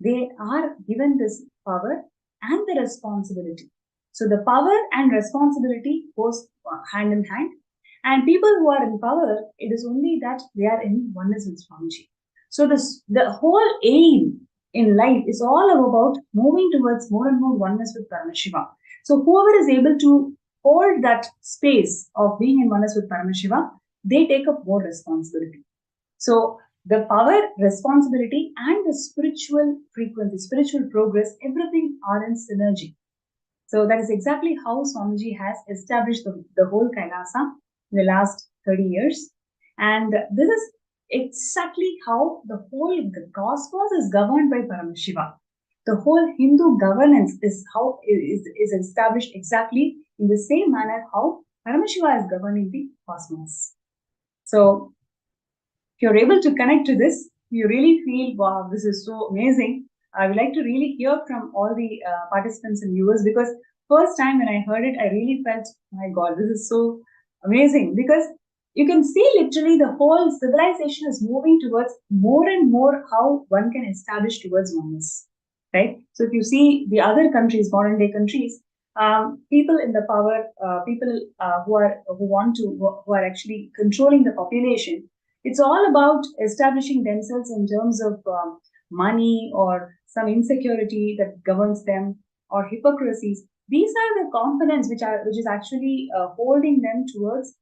they are given this power and the responsibility. So the power and responsibility goes hand in hand. And people who are in power, it is only that they are in oneness with Swamiji. So the whole aim in life is all about moving towards more and more oneness with Paramashiva. So whoever is able to hold that space of being in oneness with Paramashiva, they take up more responsibility. So the power, responsibility, and the spiritual frequency, spiritual progress, everything are in synergy. So that is exactly how Swamiji has established the whole Kailasa in the last 30 years. And this is exactly how the cosmos is governed by Paramashiva. The whole Hindu governance is how is established exactly in the same manner how Paramashiva is governing the cosmos. So if you're able to connect to this, you really feel, wow, this is so amazing. I would like to really hear from all the participants and viewers, because first time when I heard it, I really felt, my God, this is so amazing, because you can see literally the whole civilization is moving towards more and more how one can establish towards oneness, right? So if you see the other countries, modern day countries, people in the power, people who are actually controlling the population, it's all about establishing themselves in terms of money or some insecurity that governs them, or hypocrisies. These are the components which is actually holding them towards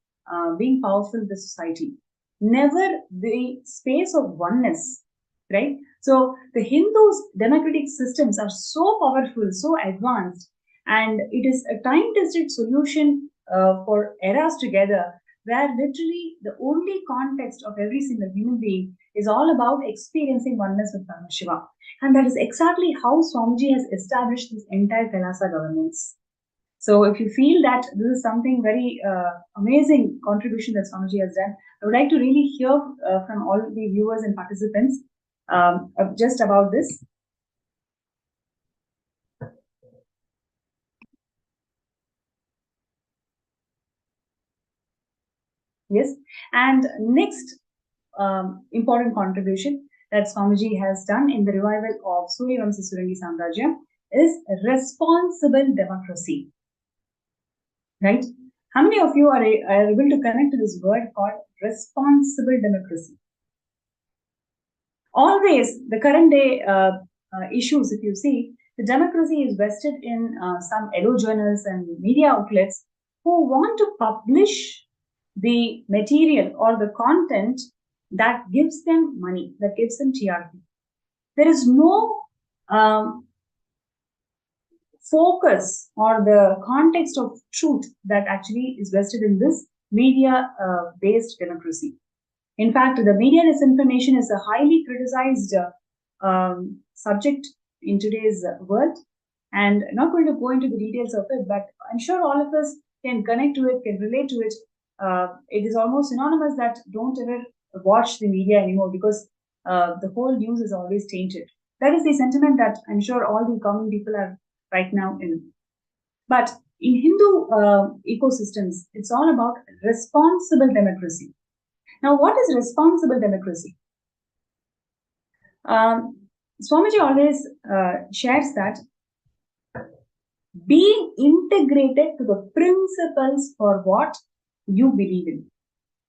being powerful in the society. Never the space of oneness, right? So the Hindus' democratic systems are so powerful, so advanced, and it is a time-tested solution for eras together, where literally the only context of every single human being is all about experiencing oneness with Paramashiva. And that is exactly how Swamiji has established this entire Kailasa governance. So if you feel that this is something very amazing contribution that Swamiji has done, I would like to really hear from all the viewers and participants just about this. Yes. And next important contribution that Swamiji has done in the revival of Suryavamsa Surangi Samrajya is responsible democracy. Right? How many of you are able to connect to this word called responsible democracy? Always, the current day issues, if you see, the democracy is vested in some yellow journals and media outlets who want to publish the material or the content that gives them money, that gives them TRP. There is no focus or the context of truth that actually is vested in this media-based democracy. In fact, the media disinformation is a highly criticized subject in today's world, and I'm not going to go into the details of it, but I'm sure all of us can connect to it, can relate to it. It is almost synonymous that don't ever watch the media anymore, because the whole news is always tainted. That is the sentiment that I'm sure all the common people are right now in. But in Hindu ecosystems, it's all about responsible democracy. Now, what is responsible democracy? Swamiji always shares that being integrated to the principles for what you believe in,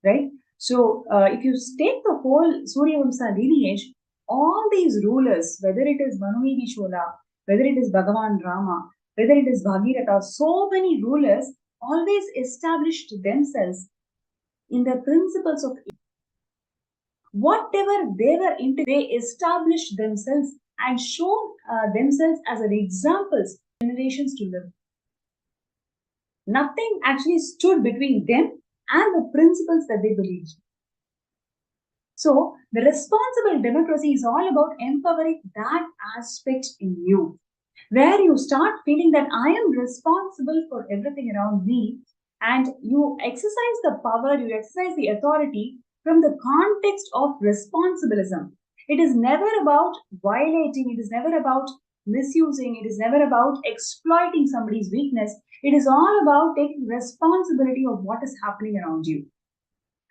right? So, if you take the whole Suryavamsa lineage, all these rulers, whether it is Manuvidi Chola, whether it is Bhagavan Rama, whether it is Bhagiratha, so many rulers always established themselves in the principles of whatever they were into, they established themselves and shown themselves as an examples for generations to live. Nothing actually stood between them and the principles that they believed. So the responsible democracy is all about empowering that aspect in you, where you start feeling that I am responsible for everything around me, and you exercise the power, you exercise the authority from the context of responsibilism. It is never about violating, it is never about misusing, it is never about exploiting somebody's weakness. It is all about taking responsibility of what is happening around you.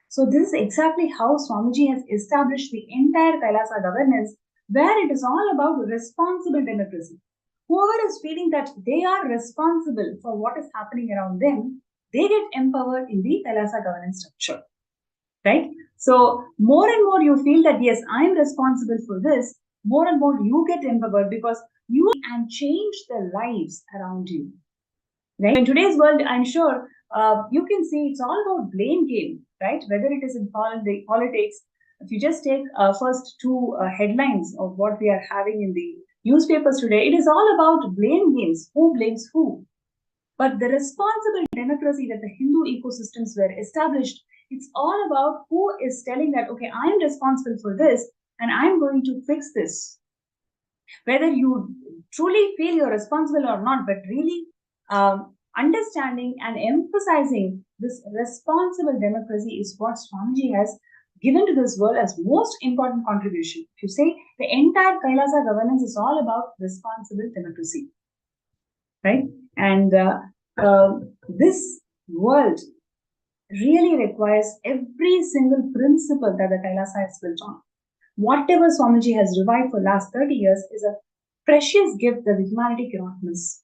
So this is exactly how Swamiji has established the entire Kailasa governance, where it is all about responsible democracy. Whoever is feeling that they are responsible for what is happening around them, they get empowered in the Kailasa governance structure, right? So more and more you feel that, yes, I'm responsible for this, more and more you get empowered, because you and change the lives around you, right? In today's world, I'm sure you can see it's all about blame game, right? Whether it is in politics, if you just take first two headlines of what we are having in the newspapers today, it is all about blame games. Who blames who? But the responsible democracy that the Hindu ecosystems were established, it's all about who is telling that, okay, I'm responsible for this and I'm going to fix this. Whether you truly feel you're responsible or not, but really understanding and emphasizing this responsible democracy is what Swamiji has given to this world as most important contribution. If you say the entire Kailasa governance is all about responsible democracy, right? And this world really requires every single principle that the Kailasa is built on. Whatever Swamiji has revived for last 30 years is a precious gift that the humanity cannot miss.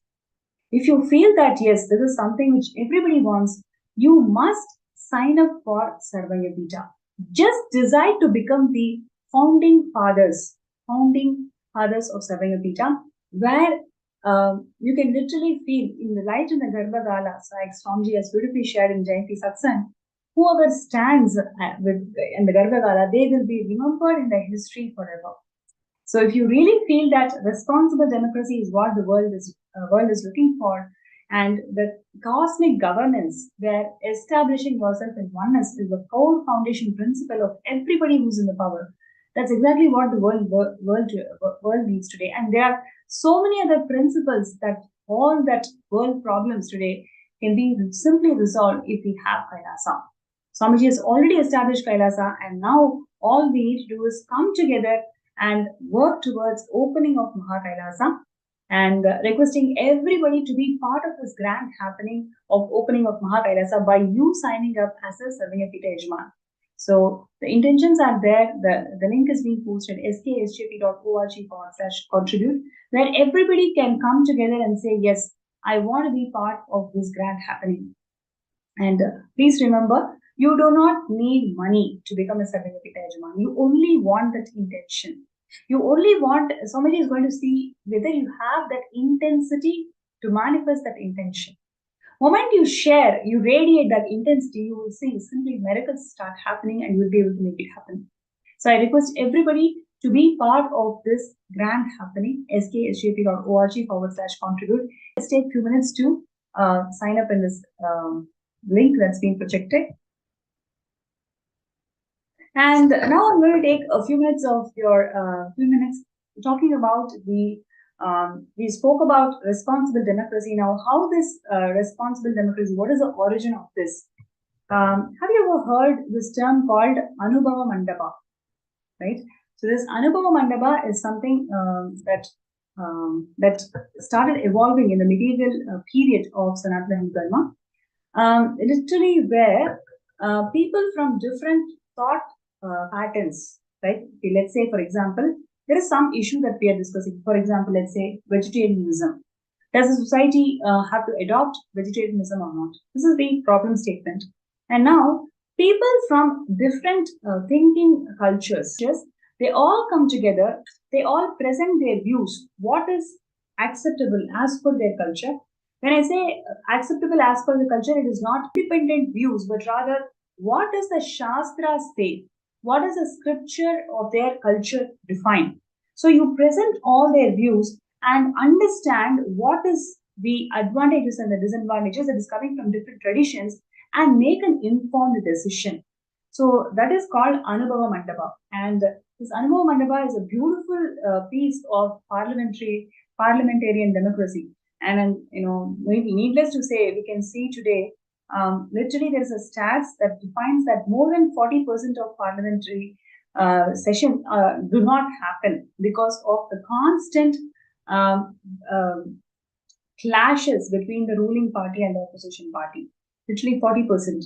If you feel that yes, this is something which everybody wants, you must sign up for Sarvayapita. Just decide to become the founding fathers of Sarvayapita, where you can literally feel in the light in the Garbhagala, like Swamiji has beautifully shared in Jayanti Satsang, whoever stands in the Garbhagala, they will be remembered in the history forever. So if you really feel that responsible democracy is what the world is looking for, and the cosmic governance where establishing yourself in oneness is the core foundation principle of everybody who's in the power, that's exactly what the world needs today. And there are so many other principles that all that world problems today can be simply resolved if we have Kailasa. Swamiji has already established Kailasa, and now all we need to do is come together and work towards opening of Mahakailasa, and requesting everybody to be part of this grand happening of opening of Mahakailasa by you signing up as a Sarvayapita Yajman. So the intentions are there. The link is being posted sksjp.org/contribute, where everybody can come together and say, yes, I want to be part of this grand happening. And please remember, you do not need money to become a Sarvayapita Yajman. You only want that intention. You only want, somebody is going to see whether you have that intensity to manifest that intention. Moment you share, you radiate that intensity, you will see simply miracles start happening and you will be able to make it happen. So I request everybody to be part of this grand happening, sksjp.org/contribute. Let's take a few minutes to sign up in this link that's been projected. And now I'm going to take a few minutes of your talking about the we spoke about responsible democracy. Now, how this responsible democracy, what is the origin of this? Have you ever heard this term called Anubhava Mandapa? Right? So this Anubhava Mandapa is something that started evolving in the medieval period of Sanatana Hindu Dharma. Literally where people from different thought patterns, right? Okay, let's say, for example, there is some issue that we are discussing. For example, let's say vegetarianism. Does the society have to adopt vegetarianism or not? This is the problem statement. And now, people from different thinking cultures, they all come together, they all present their views. What is acceptable as per their culture? When I say acceptable as per the culture, it is not independent views, but rather what does the Shastra say? What does the scripture of their culture define? So you present all their views and understand what is the advantages and the disadvantages that is coming from different traditions and make an informed decision. So that is called Anubhava Mandapa. And this Anubhava Mandapa is a beautiful piece of parliamentarian democracy. And needless to say, we can see today, literally there is a stats that defines that more than 40% of parliamentary sessions do not happen because of the constant clashes between the ruling party and the opposition party. Literally 40%,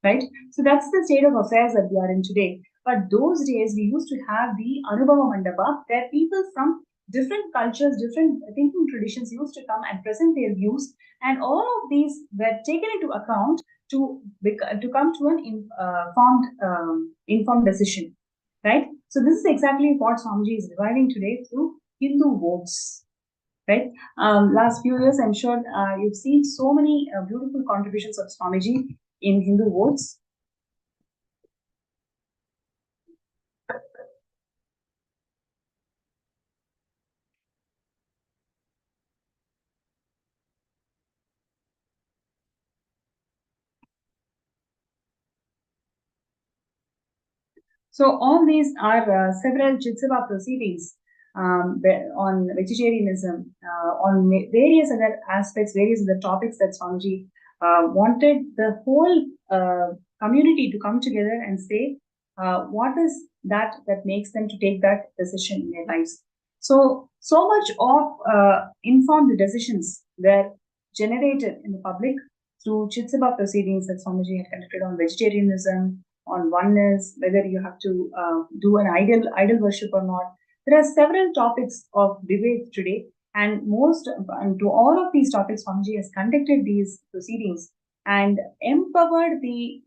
right? So that's the state of affairs that we are in today. But those days we used to have the Anubhava Mandapa, where people from different cultures, different thinking traditions used to come and present their views, and all of these were taken into account to come to an informed decision, right? So this is exactly what Swamiji is reviving today through Hindu votes, right? Last few years, I'm sure you've seen so many beautiful contributions of Swamiji in Hindu votes. So all these are several Chitsava proceedings on vegetarianism, on various other aspects, various other topics that Swamiji wanted the whole community to come together and say what is that makes them to take that decision in their lives. So much of informed decisions were generated in the public through Chitsabha proceedings that Swamiji had conducted on vegetarianism, on oneness, whether you have to do an idol worship or not. There are several topics of debate today, and to all of these topics, Swamiji has conducted these proceedings and empowered the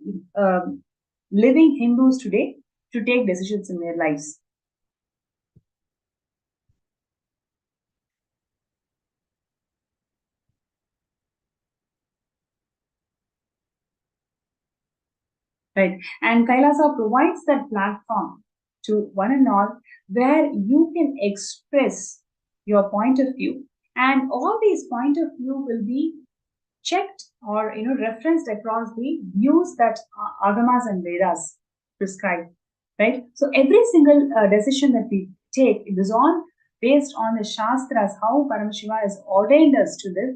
living Hindus today to take decisions in their lives. Right. And Kailasa provides that platform to one and all where you can express your point of view, and all these point of view will be checked or referenced across the views that Agamas and Vedas prescribe. Right. So every single decision that we take, it is all based on the Shastras, how Paramashiva has ordained us to live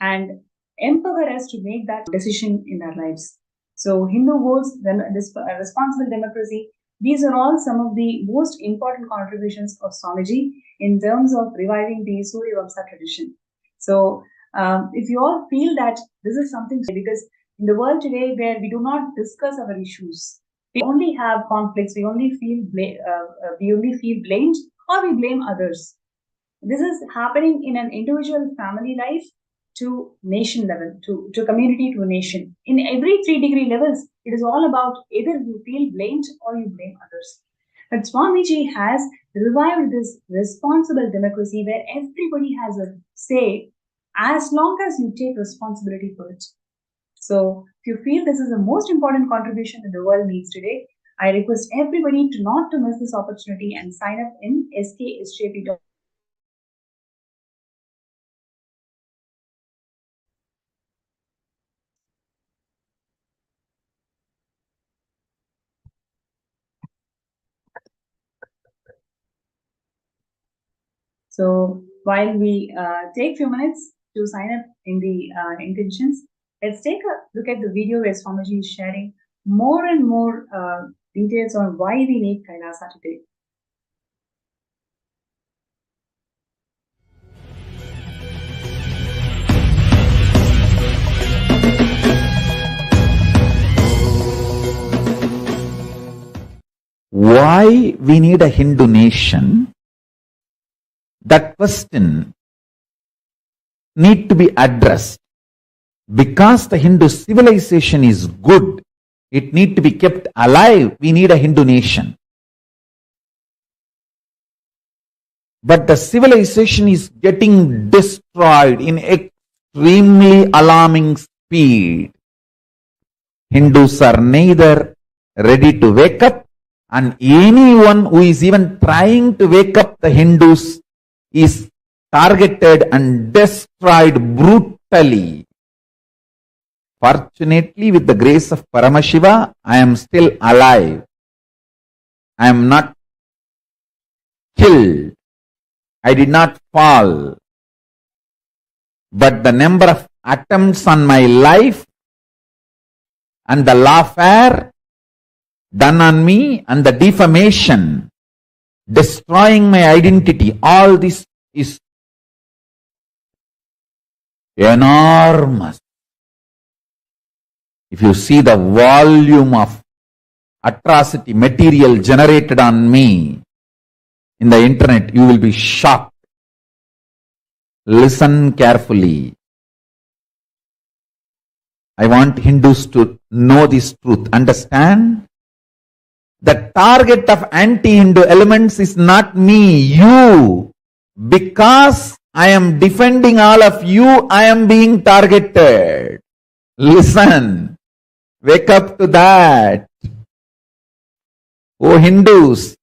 and empower us to make that decision in our lives. So Hindu votes, responsible democracy, these are all some of the most important contributions of Swamiji in terms of reviving the Surya Vamsa tradition. So if you all feel that this is something, because in the world today where we do not discuss our issues, we only have conflicts, we only feel blamed or we blame others. This is happening in an individual family life to nation level, to community, to a nation. In every 3-degree levels, it is all about either you feel blamed or you blame others. But Swamiji has revived this responsible democracy where everybody has a say as long as you take responsibility for it. So if you feel this is the most important contribution that the world needs today, I request everybody not to miss this opportunity and sign up in sksjp.com. So while we take a few minutes to sign up in the intentions, let's take a look at the video where Swamiji is sharing more and more details on why we need Kailasa today. Why we need a Hindu nation? That question need to be addressed. Because the Hindu civilization is good, it need to be kept alive, we need a Hindu nation. But the civilization is getting destroyed in extremely alarming speed. Hindus are neither ready to wake up, and anyone who is even trying to wake up the Hindus is targeted and destroyed brutally. Fortunately, with the grace of Paramashiva, I am still alive. I am not killed. I did not fall. But the number of attempts on my life and the lawfare done on me and the defamation, destroying my identity, all this is enormous. If you see the volume of atrocity material generated on me in the internet, you will be shocked. Listen carefully. I want Hindus to know this truth. Understand? The target of anti-Hindu elements is not me, you. Because I am defending all of you, I am being targeted. Listen. Wake up to that. Oh Hindus,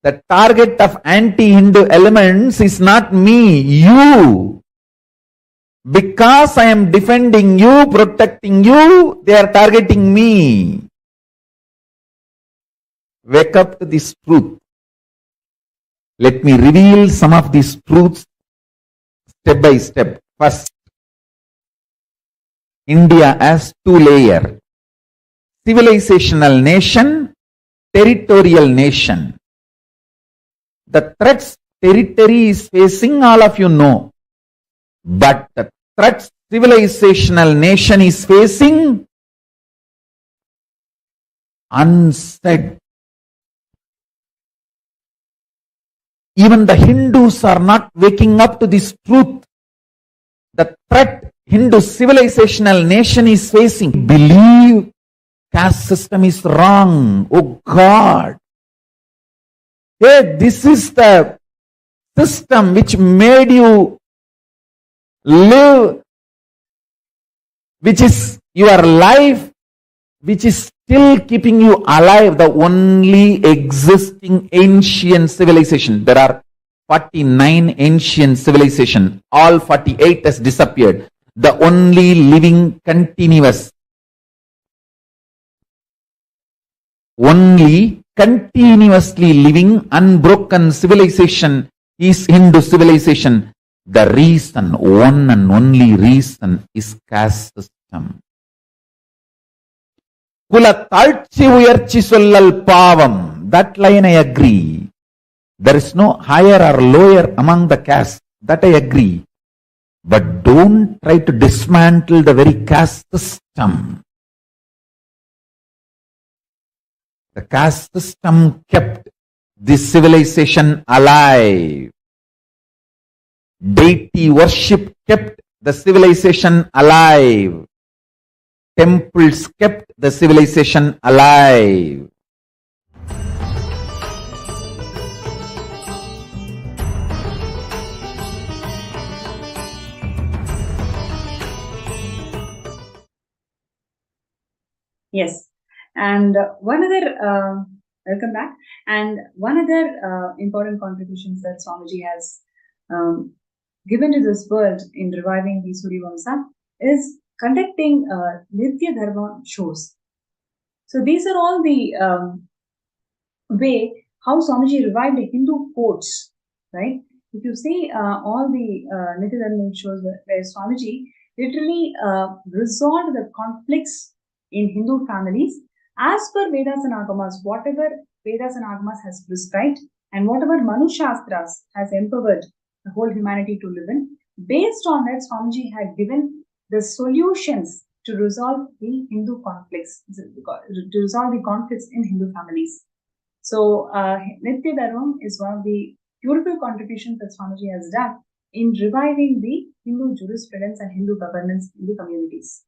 the target of anti-Hindu elements is not me, you. Because I am defending you, protecting you, they are targeting me. Wake up to this truth. Let me reveal some of these truths step by step. First, India has two layers: civilizational nation, territorial nation. The threats territory is facing, all of you know. But the threats civilizational nation is facing, unsaid. Even the Hindus are not waking up to this truth. The threat Hindu civilizational nation is facing. Believe caste system is wrong. Oh God. Hey, this is the system which made you live, which is your life, which is still keeping you alive, the only existing ancient civilization. There are 49 ancient civilizations. All 48 has disappeared. The only living continuous, only continuously living unbroken civilization is Hindu civilization. The reason, one and only reason, is caste system. Kula talchi uyarchi sollal pavam. That line I agree. There is no higher or lower among the caste. That I agree. But don't try to dismantle the very caste system. The caste system kept this civilization alive. Deity worship kept the civilization alive. Temples kept the civilization alive. Yes. And welcome back. And one other important contributions that Swamiji has given to this world in reviving the Surya Vamsa is conducting Nitya Dharma shows. So these are all the way how Swamiji revived the Hindu courts, right? If you see all the Nitya Dharma shows where Swamiji literally resolved the conflicts in Hindu families as per Vedas and Agamas, whatever Vedas and Agamas has prescribed and whatever Manu Shastras has empowered the whole humanity to live in. Based on that, Swamiji had given the solutions to resolve the Hindu conflicts, to resolve the conflicts in Hindu families. So, Nitya Dharma is one of the beautiful contributions that Swamiji has done in reviving the Hindu jurisprudence and Hindu governance in the communities.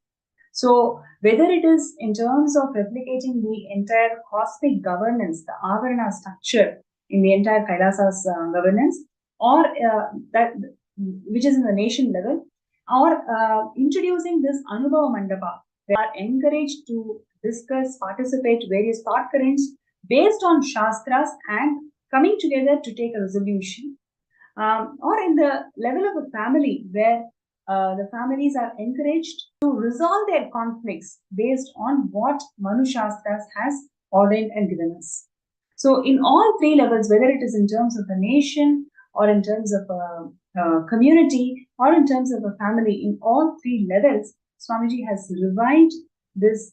So, whether it is in terms of replicating the entire cosmic governance, the Avarana structure in the entire Kailasa's governance, or that which is in the nation level, or introducing this Anubhava Mandapa, they are encouraged to discuss, participate various thought currents based on Shastras and coming together to take a resolution. Or in the level of a family where the families are encouraged to resolve their conflicts based on what Manu Shastras has ordained and given us. So in all three levels, whether it is in terms of a nation or in terms of a community or in terms of a family, in all three levels, Swamiji has revived this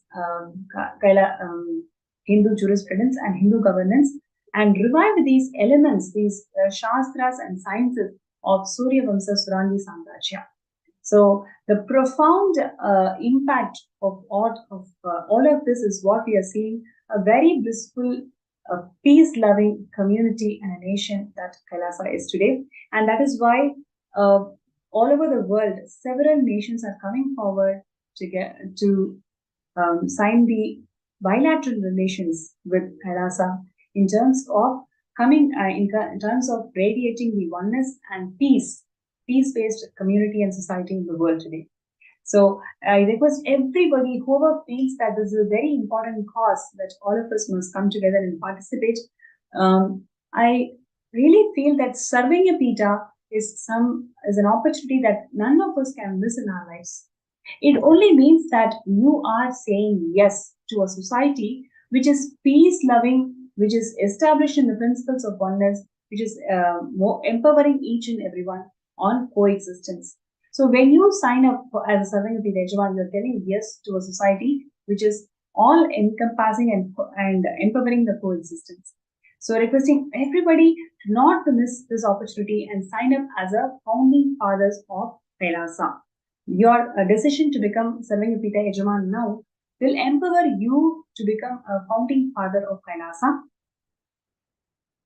Hindu jurisprudence and Hindu governance and revived these elements, these Shastras and sciences of Surya Vamsa Surangi Samrajya. So the profound impact of all of this is what we are seeing, a very blissful, peace-loving community and a nation that Kailasa is today. And that is why all over the world, several nations are coming forward to sign the bilateral relations with Kailasa in terms of in terms of radiating the oneness and peace-based community and society in the world today. So I request everybody, whoever feels that this is a very important cause that all of us must come together and participate. I really feel that serving a Pita is an opportunity that none of us can miss in our lives. It only means that you are saying yes to a society which is peace-loving, which is established in the principles of oneness, which is more empowering each and everyone on coexistence. So when you sign up as a serving of the Yajman, you're telling yes to a society which is all encompassing and empowering the coexistence. So requesting everybody not to miss this opportunity and sign up as a founding fathers of Kailasa. Your decision to become Sarvangapita Yajaman now will empower you to become a founding father of Kailasa.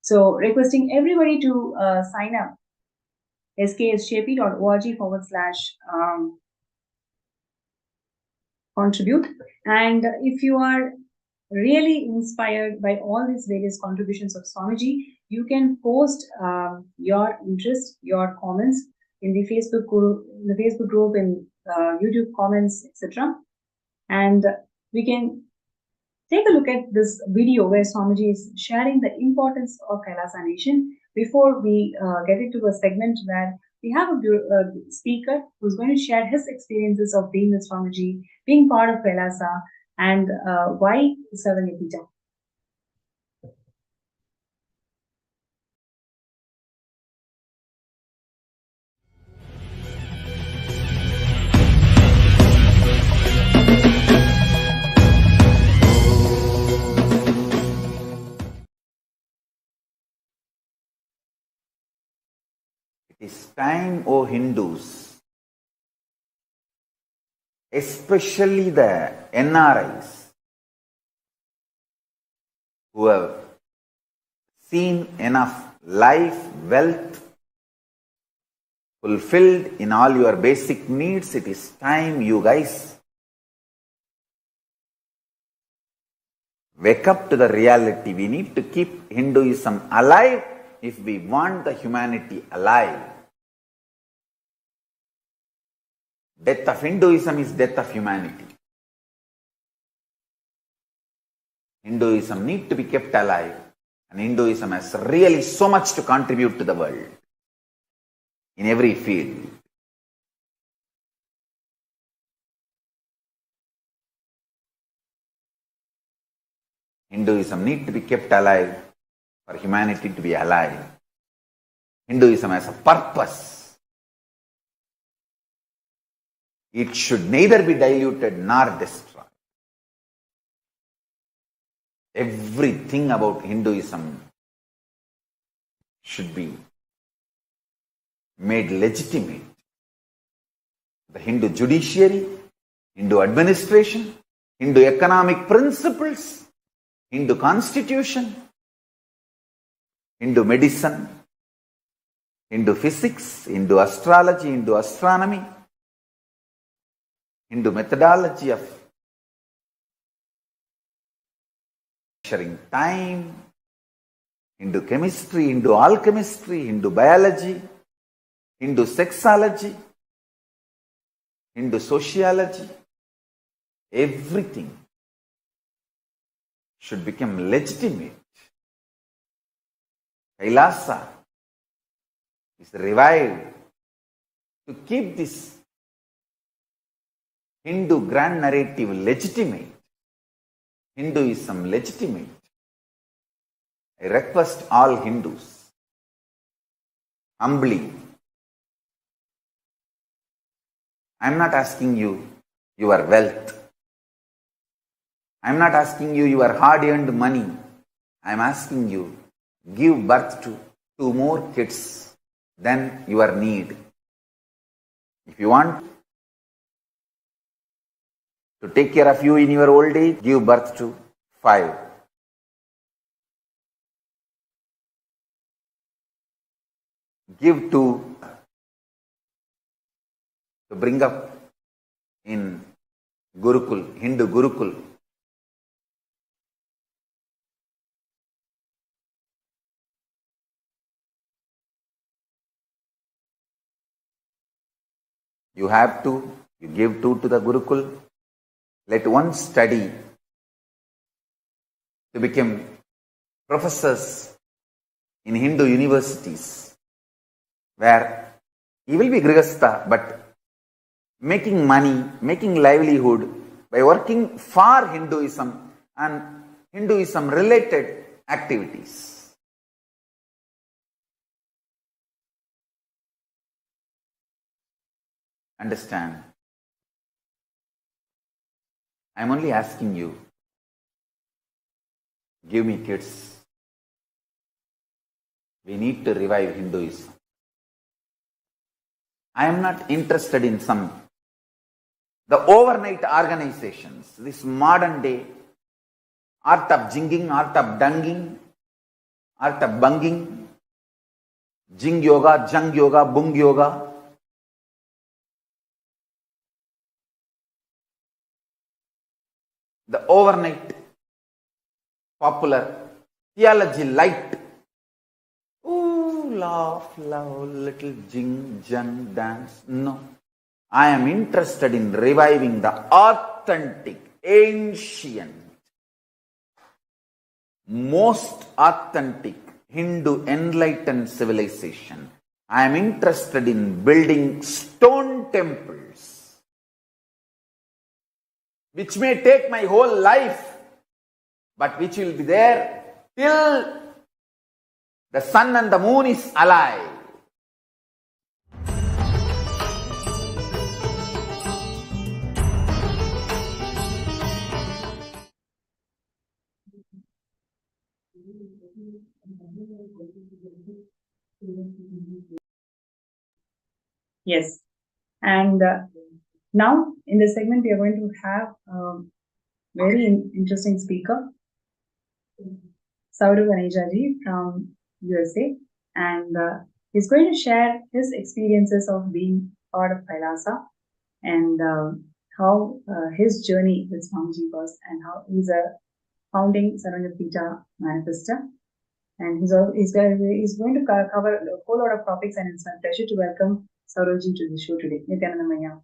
So requesting everybody to sign up sksjp.org/contribute. And if you are really inspired by all these various contributions of Swamiji, you can post your interest, your comments in the Facebook group, in YouTube comments, etc. And we can take a look at this video where Swamiji is sharing the importance of Kailasa Nation. Before we get into a segment where we have a speaker who's going to share his experiences of being with Swamiji, being part of Kailasa, and why Sarvangapita. It is time, O Hindus, especially the NRIs, who have seen enough life, wealth, fulfilled in all your basic needs. It is time you guys wake up to the reality. We need to keep Hinduism alive if we want the humanity alive. Death of Hinduism is death of humanity. Hinduism needs to be kept alive, and Hinduism has really so much to contribute to the world in every field. Hinduism needs to be kept alive for humanity to be alive. Hinduism has a purpose. It should neither be diluted nor destroyed. Everything about Hinduism should be made legitimate. The Hindu judiciary, Hindu administration, Hindu economic principles, Hindu constitution, Hindu medicine, Hindu physics, Hindu astrology, Hindu astronomy, Hindu methodology of measuring time, Hindu chemistry, Hindu alchemistry, Hindu biology, Hindu sexology, Hindu sociology, everything should become legitimate. Kailasa is revived to keep this Hindu grand narrative legitimate, Hinduism legitimate. I request all Hindus humbly. I am not asking you your wealth. I am not asking you your hard-earned money. I am asking you, give birth to 2 more kids than your need. If you want to take care of you in your old age, give birth to 5. Give 2 to bring up in Gurukul, Hindu Gurukul. You have to, you give 2 to the Gurukul. Let one study to become professors in Hindu universities, where he will be Grihastha, but making money, making livelihood by working for Hinduism and Hinduism related activities. Understand? I'm only asking you, give me kids. We need to revive Hinduism. I am not interested in the overnight organizations, this modern day art of jinging, art of dunging, art of bunging, jing yoga, jung yoga, bung yoga. The overnight popular theology light. Ooh, laugh, love, little jing, jung, dance. No. I am interested in reviving the authentic, ancient, most authentic Hindu enlightened civilization. I am interested in building stone temples, which may take my whole life, but which will be there till the sun and the moon is alive. Yes. And now in this segment, we are going to have a very interesting speaker, Saurav Ganejaji from USA, and he's going to share his experiences of being part of Kailasa and how his journey with Swamiji was, and how he's a founding Sarvanyapita manifester. And he's going to cover a whole lot of topics, and it's my pleasure to welcome Sauravji to the show today. Nithyananda Maya.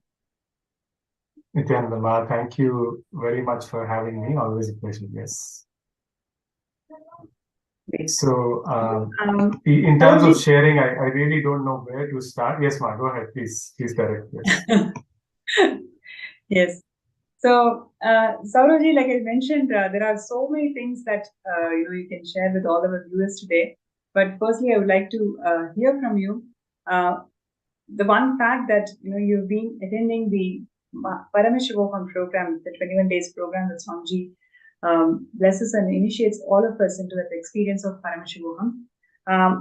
Nithyananda, thank you very much for having me. Always a pleasure. Yes. Great. So, in terms of sharing, I really don't know where to start. Yes, Ma, go ahead. Please correct. Yes. Yes. So, Sauravji, like I mentioned, there are so many things that you can share with all of our viewers today. But firstly, I would like to hear from you the one fact that you've been attending the Paramashivam program, the 21 days program that Swamiji blesses and initiates all of us into that experience of Paramashivam.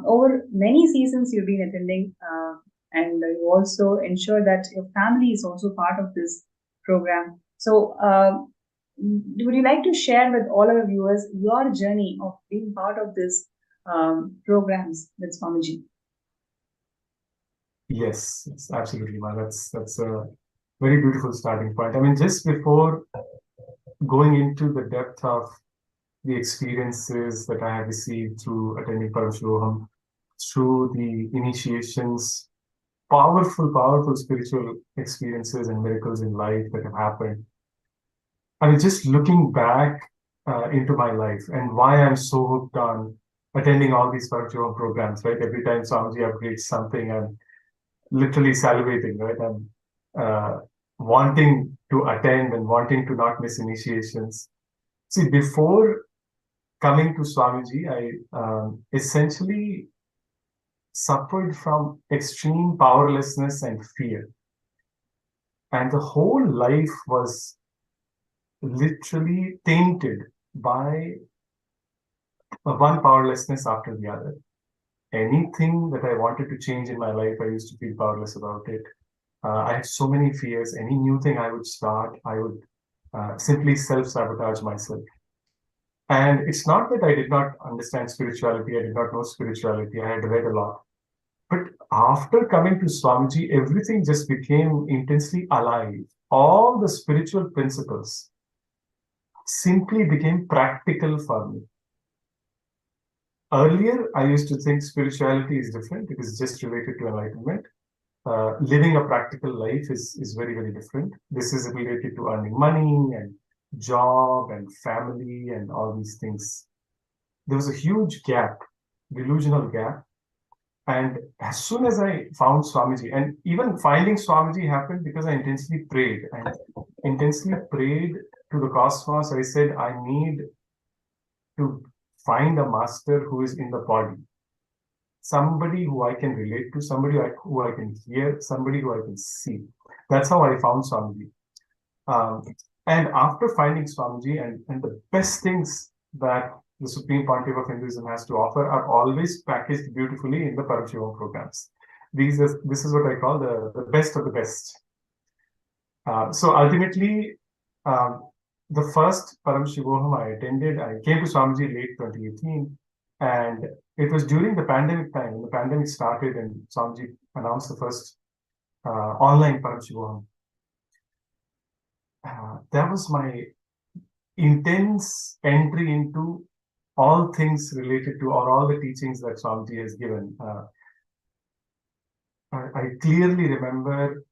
Over many seasons, you've been attending, and you also ensure that your family is also part of this program. So, would you like to share with all our viewers your journey of being part of this programs with Swamiji? Yes, absolutely, Ma. That's a very beautiful starting point. I mean, just before going into the depth of the experiences that I have received through attending Paramashivam, through the initiations, powerful spiritual experiences and miracles in life that have happened. I mean, just looking back into my life and why I'm so hooked on attending all these Paramashivam programs, right? Every time Swamiji upgrades something, I'm literally salivating, right? I'm wanting to attend and wanting to not miss initiations. See, before coming to Swamiji, I essentially suffered from extreme powerlessness and fear. And the whole life was literally tainted by one powerlessness after the other. Anything that I wanted to change in my life, I used to feel powerless about it. I had so many fears. Any new thing I would start, I would simply self-sabotage myself. And it's not that I did not understand spirituality, I did not know spirituality, I had read a lot. But after coming to Swamiji, everything just became intensely alive. All the spiritual principles simply became practical for me. Earlier, I used to think spirituality is different. It is just related to enlightenment. Living a practical life is very, very different. This is related to earning money and job and family and all these things. There was a huge gap, delusional gap. And as soon as I found Swamiji, and even finding Swamiji happened because I intensely prayed to the cosmos. I said, I need to find a master who is in the body, somebody who I can relate to, somebody who I can hear, somebody who I can see. That's how I found Swamiji. And after finding Swamiji, and the best things that the Supreme Pontiff of Hinduism has to offer are always packaged beautifully in the Paramashivam programs. This is what I call the best of the best. So ultimately, the first Paramashivam I attended, I came to Swamiji late 2018, and it was during the pandemic time. When the pandemic started and Swamiji announced the first online Paramashivam. That was my intense entry into all things related to, or all the teachings that Swamiji has given. I clearly remember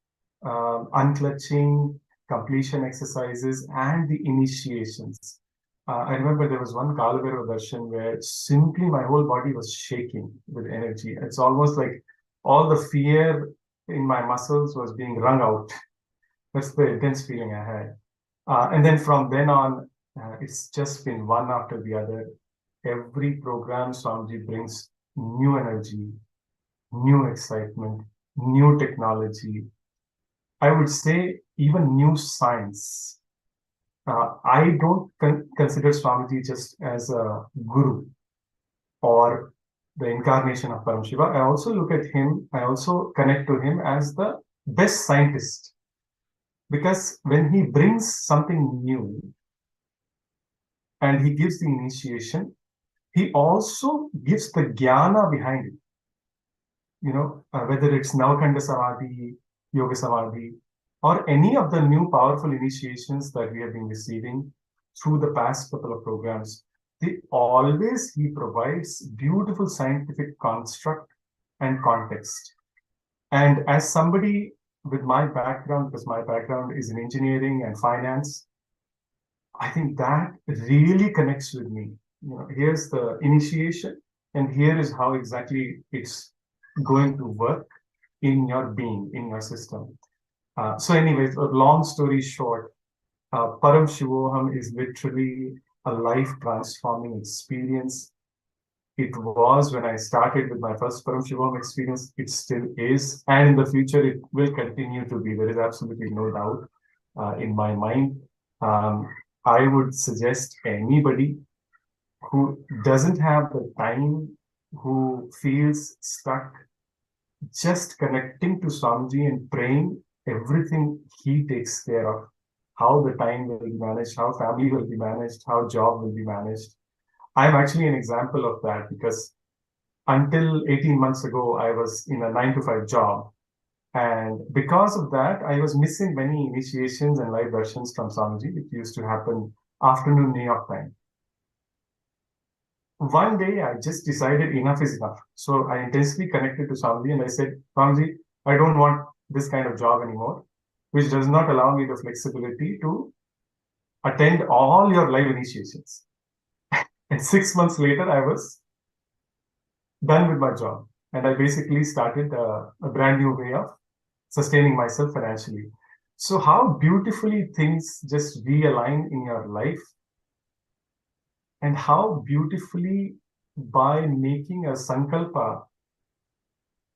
unclutching, completion exercises, and the initiations. I remember there was one Kalabhairava Darshan where simply my whole body was shaking with energy. It's almost like all the fear in my muscles was being wrung out. That's the intense feeling I had. And then from then on, it's just been one after the other. Every program, Swamiji brings new energy, new excitement, new technology. I would say even new science. I don't consider Swamiji just as a guru or the incarnation of Paramashiva. I also look at him, I also connect to him as the best scientist. Because when he brings something new and he gives the initiation, he also gives the jnana behind it. You know, whether it's Navakanda Samadhi, Yoga Samadhi, or any of the new powerful initiations that we have been receiving through the past couple of programs, he provides beautiful scientific construct and context. And as somebody with my background, because my background is in engineering and finance, I think that really connects with me. You know, here's the initiation, and here is how exactly it's going to work in your being, in your system. So anyways, a long story short, Paramashivam is literally a life-transforming experience. It was when I started with my first Paramashivam experience, it still is, and in the future it will continue to be. There is absolutely no doubt in my mind. I would suggest anybody who doesn't have the time, who feels stuck, just connecting to Swamiji and praying, everything he takes care of. How the time will be managed, how family will be managed, how job will be managed. I'm actually an example of that, because until 18 months ago, I was in a 9-to-5 job. And because of that, I was missing many initiations and live darshans from Swamiji, which used to happen afternoon New York time. One day, I just decided enough is enough. So I intensely connected to Swamiji and I said, Swamiji, I don't want this kind of job anymore, which does not allow me the flexibility to attend all your live initiations. And 6 months later, I was done with my job. And I basically started a brand new way of sustaining myself financially. So how beautifully things just realign in your life, and how beautifully by making a sankalpa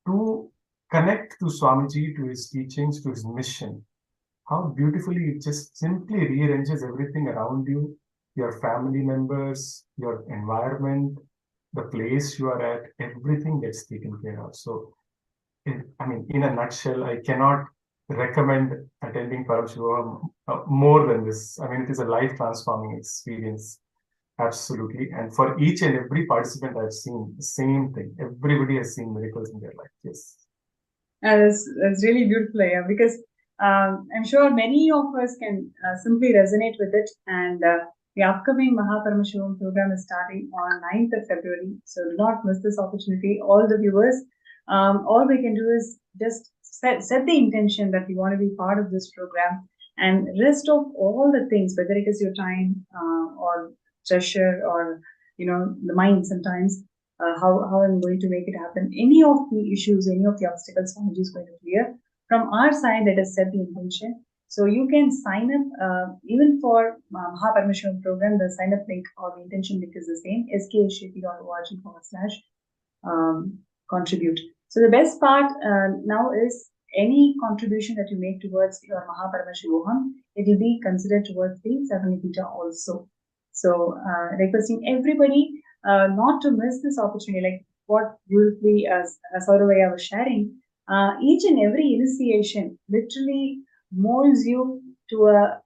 to connect to Swamiji, to his teachings, to his mission, how beautifully it just simply rearranges everything around you, your family members, your environment, the place you are at, everything gets taken care of. So, in a nutshell, I cannot recommend attending Paramashivam more than this. I mean, it is a life-transforming experience, absolutely. And for each and every participant I've seen, the same thing. Everybody has seen miracles in their life. Yes. That's really beautiful, yeah, because I'm sure many of us can simply resonate with it. And the upcoming Paramashivam program is starting on 9th of February. So do not miss this opportunity. All the viewers, all we can do is just set the intention that we want to be part of this program, and rest of all the things, whether it is your time or treasure or, the mind sometimes, how I'm going to make it happen. Any of the issues, any of the obstacles, Swamiji is going to clear. From our side, let us set the intention. So you can sign up even for Paramashivam program. The sign up link or the intention link is the same, skshp.org/contribute. So the best part now is any contribution that you make towards your Mahaparamashivam, it will be considered towards the Savanipita also. So requesting everybody not to miss this opportunity, like what beautifully as Sauravaya was sharing, each and every initiation literally molds you to a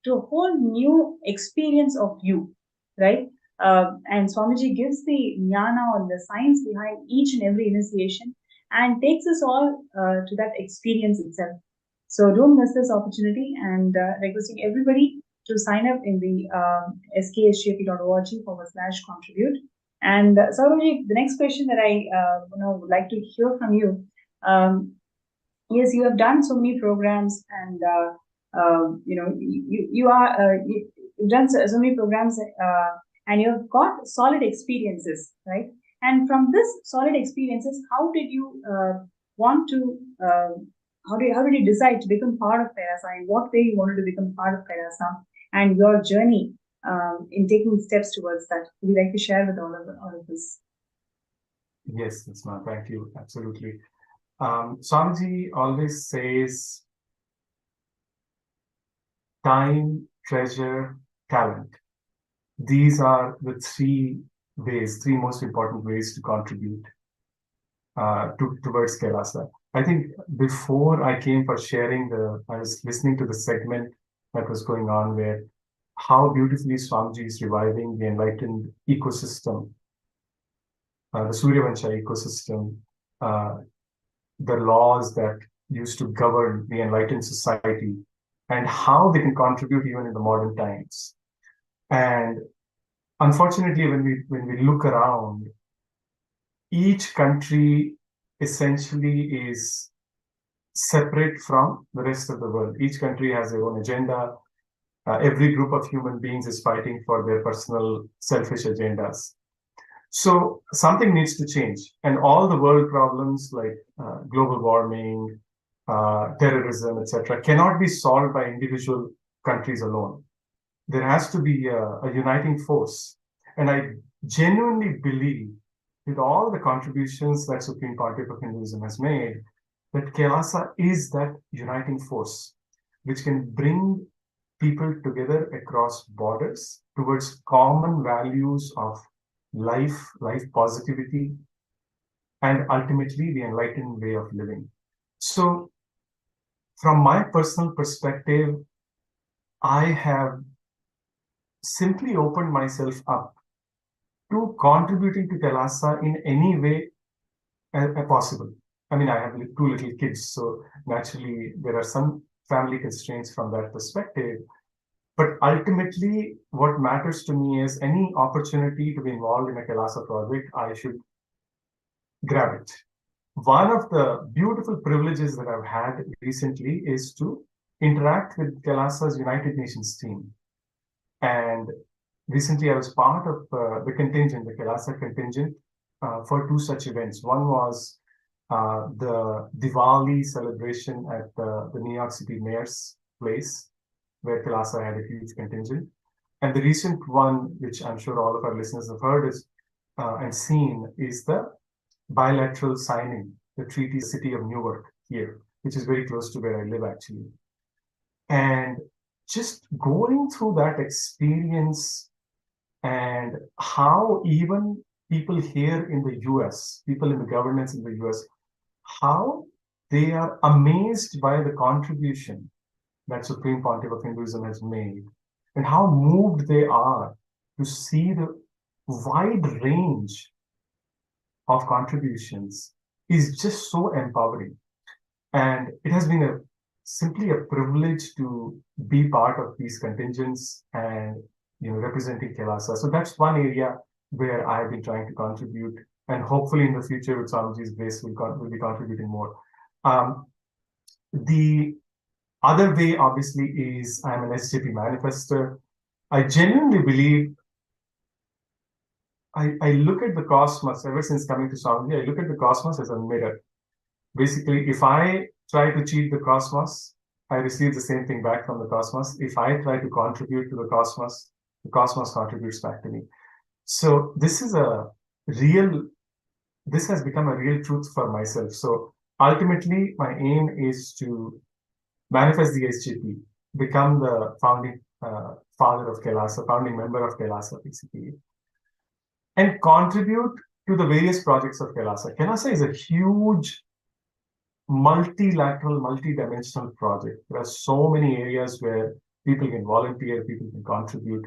whole new experience of you, right? And Swamiji gives the jnana or the science behind each and every initiation and takes us all to that experience itself. So don't miss this opportunity, and requesting everybody to sign up in the skshjp.org/contribute. And Saurav, the next question that I would like to hear from you. Yes, you have done so many programs, and you've done so many programs, and you have got solid experiences, right? And from this solid experiences, how did you want to? How did you decide to become part of Kailasa? In what way you wanted to become part of Kailasa, and your journey in taking steps towards that? Would you like to share with all of us? Yes, Nisma, thank you. Absolutely. Swamiji always says time, treasure, talent. These are the three most important ways to contribute towards Kailasa. I think before I came for sharing I was listening to the segment that was going on where how beautifully Swamiji is reviving the enlightened ecosystem, the Suryavansha ecosystem, the laws that used to govern the enlightened society, and how they can contribute even in the modern times. And unfortunately, when we look around, each country essentially is separate from the rest of the world. Each country has their own agenda. Every group of human beings is fighting for their personal selfish agendas. So something needs to change, and all the world problems like global warming, terrorism, etc., cannot be solved by individual countries alone. There has to be a uniting force, and I genuinely believe, with all the contributions that Supreme Pontiff of Hinduism has made, that Kailasa is that uniting force, which can bring people together across borders towards common values of life positivity, and ultimately the enlightened way of living. So from my personal perspective, I have simply opened myself up to contributing to Kailasa in any way possible. I mean, I have two little kids, so naturally there are some family constraints from that perspective. But ultimately, what matters to me is any opportunity to be involved in a Kailasa project, I should grab it. One of the beautiful privileges that I've had recently is to interact with Kailasa's United Nations team. And recently I was part of the Kailasa contingent for two such events. One was the Diwali celebration at the New York City Mayor's place, where Kailasa had a huge contingent. And the recent one, which I'm sure all of our listeners have heard and seen, is the bilateral signing, the treaty city of Newark here, which is very close to where I live actually. And just going through that experience and how even people here in the US, people in the governance in the US, how they are amazed by the contribution that Supreme Pontiff of Hinduism has made, and how moved they are to see the wide range of contributions is just so empowering. And it has been simply a privilege to be part of these contingents and representing Kailasa. So that's one area where I have been trying to contribute, and hopefully in the future with Swamiji's grace we'll be contributing more. The other way, obviously, is I'm an SJP manifester. I genuinely believe, I look at the cosmos, ever since coming to Swamiji, I look at the cosmos as a mirror. Basically, if I try to cheat the cosmos, I receive the same thing back from the cosmos. If I try to contribute to the cosmos contributes back to me. So this has become a real truth for myself. So ultimately, my aim is to manifest the SGP, become the founding father of Kailasa, founding member of Kailasa, basically, and contribute to the various projects of Kailasa. Kailasa is a huge multilateral, multi-dimensional project. There are so many areas where people can volunteer, people can contribute.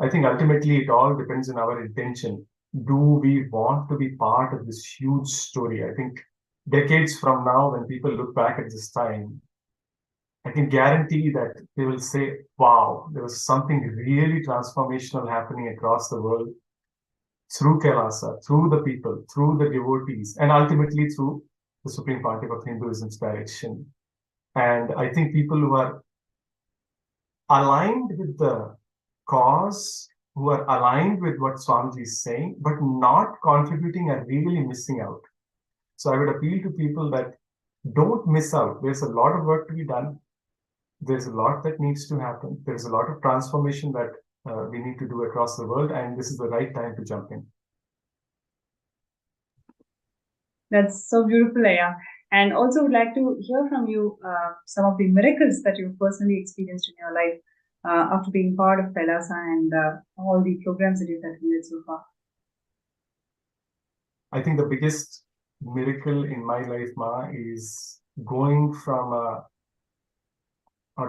I think ultimately it all depends on our intention. Do we want to be part of this huge story? I think decades from now, when people look back at this time, I can guarantee that they will say, wow, there was something really transformational happening across the world through Kailasa, through the people, through the devotees, and ultimately through the Supreme Pontiff of Hinduism's direction. And I think people who are aligned with the cause, who are aligned with what Swamiji is saying, but not contributing, are really missing out. So I would appeal to people that don't miss out. There's a lot of work to be done. There's a lot that needs to happen. There's a lot of transformation that we need to do across the world, and this is the right time to jump in. That's so beautiful, Aya. And also would like to hear from you some of the miracles that you've personally experienced in your life after being part of Kailasa and all the programs that you've attended so far. I think the biggest miracle in my life, Ma, is going from a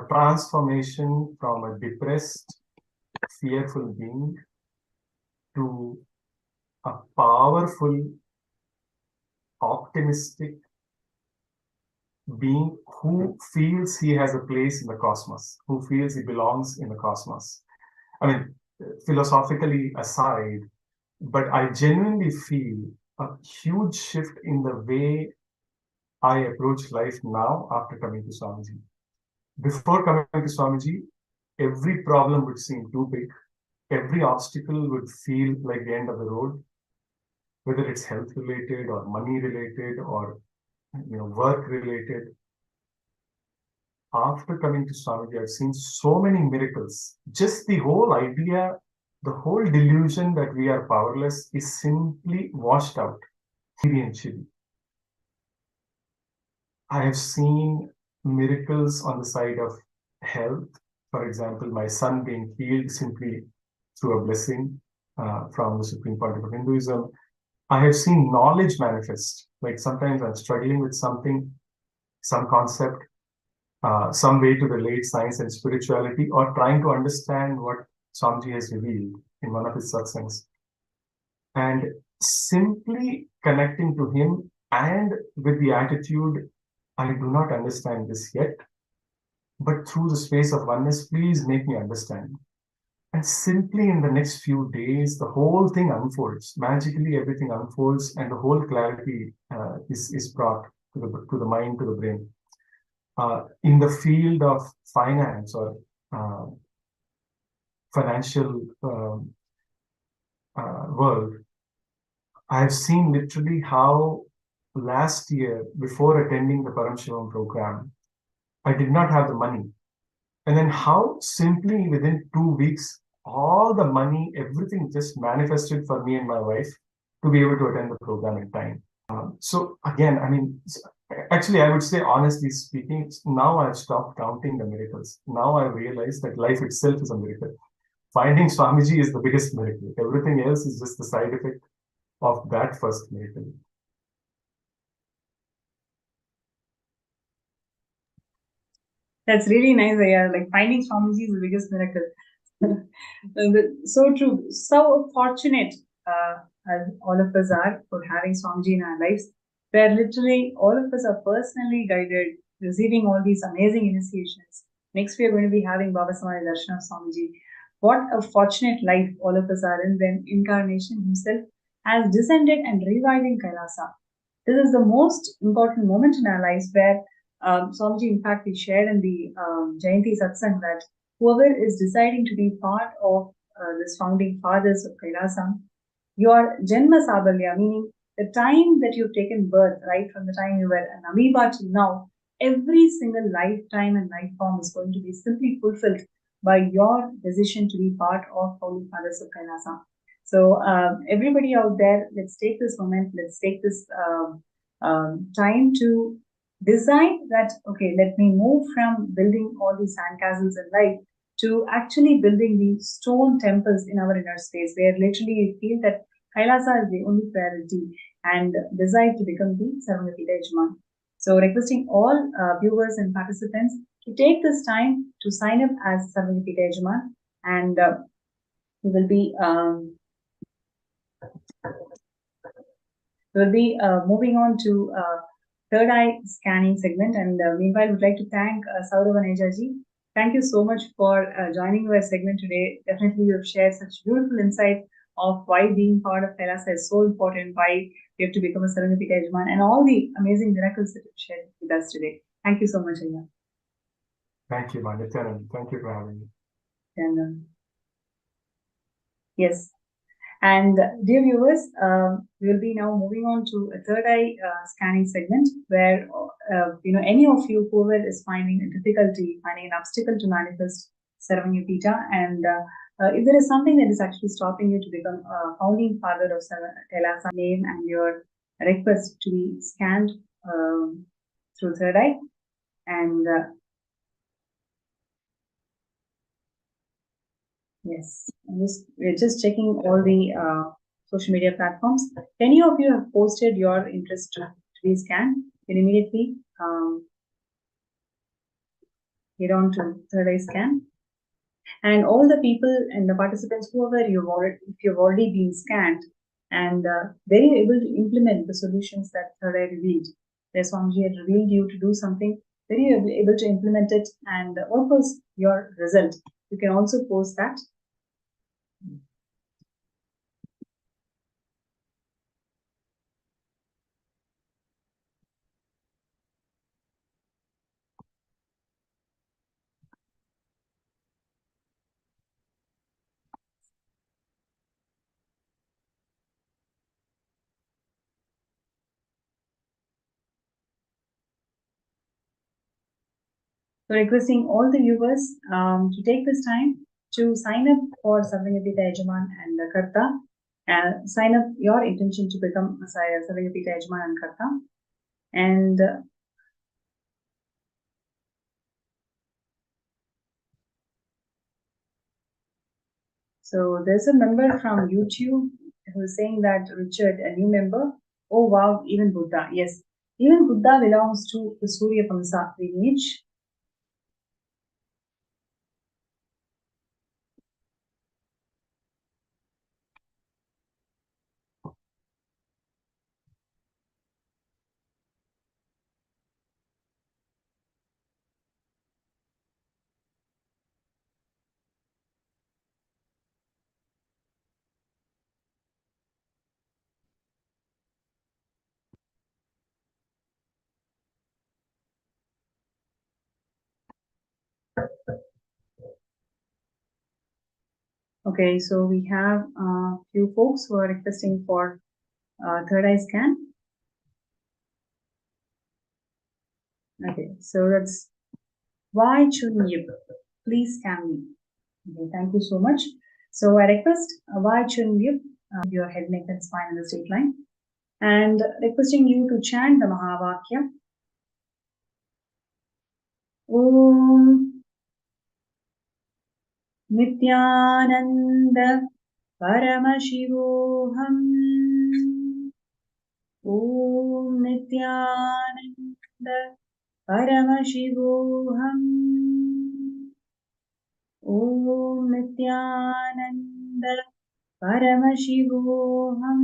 transformation from a depressed, fearful being to a powerful, optimistic being who feels he has a place in the cosmos, who feels he belongs in the cosmos. I mean, philosophically aside, but I genuinely feel a huge shift in the way I approach life now after coming to Swamiji. Before coming to Swamiji, every problem would seem too big. Every obstacle would feel like the end of the road, whether it's health related or money related or work related. After coming to Swamiji, I've seen so many miracles. Just the whole idea, the whole delusion that we are powerless is simply washed out. I have seen miracles on the side of health. For example, my son being healed simply through a blessing from the Supreme Pontiff of Hinduism. I have seen knowledge manifest. Like sometimes I'm struggling with something, some concept, some way to relate science and spirituality, or trying to understand what Swamiji has revealed in one of his satsangs. And simply connecting to him and with the attitude, I do not understand this yet, but through the space of oneness, please make me understand. And simply in the next few days, the whole thing unfolds. Magically, everything unfolds, and the whole clarity is brought to the mind, to the brain. In the field of finance or financial world, I've seen literally how last year, before attending the Paramashivam program, I did not have the money. And then how simply within 2 weeks, all the money, everything just manifested for me and my wife to be able to attend the program in time. So again, I mean, actually, I would say, honestly speaking, now I've stopped counting the miracles. Now I realize that life itself is a miracle. Finding Swamiji is the biggest miracle. Everything else is just the side effect of that first miracle. That's really nice, Aya. Like finding Swamiji is the biggest miracle. So true. So fortunate as all of us are for having Swamiji in our lives, where literally all of us are personally guided, receiving all these amazing initiations. Next, we are going to be having Bhava Samadhi Darshan of Swamiji. What a fortunate life all of us are in when Incarnation himself has descended and reviving Kailasa. This is the most important moment in our lives where Swamiji, in fact, we shared in the Jayanti Satsang that whoever is deciding to be part of this founding fathers of Kailasa, your Janma Sabalya, meaning the time that you've taken birth, right from the time you were an amoeba till now, every single lifetime and life form is going to be simply fulfilled by your decision to be part of founding fathers of Kailasa. So everybody out there, let's take this moment, let's take this time to decide that, okay, let me move from building all these sandcastles in life to actually building these stone temples in our inner space, where literally we feel that Kailasa is the only priority and decide to become the Sarvapita Yajman. So requesting all viewers and participants to take this time to sign up as Sarvapita Yajman, and we will be moving on to third eye scanning segment. And meanwhile, we'd like to thank Saurav and Ejaji. Thank you so much for joining our segment today. Definitely, you have shared such beautiful insight of why being part of Kailasa is so important, why we have to become a Sarvapita Yajman, and all the amazing miracles that you've shared with us today. Thank you so much, Aya. Thank you, Nithyananda. Thank you for having me. And yes. And dear viewers, we will be now moving on to a third eye scanning segment, where any of you whoever is finding a difficulty, finding an obstacle to manifest Saravanyapita, and if there is something that is actually stopping you to become a founding father of Kailasa, name and your request to be scanned through third eye, and yes, we're just checking all the social media platforms. If any of you have posted your interest to be scanned, you can immediately get on to third eye scan. And all the people and the participants, whoever if you've already been scanned, and they're able to implement the solutions that third eye revealed. Where Swamiji had revealed you to do something, very able to implement it, and what was your result? You can also post that. So requesting all the viewers to take this time to sign up for Sarvanyapita Yajman and Karta, and sign up your intention to become Sarvanyapita Yajman and Karta. And so there's a member from YouTube who is saying that, Richard, a new member. Oh wow, even Buddha. Yes, even Buddha belongs to the Surya Vamsa lineage. Okay, so we have a few folks who are requesting for third eye scan. Okay, so that's why Chun Yip. Please scan me. Okay, thank you so much. So I request why Chun Yip, your head, neck, and spine in the straight line, and requesting you to chant the Mahavakya. Om Nithyananda Paramashivam. Om Nithyananda Paramashivam. Om Nithyananda Paramashivam.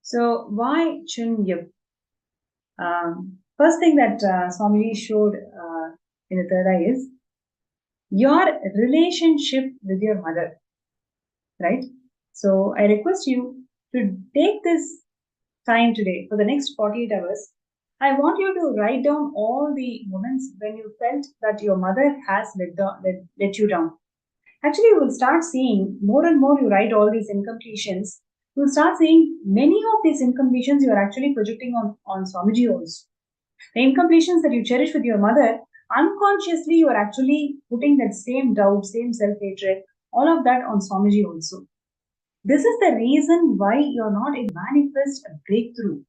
So why Chun Yip? First thing that Swamiji showed in the third eye is your relationship with your mother, right? So I request you to take this time today, for the next 48 hours, I want you to write down all the moments when you felt that your mother has let you down. Actually, you will start seeing more and more you write all these incompletions. You'll start seeing many of these incompletions you are actually projecting on Swamiji also. The incompletions that you cherish with your mother, unconsciously you are actually putting that same doubt, same self-hatred, all of that on Swamiji also. This is the reason why you're not able to manifest a breakthrough,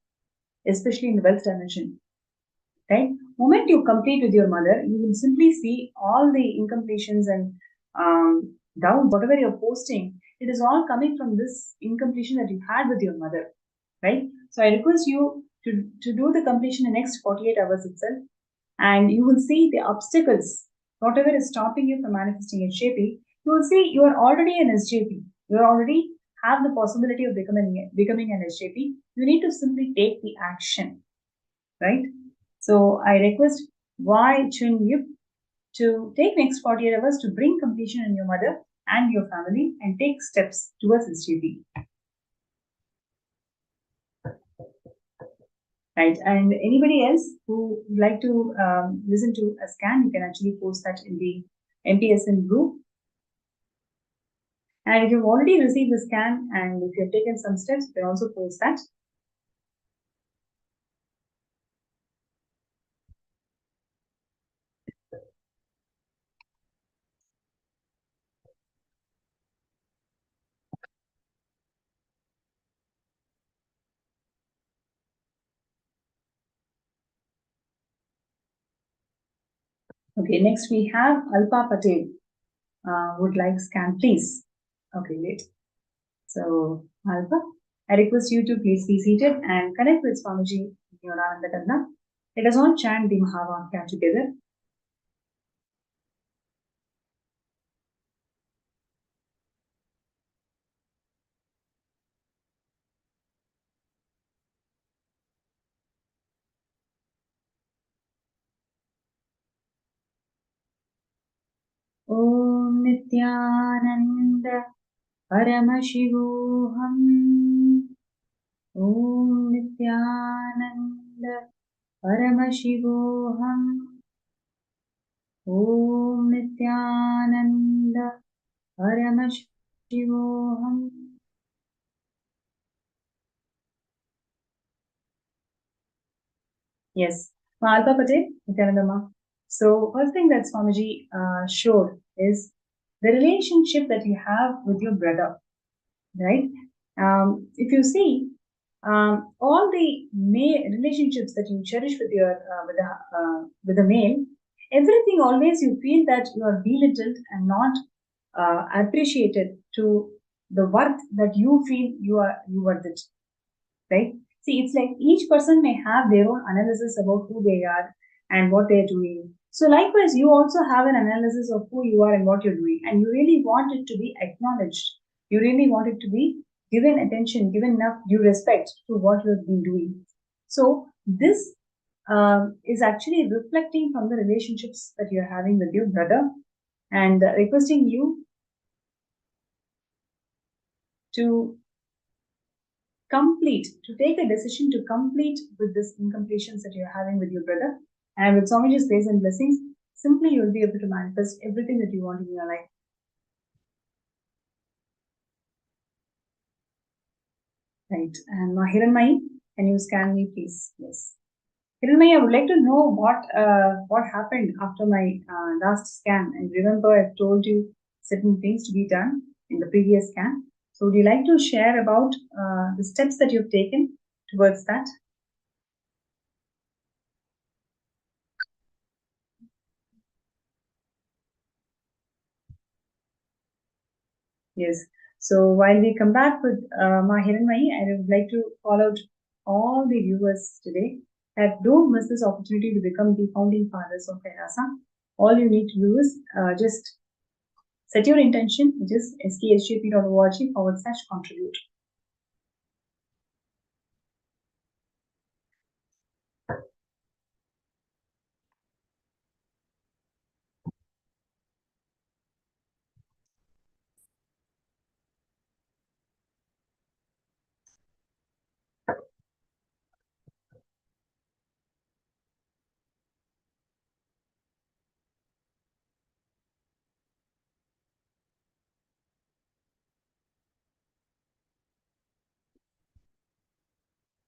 especially in the wealth dimension. Right? Moment you complete with your mother, you will simply see all the incompletions and doubts, whatever you're posting, it is all coming from this incompletion that you had with your mother. Right? So I request you to do the completion in the next 48 hours itself, and you will see the obstacles, whatever is stopping you from manifesting SJP, you will see you are already an SJP. You already have the possibility of becoming an SJP. You need to simply take the action, right? So I request Y Chun Yip to take next 48 hours to bring completion in your mother and your family and take steps towards SJP. Right, and anybody else who would like to listen to a scan, you can actually post that in the MPSN group. And if you've already received the scan and if you've taken some steps, you can also post that. Okay, next we have Alpa Patel. Would like scan, please. Okay, great. So, Alpa, I request you to please be seated and connect with Swamiji in your Ananda Kanda. Let us all chant the Mahavakya together. Om Nithyananda Paramashivam. Om Nithyananda Paramashivoham. Om Nithyananda Paramashivoham. Yes, Alpa Patel, Nithyananda. So, first thing that Swamiji showed is the relationship that you have with your brother, right? If you see, all the male relationships that you cherish with your with the male, everything always you feel that you are belittled and not appreciated to the worth that you feel you worth it, right? See, it's like each person may have their own analysis about who they are and what they're doing. So likewise, you also have an analysis of who you are and what you're doing, and you really want it to be acknowledged. You really want it to be given attention, given enough due respect to what you've been doing. So this is actually reflecting from the relationships that you're having with your brother, and requesting you to take a decision to complete with this incompletions that you're having with your brother. And with Swamiji's grace and blessings, simply you'll be able to manifest everything that you want in your life. Right. And Hiranmai, can you scan me, please? Yes. Hiranmai, I would like to know what happened after my last scan. And remember, I've told you certain things to be done in the previous scan. So would you like to share about the steps that you've taken towards that? Yes. So while we come back with Mahir and Mai, I would like to call out all the viewers today that don't miss this opportunity to become the founding fathers of Kailasa. All you need to do is just set your intention, which is sksjp.org/contribute.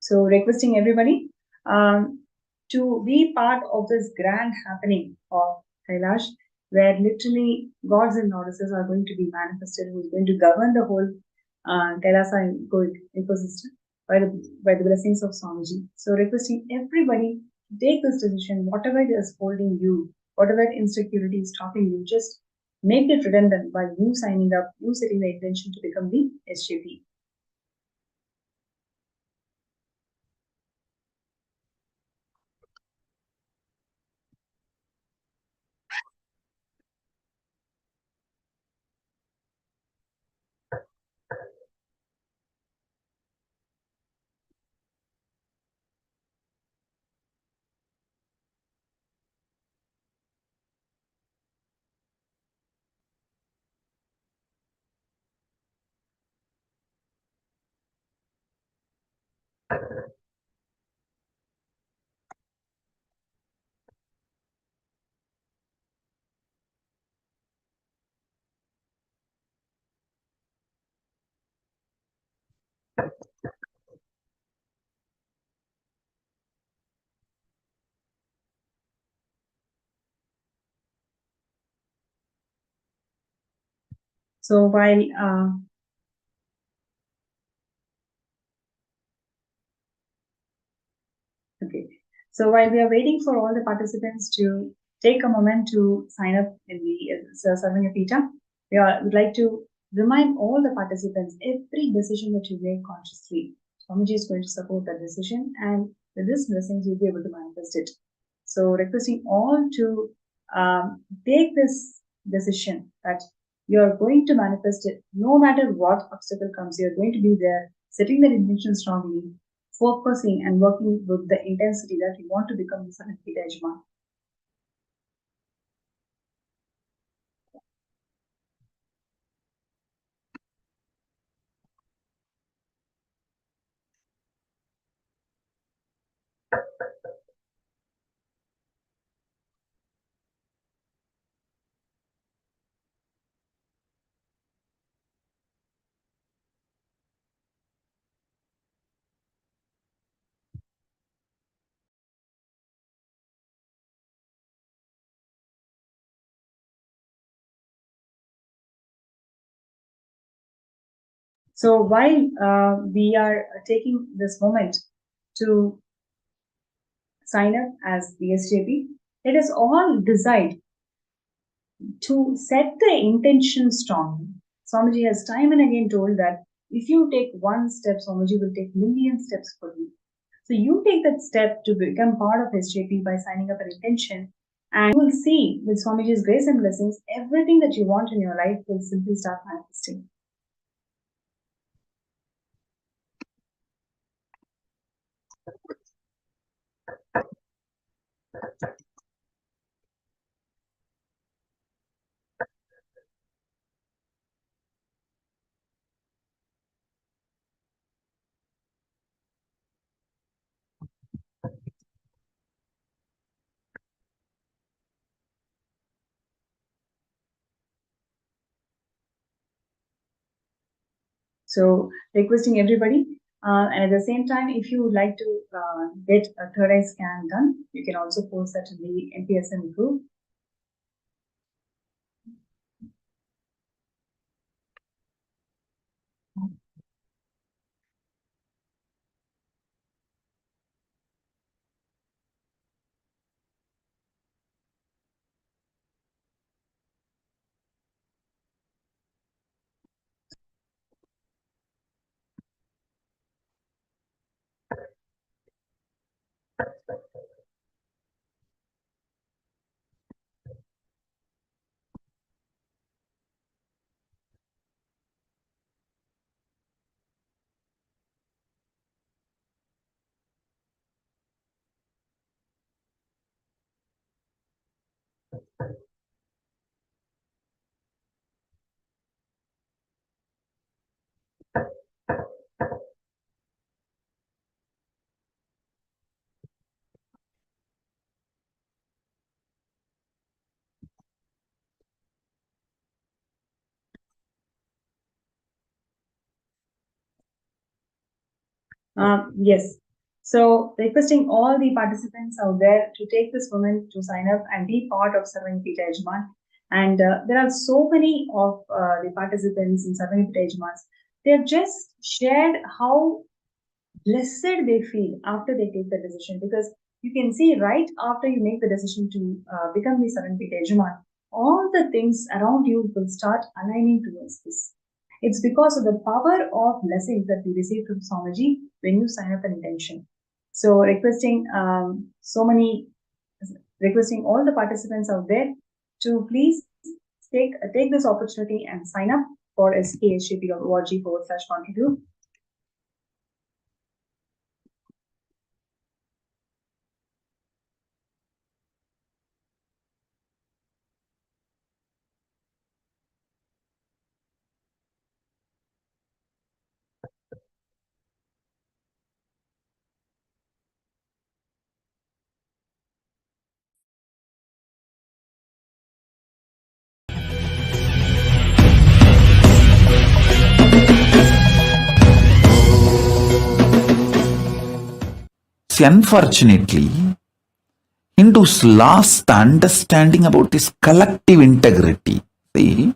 So requesting everybody to be part of this grand happening of Kailash, where literally gods and goddesses are going to be manifested, who's going to govern the whole Kailasa ecosystem by the blessings of Swamiji. So requesting everybody to take this decision, whatever it is holding you, whatever insecurity is stopping you, just make it redundant by you signing up, you setting the intention to become the SJP. So while okay, so while we are waiting for all the participants to take a moment to sign up in the Sarvanyapita, would like to remind all the participants every decision that you make consciously, Swamiji is going to support that decision, and with this blessings you'll be able to manifest it. So requesting all to take this decision that you're going to manifest it no matter what obstacle comes, you're going to be there, setting that intention strongly, focusing and working with the intensity that you want to become the Sanatpita Yajman. So while we are taking this moment to sign up as the SJP, it is all designed to set the intention strongly. Swamiji has time and again told that if you take one step, Swamiji will take million steps for you. So you take that step to become part of SJP by signing up an intention, and you will see with Swamiji's grace and blessings, everything that you want in your life will simply start manifesting. So requesting everybody, and at the same time, if you would like to get a third eye scan done, you can also post that in the MPSM group. Yes. So, requesting all the participants out there to take this moment to sign up and be part of Sarvanipita Yajman. And there are so many of the participants in Sarvanipita Yajmans. They have just shared how blessed they feel after they take the decision, because you can see right after you make the decision to become the Sarvanipita Yajman, all the things around you will start aligning towards this. It's because of the power of blessings that we receive from Swamiji when you sign up an intention. So requesting requesting all the participants out there to please take this opportunity and sign up for skshp.org/contribute. See, unfortunately, Hindus lost the understanding about this collective integrity. See,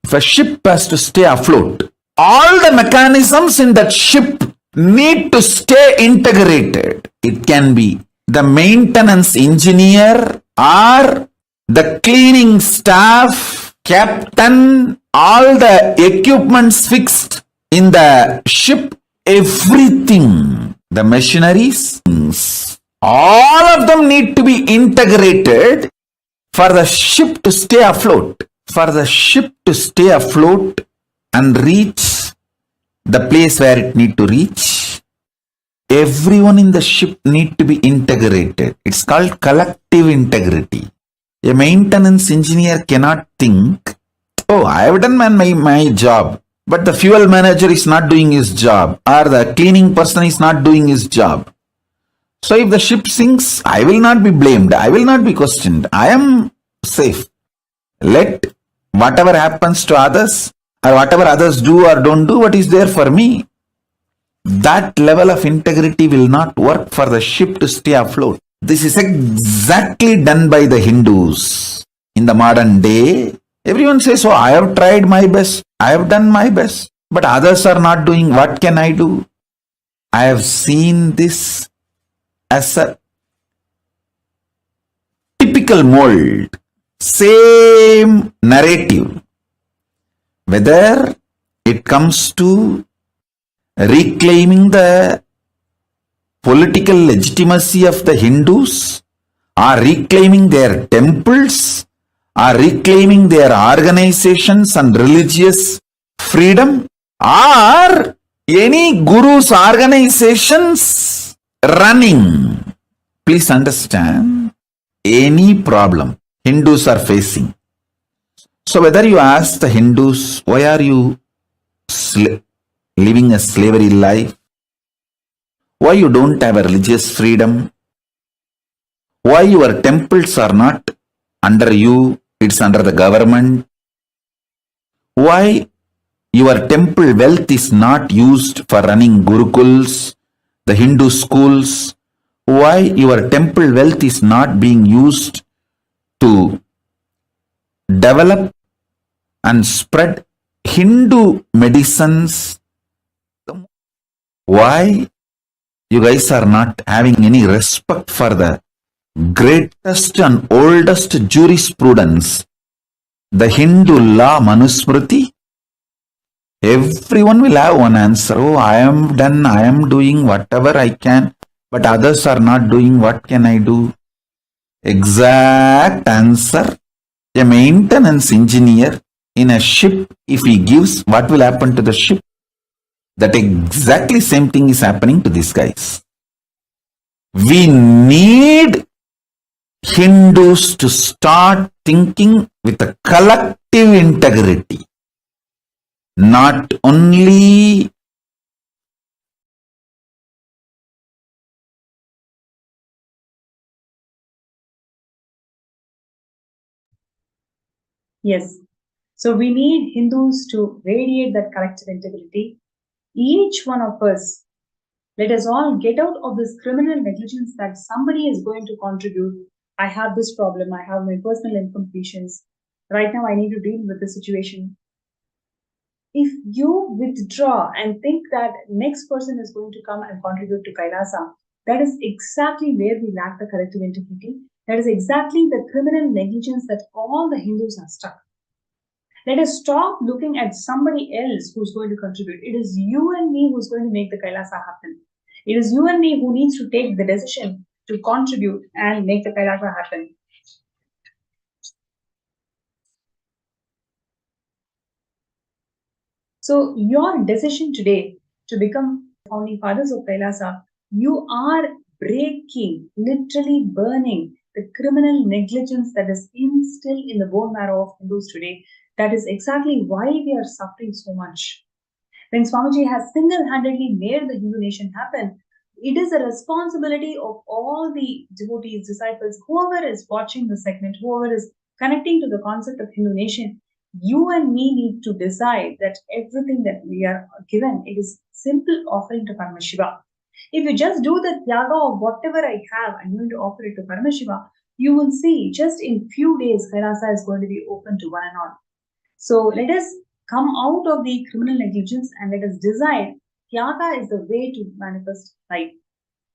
if a ship has to stay afloat, all the mechanisms in that ship need to stay integrated. It can be the maintenance engineer or the cleaning staff, captain, all the equipments fixed in the ship, everything, the machineries, all of them need to be integrated for the ship to stay afloat. For the ship to stay afloat and reach the place where it need to reach, everyone in the ship need to be integrated. It's called collective integrity. A maintenance engineer cannot think, oh, I have done my job, but the fuel manager is not doing his job, or the cleaning person is not doing his job. So if the ship sinks, I will not be blamed. I will not be questioned. I am safe. Let whatever happens to others, or whatever others do or don't do, what is there for me? That level of integrity will not work for the ship to stay afloat. This is exactly done by the Hindus. In the modern day, everyone says, oh, I have tried my best. I have done my best. But others are not doing. What can I do? I have seen this as a typical mold. Same narrative. Whether it comes to reclaiming the political legitimacy of the Hindus, or reclaiming their temples, or reclaiming their organizations and religious freedom, or any guru's organizations running. Please understand, any problem Hindus are facing. So whether you ask the Hindus, why are you living a slavery life? Why you don't have a religious freedom? Why your temples are not under you, it's under the government? Why your temple wealth is not used for running gurukuls, the Hindu schools? Why your temple wealth is not being used to develop and spread Hindu medicines? Why you guys are not having any respect for the greatest and oldest jurisprudence, the Hindu law Manusmriti? Everyone will have one answer. Oh, I am doing whatever I can, but others are not doing. What can I do? Exact answer. A maintenance engineer in a ship, if he gives, what will happen to the ship? That exactly same thing is happening to these guys. We need Hindus to start thinking with a collective integrity. Not only Yes. So we need Hindus to radiate that collective integrity. Each one of us, Let us all get out of this criminal negligence that somebody is going to contribute. I have this problem, I have my personal incompletions. Right now, I need to deal with the situation. If you withdraw and think that next person is going to come and contribute to Kailasa, that is exactly where we lack the collective integrity. That is exactly the criminal negligence that all the Hindus are stuck. Let us stop looking at somebody else who's going to contribute. It is you and me who's going to make the Kailasa happen. It is you and me who needs to take the decision to contribute and make the Kailasa happen. So your decision today to become founding fathers of Kailasa, you are breaking, literally burning the criminal negligence that is instilled in the bone marrow of Hindus today. That is exactly why we are suffering so much. When Swamiji has single-handedly made the Hindu nation happen, it is a responsibility of all the devotees, disciples, whoever is watching the segment, whoever is connecting to the concept of Hindu nation. You and me need to decide that everything that we are given, it is simple offering to Paramashiva. If you just do the tyaga of whatever I have, I'm going to offer it to Paramashiva, you will see just in few days, Kailasa is going to be open to one and all. So let us come out of the criminal negligence and let us decide Tyaga is the way to manifest life.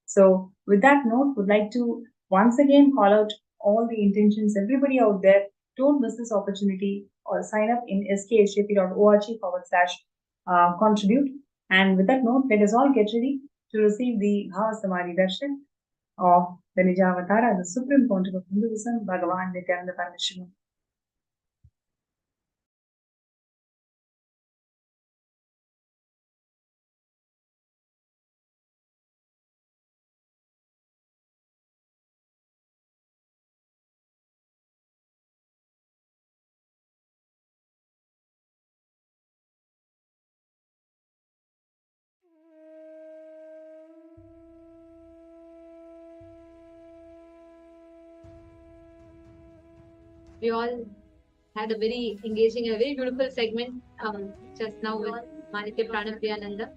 So with that note, would like to once again call out all the intentions, everybody out there, don't miss this opportunity or sign up in skhp.org/contribute. And with that note, let us all get ready to receive the Bhava Samadhi Darshan of the Nijavatara, the Supreme Pontiff of Hinduism, Bhagavan Nithyananda Paramashivam. We all had a very engaging, a very beautiful segment just now with Manitya Pranapriyananda.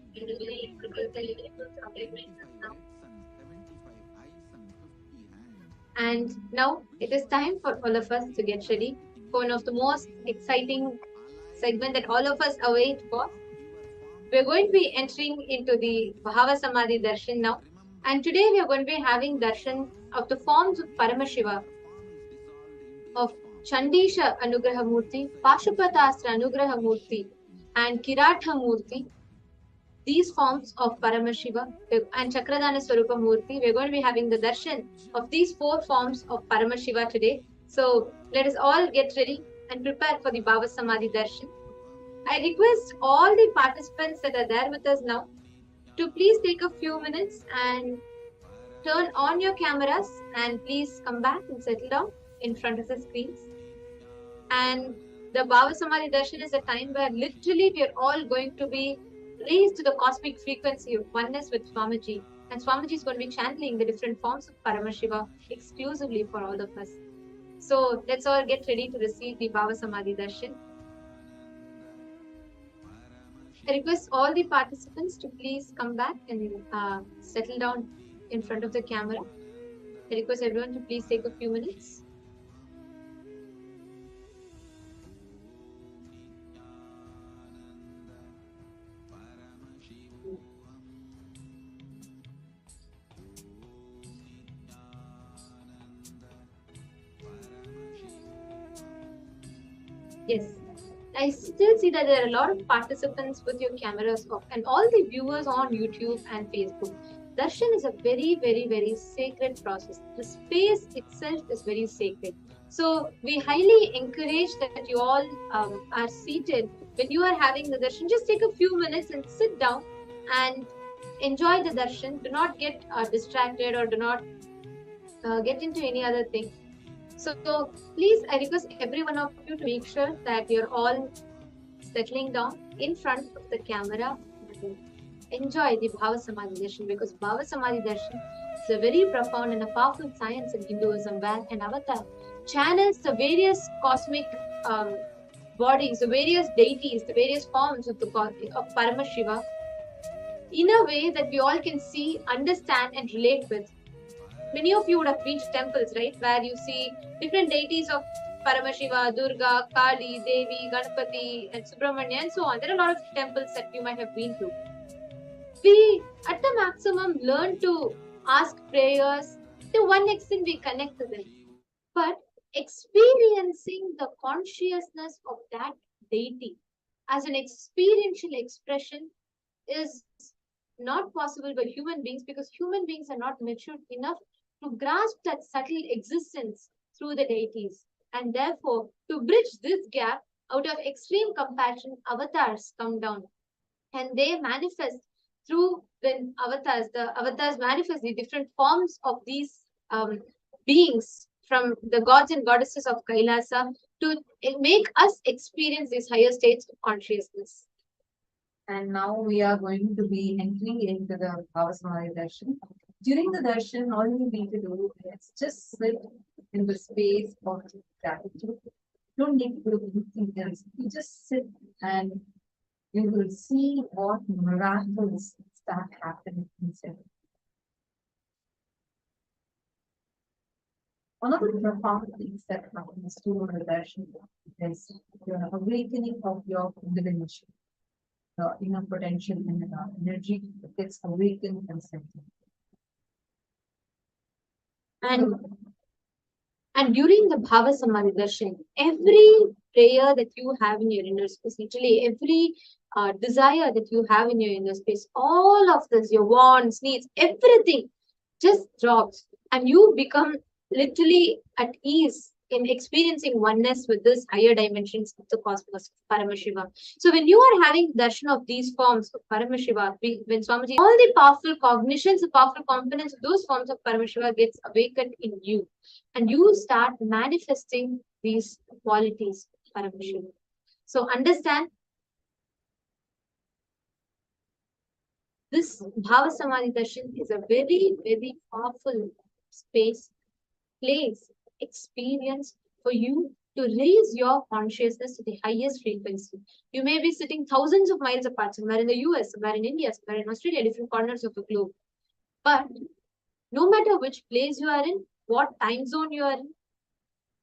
And now it is time for all of us to get ready for one of the most exciting segment that all of us await for. We're going to be entering into the Bhava Samadhi Darshan now. And today we are going to be having darshan of the forms of Paramashiva, of Chandisha Anugraha Murthy, Pashupatastra Anugraha Murthy, and Kiratha Murthy. These forms of Paramashiva and Chakradhana Swarupa Murthy, we're going to be having the darshan of these four forms of Paramashiva today. So let us all get ready and prepare for the Bhava Samadhi Darshan. I request all the participants that are there with us now to please take a few minutes and turn on your cameras and please come back and settle down in front of the screens. And the Bhava Samadhi Darshan is a time where literally we are all going to be raised to the cosmic frequency of oneness with Swamiji. And Swamiji is going to be channeling the different forms of Paramashiva exclusively for all of us. So let's all get ready to receive the Bhava Samadhi Darshan. I request all the participants to please come back and settle down in front of the camera. I request everyone to please take a few minutes. Yes, I still see that there are a lot of participants with your cameras off and all the viewers on YouTube and Facebook. Darshan is a very, very, very sacred process. The space itself is very sacred. So we highly encourage that you all are seated. When you are having the darshan, just take a few minutes and sit down and enjoy the darshan. Do not get distracted or do not get into any other thing. So please, I request every one of you to make sure that you're all settling down in front of the camera. Enjoy the Bhava Samadhi Darshan, because Bhava Samadhi Darshan is a very profound and a powerful science in Hinduism where an avatar channels the various cosmic bodies, the various deities, the various forms of Paramashiva in a way that we all can see, understand, and relate with. Many of you would have been to temples, right, where you see different deities of Paramashiva, Durga, Kali, Devi, Ganapati, and Subramanya, and so on. There are a lot of temples that you might have been to. We, at the maximum, learn to ask prayers. To one extent, we connect to them. But experiencing the consciousness of that deity as an experiential expression is not possible by human beings, because human beings are not matured enough to grasp that subtle existence through the deities. And therefore, to bridge this gap, out of extreme compassion, avatars come down and they manifest through the avatars manifest the different forms of these beings from the gods and goddesses of Kailasa to make us experience these higher states of consciousness. And now we are going to be entering into the Bhava Samadhi Darshan. During the darshan, all you need to do is just sit in the space of gratitude. You don't need to do anything else. You just sit and you will see what miracles start happening inside. One of the profound things that happens during the darshan is the awakening of your divinity. The inner potential and the energy gets awakened and centered. And during the Bhava Samadhi Darshan, every prayer that you have in your inner space, literally every desire that you have in your inner space, all of this, your wants, needs, everything just drops, and you become literally at ease in experiencing oneness with this higher dimensions of the cosmos, Paramashivam. So when you are having darshan of these forms of Paramashiva, when Swamiji, all the powerful cognitions, the powerful components of those forms of Paramashiva gets awakened in you, and you start manifesting these qualities of Paramashiva. So understand, this Bhava Samadhi Darshan is a very, very powerful space, place, experience for you to raise your consciousness to the highest frequency. You may be sitting thousands of miles apart, somewhere in the US, somewhere in India, somewhere in Australia, different corners of the globe. But no matter which place you are in, what time zone you are in,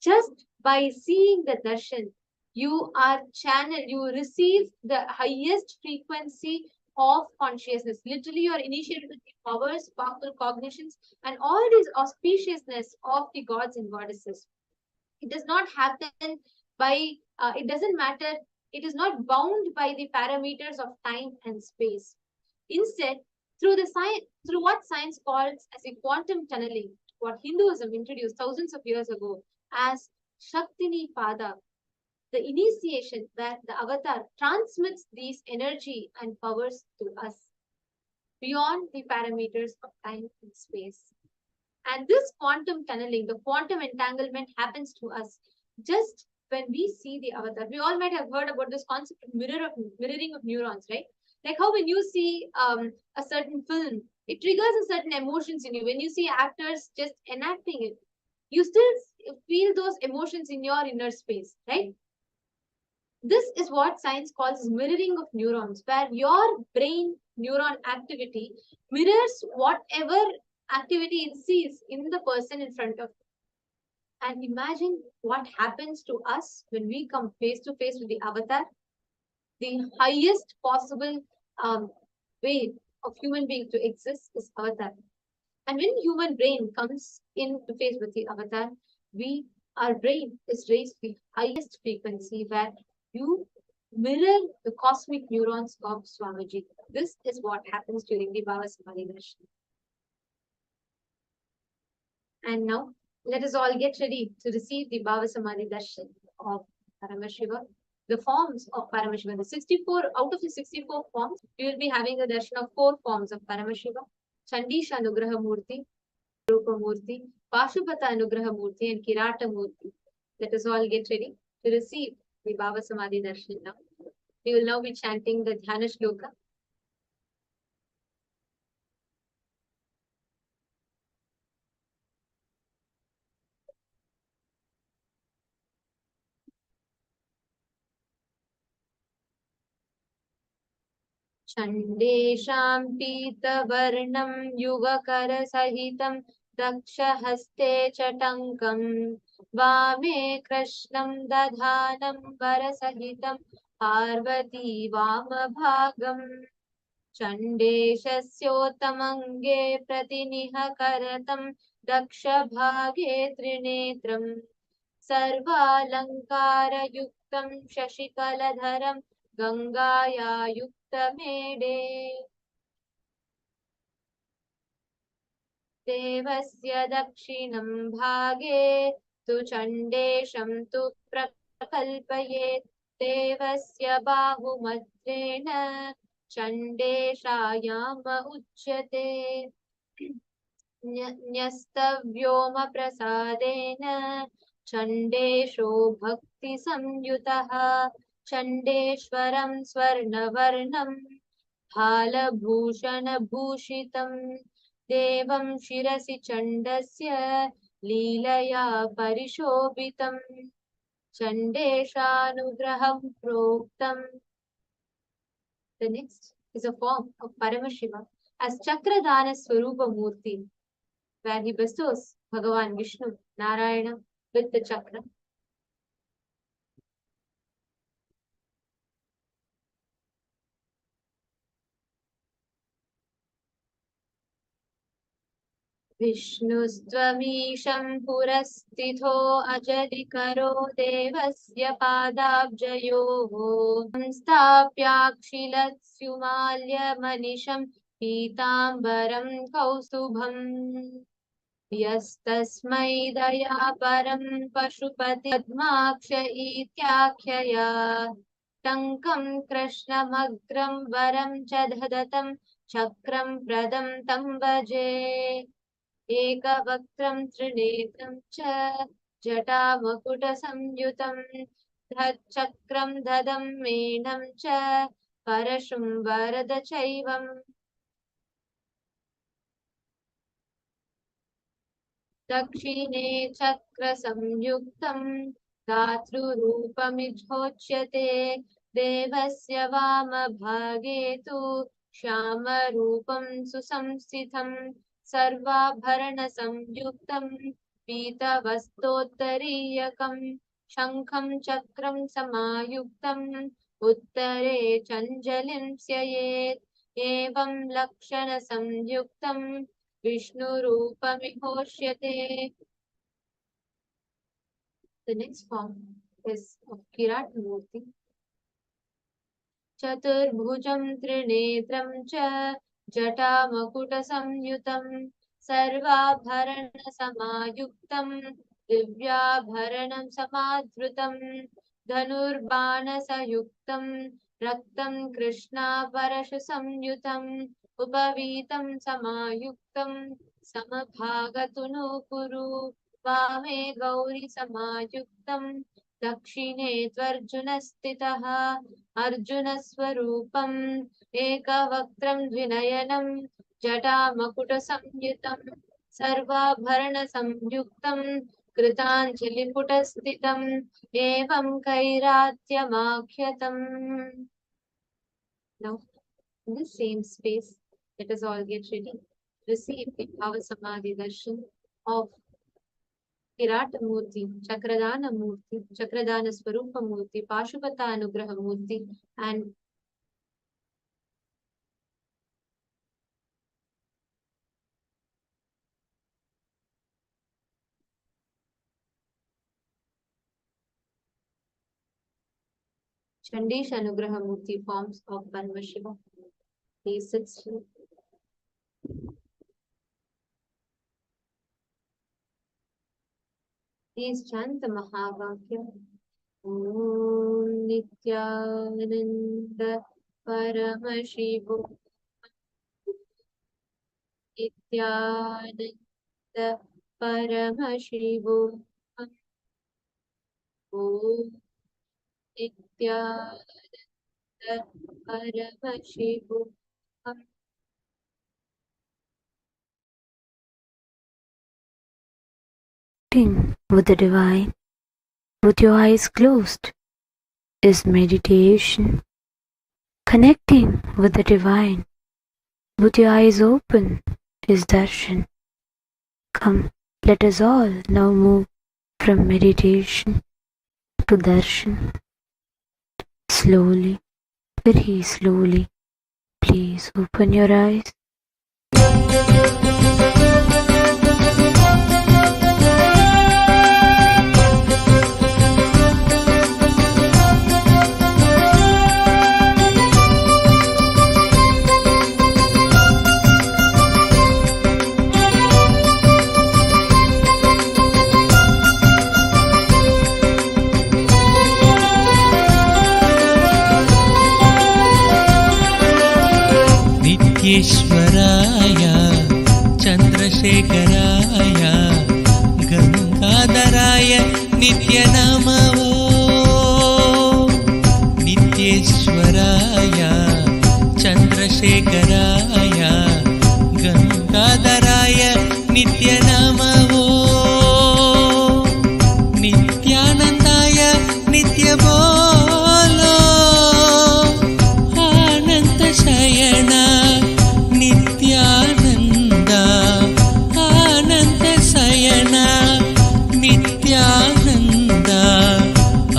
just by seeing the darshan, you are channeled, you receive the highest frequency of consciousness. Literally, you are initiated with the powers, powerful cognitions, and all this auspiciousness of the gods and goddesses. It does not happen by, it doesn't matter, it is not bound by the parameters of time and space. Instead, through the science, through what science calls as a quantum tunneling, what Hinduism introduced thousands of years ago as Shaktini Pada, the initiation where the avatar transmits these energy and powers to us beyond the parameters of time and space. And this quantum tunneling, the quantum entanglement happens to us just when we see the avatar. We all might have heard about this concept of mirroring of neurons, right? Like how when you see a certain film, it triggers a certain emotions in you. When you see actors just enacting it, you still feel those emotions in your inner space, right? This is what science calls mirroring of neurons, where your brain neuron activity mirrors whatever activity it sees in the person in front of you. And imagine what happens to us when we come face to face with the avatar, the highest possible way of human being to exist is avatar. And when human brain comes into face with the avatar, our brain is raised to the highest frequency where you mirror the cosmic neurons of Swamiji. This is what happens during the Bhava Samadhi Darshan. And now, let us all get ready to receive the Bhava Samadhi Darshan of Paramashiva. The forms of Paramashiva, the 64, out of the 64 forms, we will be having a darshan of 4 forms of Paramashiva: Chandisha Anugraha Murthy, Rupa Murthy, Pashupata Anugraha Murthy, and Kirata Murthy. Let us all get ready to receive the Bhava Samadhi Darshan now. We will now be chanting the Dhyana Shloka. चण्डेशां पीतवर्णं युगकरसहितं दक्षहस्ते च टङ्कम् वामे कृष्णं दधानं वरसहितं पार्वती वामभागम् चण्डेशस्योत्तमङ्गे प्रतिनिहकरतं दक्षभागे त्रिनेत्रम् सर्वालङ्कारयुक्तं शशिकलधरं गङ्गाया युक्तमेडे देवस्य दक्षिणं भागे तु चण्डेशं तु प्रकल्पयेत् देवस्य बाहुमध्रेण चण्डेशायाम उच्यते न्यस्तव्योमप्रसादेन चण्डेशो भक्तिसंयुतः चण्डेश्वरं स्वर्णवर्णं फालभूषणभूषितम् देवं शिरसि चण्डस्य लीलया परिशोभितम् चण्डेशानुग्रहं प्रोक्तम्. The next is a form of Paramashivam as Chakradana Swarupa Murthy, where he bestows Bhagavan Vishnu, Narayana with the chakra. विष्णुस्त्वमीशं पुरस्थितो अजलिकरो देवस्य पादाब्जयोः संस्थाप्याक्षिलत्स्युमाल्यमनिशं पीताम्बरं कौस्तुभम् यस्तस्मै दयापरं पशुपति पद्माक्ष इत्याख्यया टङ्कं कृष्णमग्रं वरं च दधतं चक्रं प्रदं तं भजे एकवक्त्रं त्रिनेत्रं च जटामकुटसंयुतं चक्रं ददं मेनं च परशुं वरद चैवम् दक्षिणे चक्रसंयुक्तं धातृरूपमिथोच्यते देवस्य वामभागे तु श्यामरूपं सुसंस्थितं सर्वाभरणसंयुक्तं पीतवस्त्रोत्तरीयकं शङ्खं चक्रं समायुक्तम् उत्तरे चञ्जलिं स्ययेत् एवं लक्षणसंयुक्तं विष्णुरूपमिहोष्यते. The next form is of Kirat Murthy. चतुर्भुजं त्रिनेत्रं च जटामकुटसंयुतं सर्वाभरणसमायुक्तं दिव्याभरणं समाधृतं धनुर्बाणसयुक्तं रक्तं कृष्णापरशुसंयुतम् उपवीतं समायुक्तं समभागतुनूकुरु वामे गौरीसमायुक्तं दक्षिणे त्वर्जुनस्थितः अर्जुनस्वरूपम् एकवक्त्रं द्विनयनं जटामकुटसंयुतं सर्वाभरणसंयुक्तं कृताञ्जलिपुटस्थितम् एवं कैरात्यमाख्यतम्. Now, in the same space, let us all get ready. Receive the Bhava Samadhi Darshan of Kirata Murthy, Chakradana Murthy, Chakradana Swarupa Murthy, Pashupata Anugraha Murthy, and Chandisha Anugraha Murthy forms of Paramashivam. Please sit still. Please chant the Mahavakya. Om Nithyananda Paramashivam. Nithyananda Paramashivam. Om Nithyananda Paramashivam. With the divine, with your eyes closed, is meditation. connecting with the divine. With your eyes open is Darshan. Come, let us all now move from meditation to Darshan. Slowly, very slowly, please open your eyes. ईश्वराय चंद्रशेखराय गंगाधराय नित्यनमो नित्येश्वराय चंद्रशेखराय गंगाधराय नित्यनमो नित्यानंदाय नित्यबोलो आनंद शयना नित्यानंदा आनंद शयना नित्यानंदा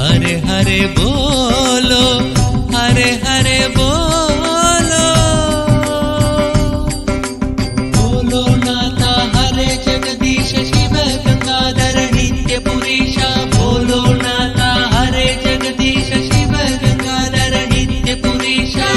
हरे हरे बोलो हरे हरे बोलो बोलो नाथा हरे जगदीश शिव गंगाधर नित्य पुरीशा बोलो नाथा हरे जगदीश शिव गंगाधर नित्य पुरीशा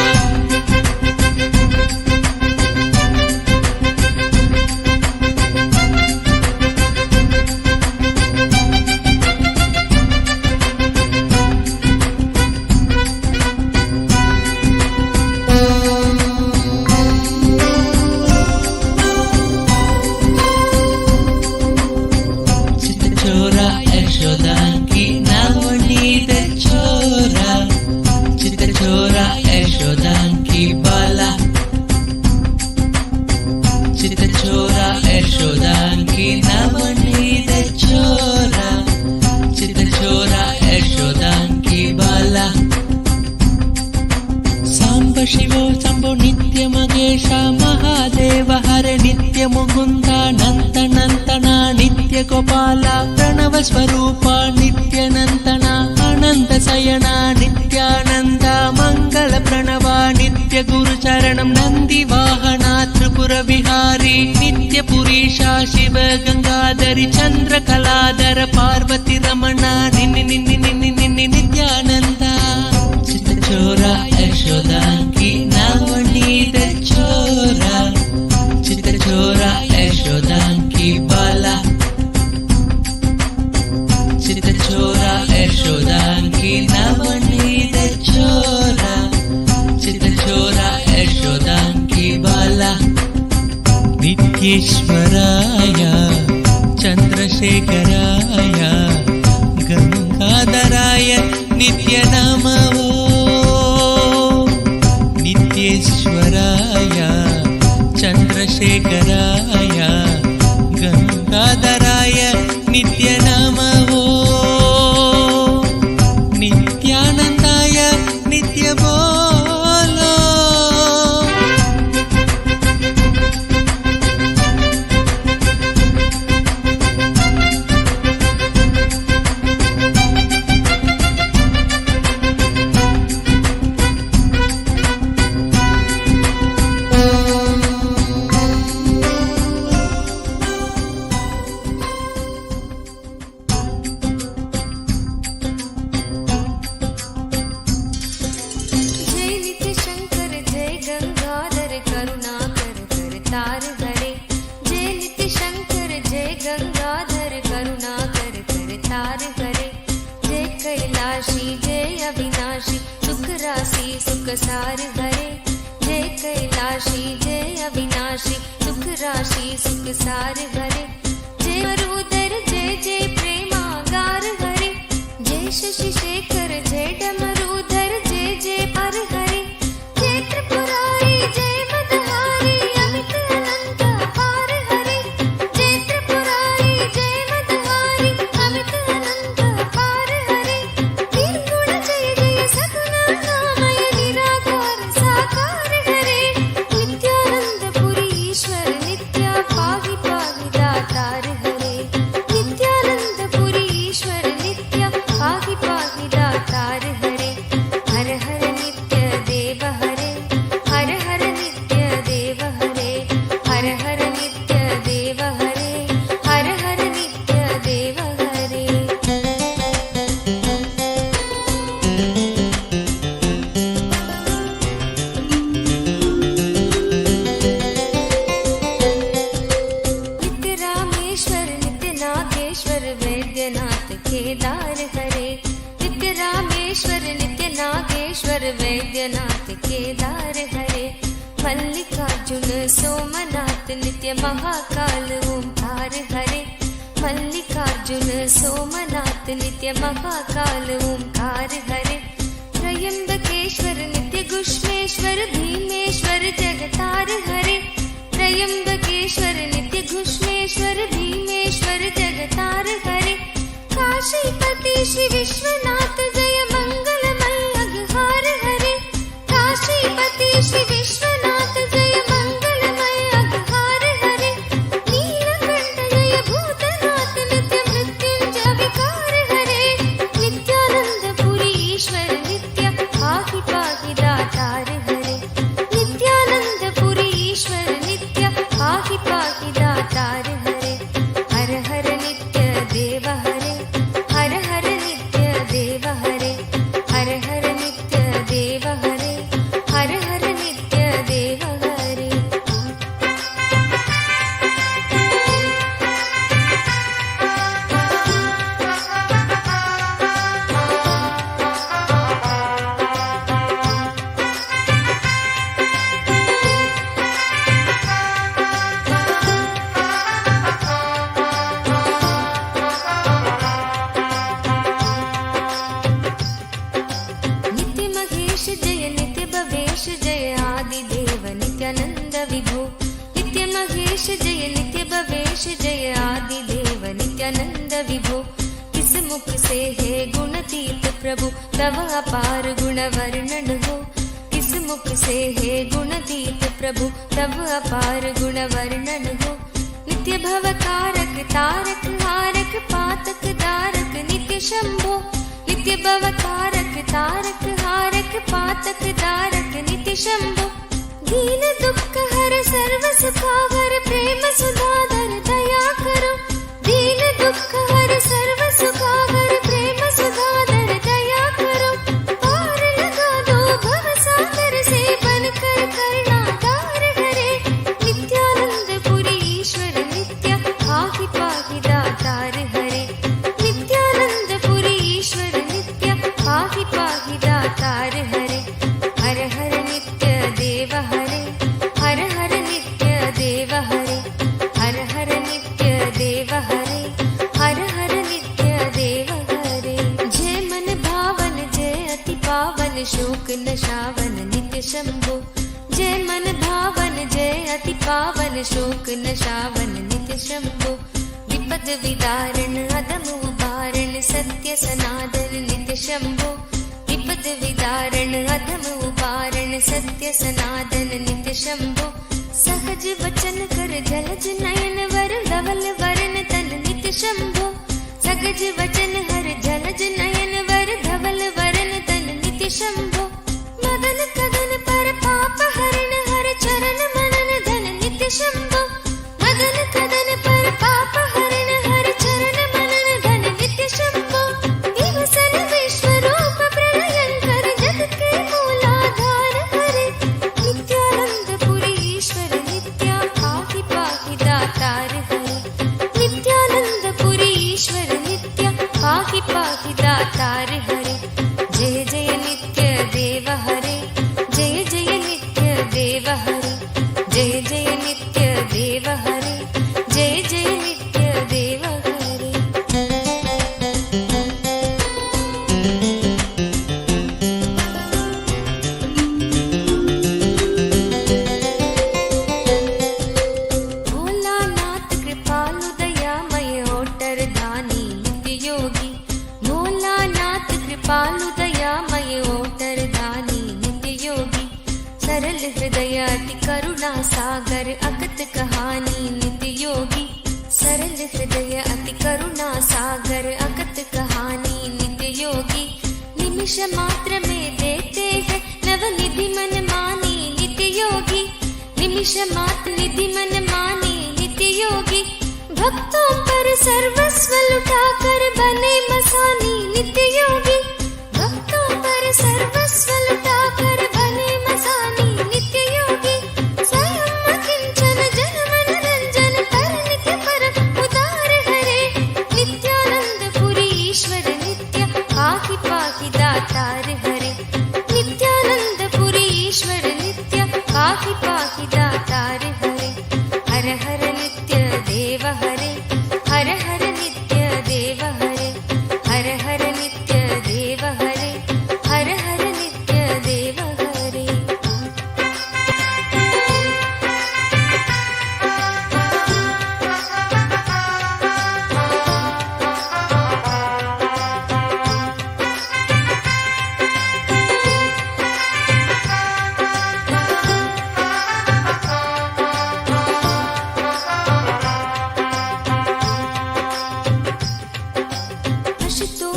शिवो शंभो नित्य मगेश महादेव हरे नित्य मुकुंद नंत नंतना नित्य गोपाल प्रणव स्वरूप नित्य नंतना अनंत शयना नित्यानंद मंगल प्रणव नित्य गुरु चरणम नंदी वाहना त्रिपुर विहारी नित्य पुरीशा शिव गंगाधरी चंद्र कलाधर पार्वती रमण निन्नि निन्नि निन्नि निन्नि नित्यानंद चित्तचोरा यशोदा की नवनीत चोरा चित्तचोरा यशोदा की बाला चित्तचोरा यशोदा की नवनीत चोरा चित्तचोरा यशोदा की बाला नित्येश्वराय चंद्रशेखराय गंगाधराय नित्य नमो नित्येश्वराय चंद्रशेखराय गंगाधराय नित्य नमो नित्यानंदाय नित्य बोलो सार भरे जय कैलाशी जय अविनाशी सुख राशि सुख सार भरे जय मरुदर जय जय प्रेमागार हरे जय शशि शेखर जय डमरुधर जय जय पर हरे जय त्रिपुरारी जय मदहारी अमित अनंत अपार हरे जय त्रिपुरारी जय मदहारी अमित अनंत अपार हरे निर्गुण जय जय सगुण नामय निराकार केदार हरे नित्य रामेश्वर नित्य नागेश्वर वैद्यनाथ केदार हरे मल्लिकार्जुन सोमनाथ नित्य महाकाल ओंकार हरे मल्लिकार्जुन सोमनाथ नित्य महाकाल ओंकार हरे त्रयंबकेश्वर नित्य घुष्मेश्वर भीमेश्वर जगतार हरे त्रयंबकेश्वर नित्य घुष्मेश्वर भीमेश्वर जगतार हरे काशीपति श्री विश्वनाथ जय मंगलमय अघहार हरे काशीपति श्री विश्वनाथ जय मंगलमय अघहार हरे नीलकंठ जय भूतनाथ नित्य मृत्युंजय विकार हरे नित्यानंद पुरी ईश्वर नित्य पाहि पाहि दातार हरे नित्यानंद पुरी ईश्वर नित्य पाहि पाहि दातार हरे हर हर नित्य देव हरे हर हर नित्य देव हरे हर हर नित्य देव हरे हर हर नित्य देव हरे नित्य महेश जय नित्य भवेश जय आदि देव नित्यानंद विभो नित्य महेश जय नित्य भवेश जय आदि देव नित्यानंद विभो किस मुख से है गुणतीत प्रभु तव अपार गुण वर्णन हो किस मुख से है गुणतीत प्रभु तव अपार गुण वर्णन हो नित्य भव कारक तारक हारक पातक दारक नित्य शंभो नित्य भव कारक तारक हारक पातक दारक नित्य शंभो दीन दुख हर सर्व सुखावर प्रेम सुधाधर दया करो दीन दुख हर सर्व सुखावर प्रेम सुधाधर दया करो पार लगा दो भव सागर से बनकर करुणागार हरे नित्यानंद पुरी ईश्वर नित्य पाहि पाहि दातार हरे नित्यानंद पुरी ईश्वर नित्य पाहि पाहि दातार हरे हर हर नित्य देव हरे हर हर नित्य देव हरे हर हर नित्य देव हरे हर हर नित्य देव हरे जय मन भावन जय अति पावन शोक नशावन नित्य शंभो जय मन भावन जय अति पावन शोक नशावन नित्य शंभो विपद विदारण अदम उबारण सत्य सनातन नित्य शंभो विपद विदारण अधम उबारण सत्य सनातन नित्य शंभो सहज वचन कर जलज नयन वर धवल वरण तन नित्य शंभो सहज वचन हर जलज नयन वर धवल वरण तन नित्य शंभो मदन कदन पर पाप हरण हर चरण मनन धन नित्य शंभो मदन कदन पर पाप हरण हर चरण मनन धन नित्य शंभो विवसन विश्वरूप प्रलयंकर जगत के मूलाधार हरे नित्यानंद पुरी ईश्वर नित्य पाहि पाहि दातार हरे नित्यानंद पुरी ईश्वर नित्य पाहि पाहि दातार हरे जय जय नित्य देव हरे जय जय नित्य देव हरे जय जय नित्य देव हरे जय जय नित्य देव हरे भोलानाथ कृपालु दयामय ओटर दानी नित्य योगी भोलानाथ कृपालु दयामय ओटर दानी नित्य योगी सरल हृदय अति करुणा सागर अगत कहानी नित्य योगी सरल हृदय अति करुणा सागर अगत कहानी नित्य योगी निमिष मात्र में देते हैं नवनिधि मन मानी नित्य योगी निमिष मात्र निधि मन मानी नित्य योगी भक्तों पर सर्वस्व लुटाकर बने मसानी नित्य योगी भक्तों पर सर्वस्व लुटाकर बने मसानी नित्य योगी स्वयं अकिंचन जन मन रंजन पर नित्य पर उदार हरे नित्यानंद पुरी ईश्वर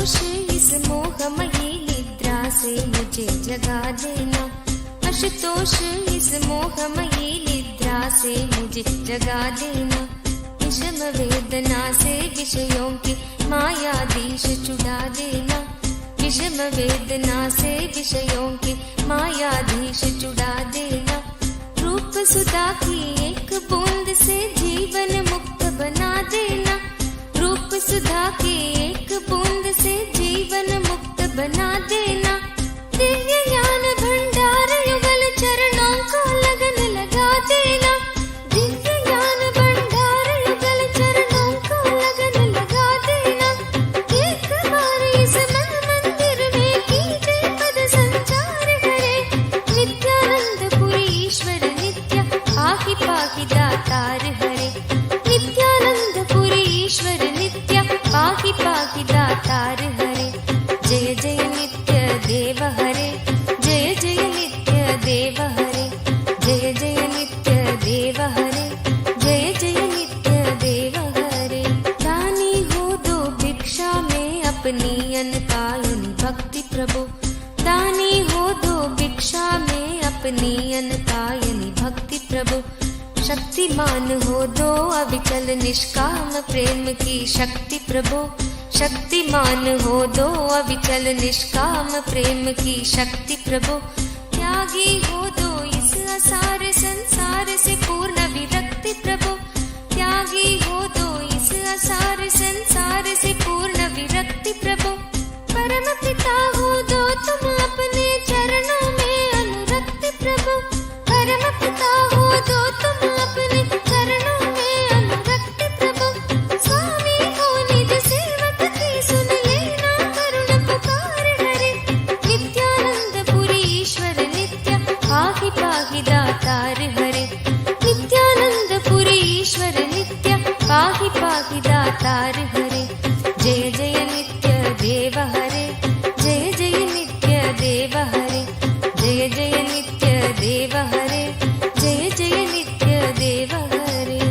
आशुतोष इस मोहमयी निद्रा से मुझे जगा देना, आशुतोष इस मोहमयी निद्रा से मुझे जगा देना, विषम वेदना से विषयों की मायाधीश छुड़ा देना, विषम वेदना से विषयों की मायाधीश छुड़ा देना, रूप सुधा की एक बूंद से जीवन मुक्त बना देना, रूप सुधा की एक बूंद से जीवन मुक्त बना देना, दिव्य ज्ञान भंडार युगल चरणों को लगन लगा देना, दिव्य ज्ञान भंडार युगल चरणों को लगन लगा देना, एक बार इस मन मंदिर में कीजिए पद संचार करे, नित्यानंद पुरी ईश्वर नित्य पाहि पाहि दातार हरे, नित्यानंद पुरी ईश्वर नित्य पाहि पाहि दातार हरे, जय जय नित्य देव हरे, जय जय नित्य देव हरे, जय जय नित्य देव हरे, जय जय नित्य देव हरे। दानी हो दो भिक्षा में अपनी अनकायनी भक्ति प्रभु, दानी हो दो भिक्षा में अपनी अनकायनी भक्ति प्रभु, शक्तिमान हो दो अविचल निष्काम प्रेम की शक्ति प्रभु, शक्तिमान हो दो अविचल निष्काम प्रेम की शक्ति प्रभु, त्यागी हो दो इस असार संसार से पूर्ण विरक्ति प्रभु, त्यागी हो दो इस असार संसार से पूर्ण विरक्ति प्रभु, परम पिता हो दो तुम अपने चरणों में अनुरक्ति प्रभु, परम पिता हो दो तुम अपने चरणों में अनुरक्ति प्रभु, स्वामी हो निज सेवक की सुन लेना करुण पुकार हरे, नित्यानंद पुरी ईश्वर नित्य पाहि पाहि दातार हरे, नित्यानंद पुरी ईश्वर नित्य पाहि पाहि दातार हरे, जय जय नित्य देव हरे, जय जय नित्य देव हरे, जय जय नित्य देव हरे, जय जय नित्य देव हरे।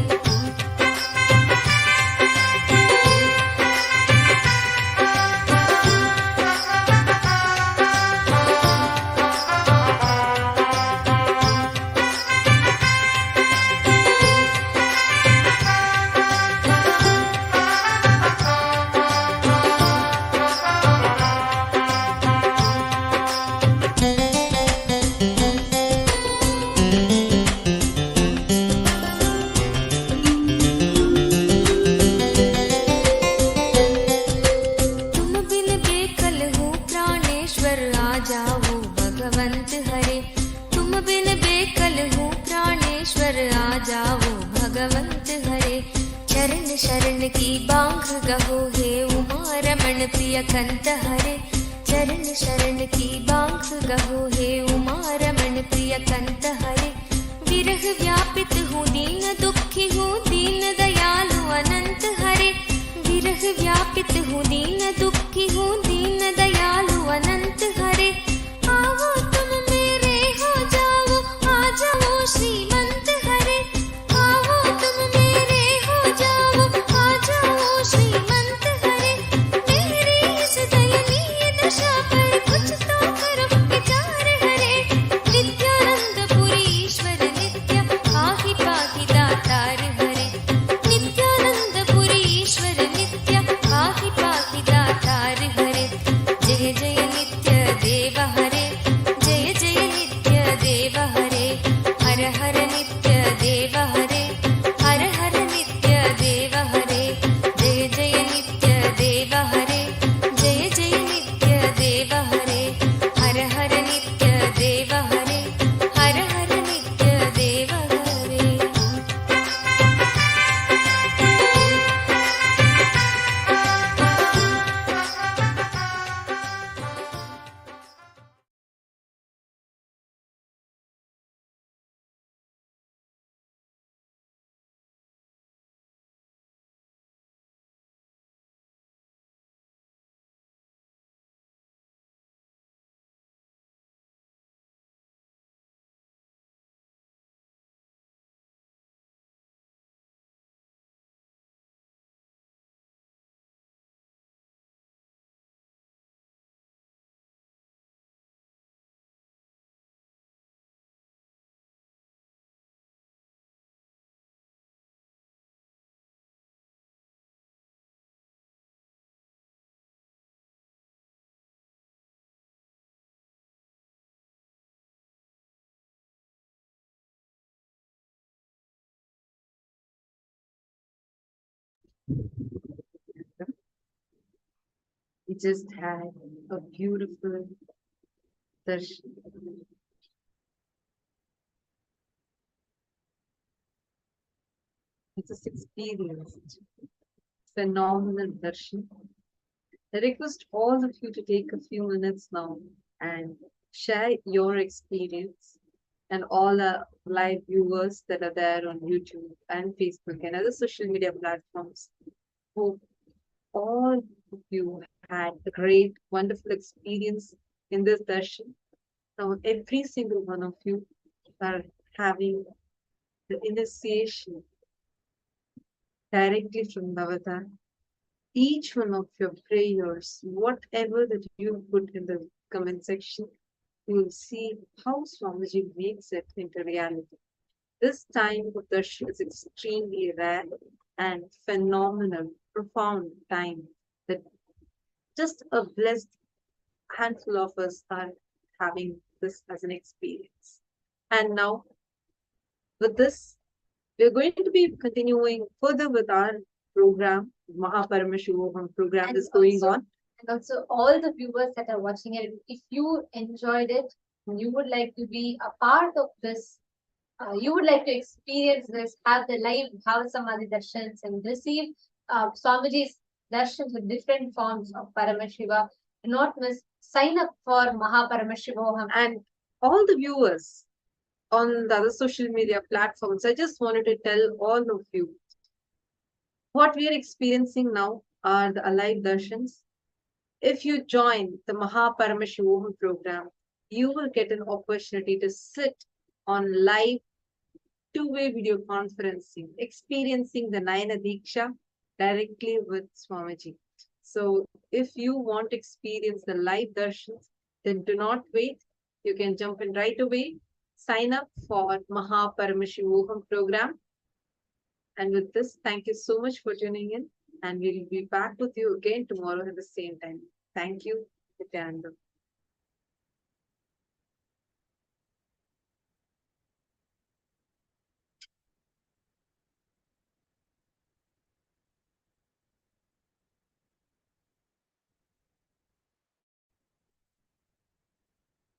तुम बिन बेकल हूँ प्राणेश्वर आ जाओ भगवंत हरे, तुम बिन बेकल हूँ प्राणेश्वर आ जाओ भगवंत हरे, चरण शरण की बांग गहो हे उमा रमण प्रिय कंत हरे, चरण शरण की बांग गहो हे उमा रमण प्रिय कंत हरे, विरह व्यापित हूँ दीन दुखी हूँ दीन दयालु अनंत हरे, विरह व्यापित हूँ दीन दुखी हूँ दीन दयालु अनंत हरे, आओ तुम मेरे हो जाओ आ जाओ श्रीमंत हरे, आओ तुम मेरे हो जाओ आ जाओ श्रीमंत हरे, मेरी इस दयनीय दशा पर कुछ तो करो विचार हरे, नित्यानंद पुरी ईश्वर नित्य पाहि पाहि दातार हरे, नित्यानंद पुरी ईश्वर नित्य पाहि पाहि दातार हरे, We just had a beautiful darshan. It's just experienced phenomenal darshan. I request all of you to take a few minutes now and share your experience, and all our live viewers that are there on YouTube and Facebook and other social media platforms. Hope all of you had a great, wonderful experience in this darshan. Now, every single one of you are having the initiation directly from Navatar. Each one of your prayers, whatever that you put in the comment section, you will see how Swamiji makes it into reality. This time of darshan is extremely rare and phenomenal, profound time that just a blessed handful of us are having this as an experience. And now, with this, we're going to be continuing further with our program. Mahaparamashivam program And is going also- on. And also, all the viewers that are watching it, if you enjoyed it, and you would like to be a part of this, you would like to experience this, have the live Bhava Samadhi darshans and receive Swamiji's darshans with different forms of Paramashiva, do not miss, sign up for Mahaparamashivam. And all the viewers on the other social media platforms, I just wanted to tell all of you what we are experiencing now are the alive darshans. If you join the Mahaparamashivam program, you will get an opportunity to sit on live two-way video conferencing, experiencing the Nayana Diksha directly with Swamiji. So if you want to experience the live darshans, then do not wait. You can jump in right away. Sign up for Mahaparamashivam program. And with this, thank you so much for tuning in. And we'll be back with you again tomorrow at the same time. Thank you, Nithyananda.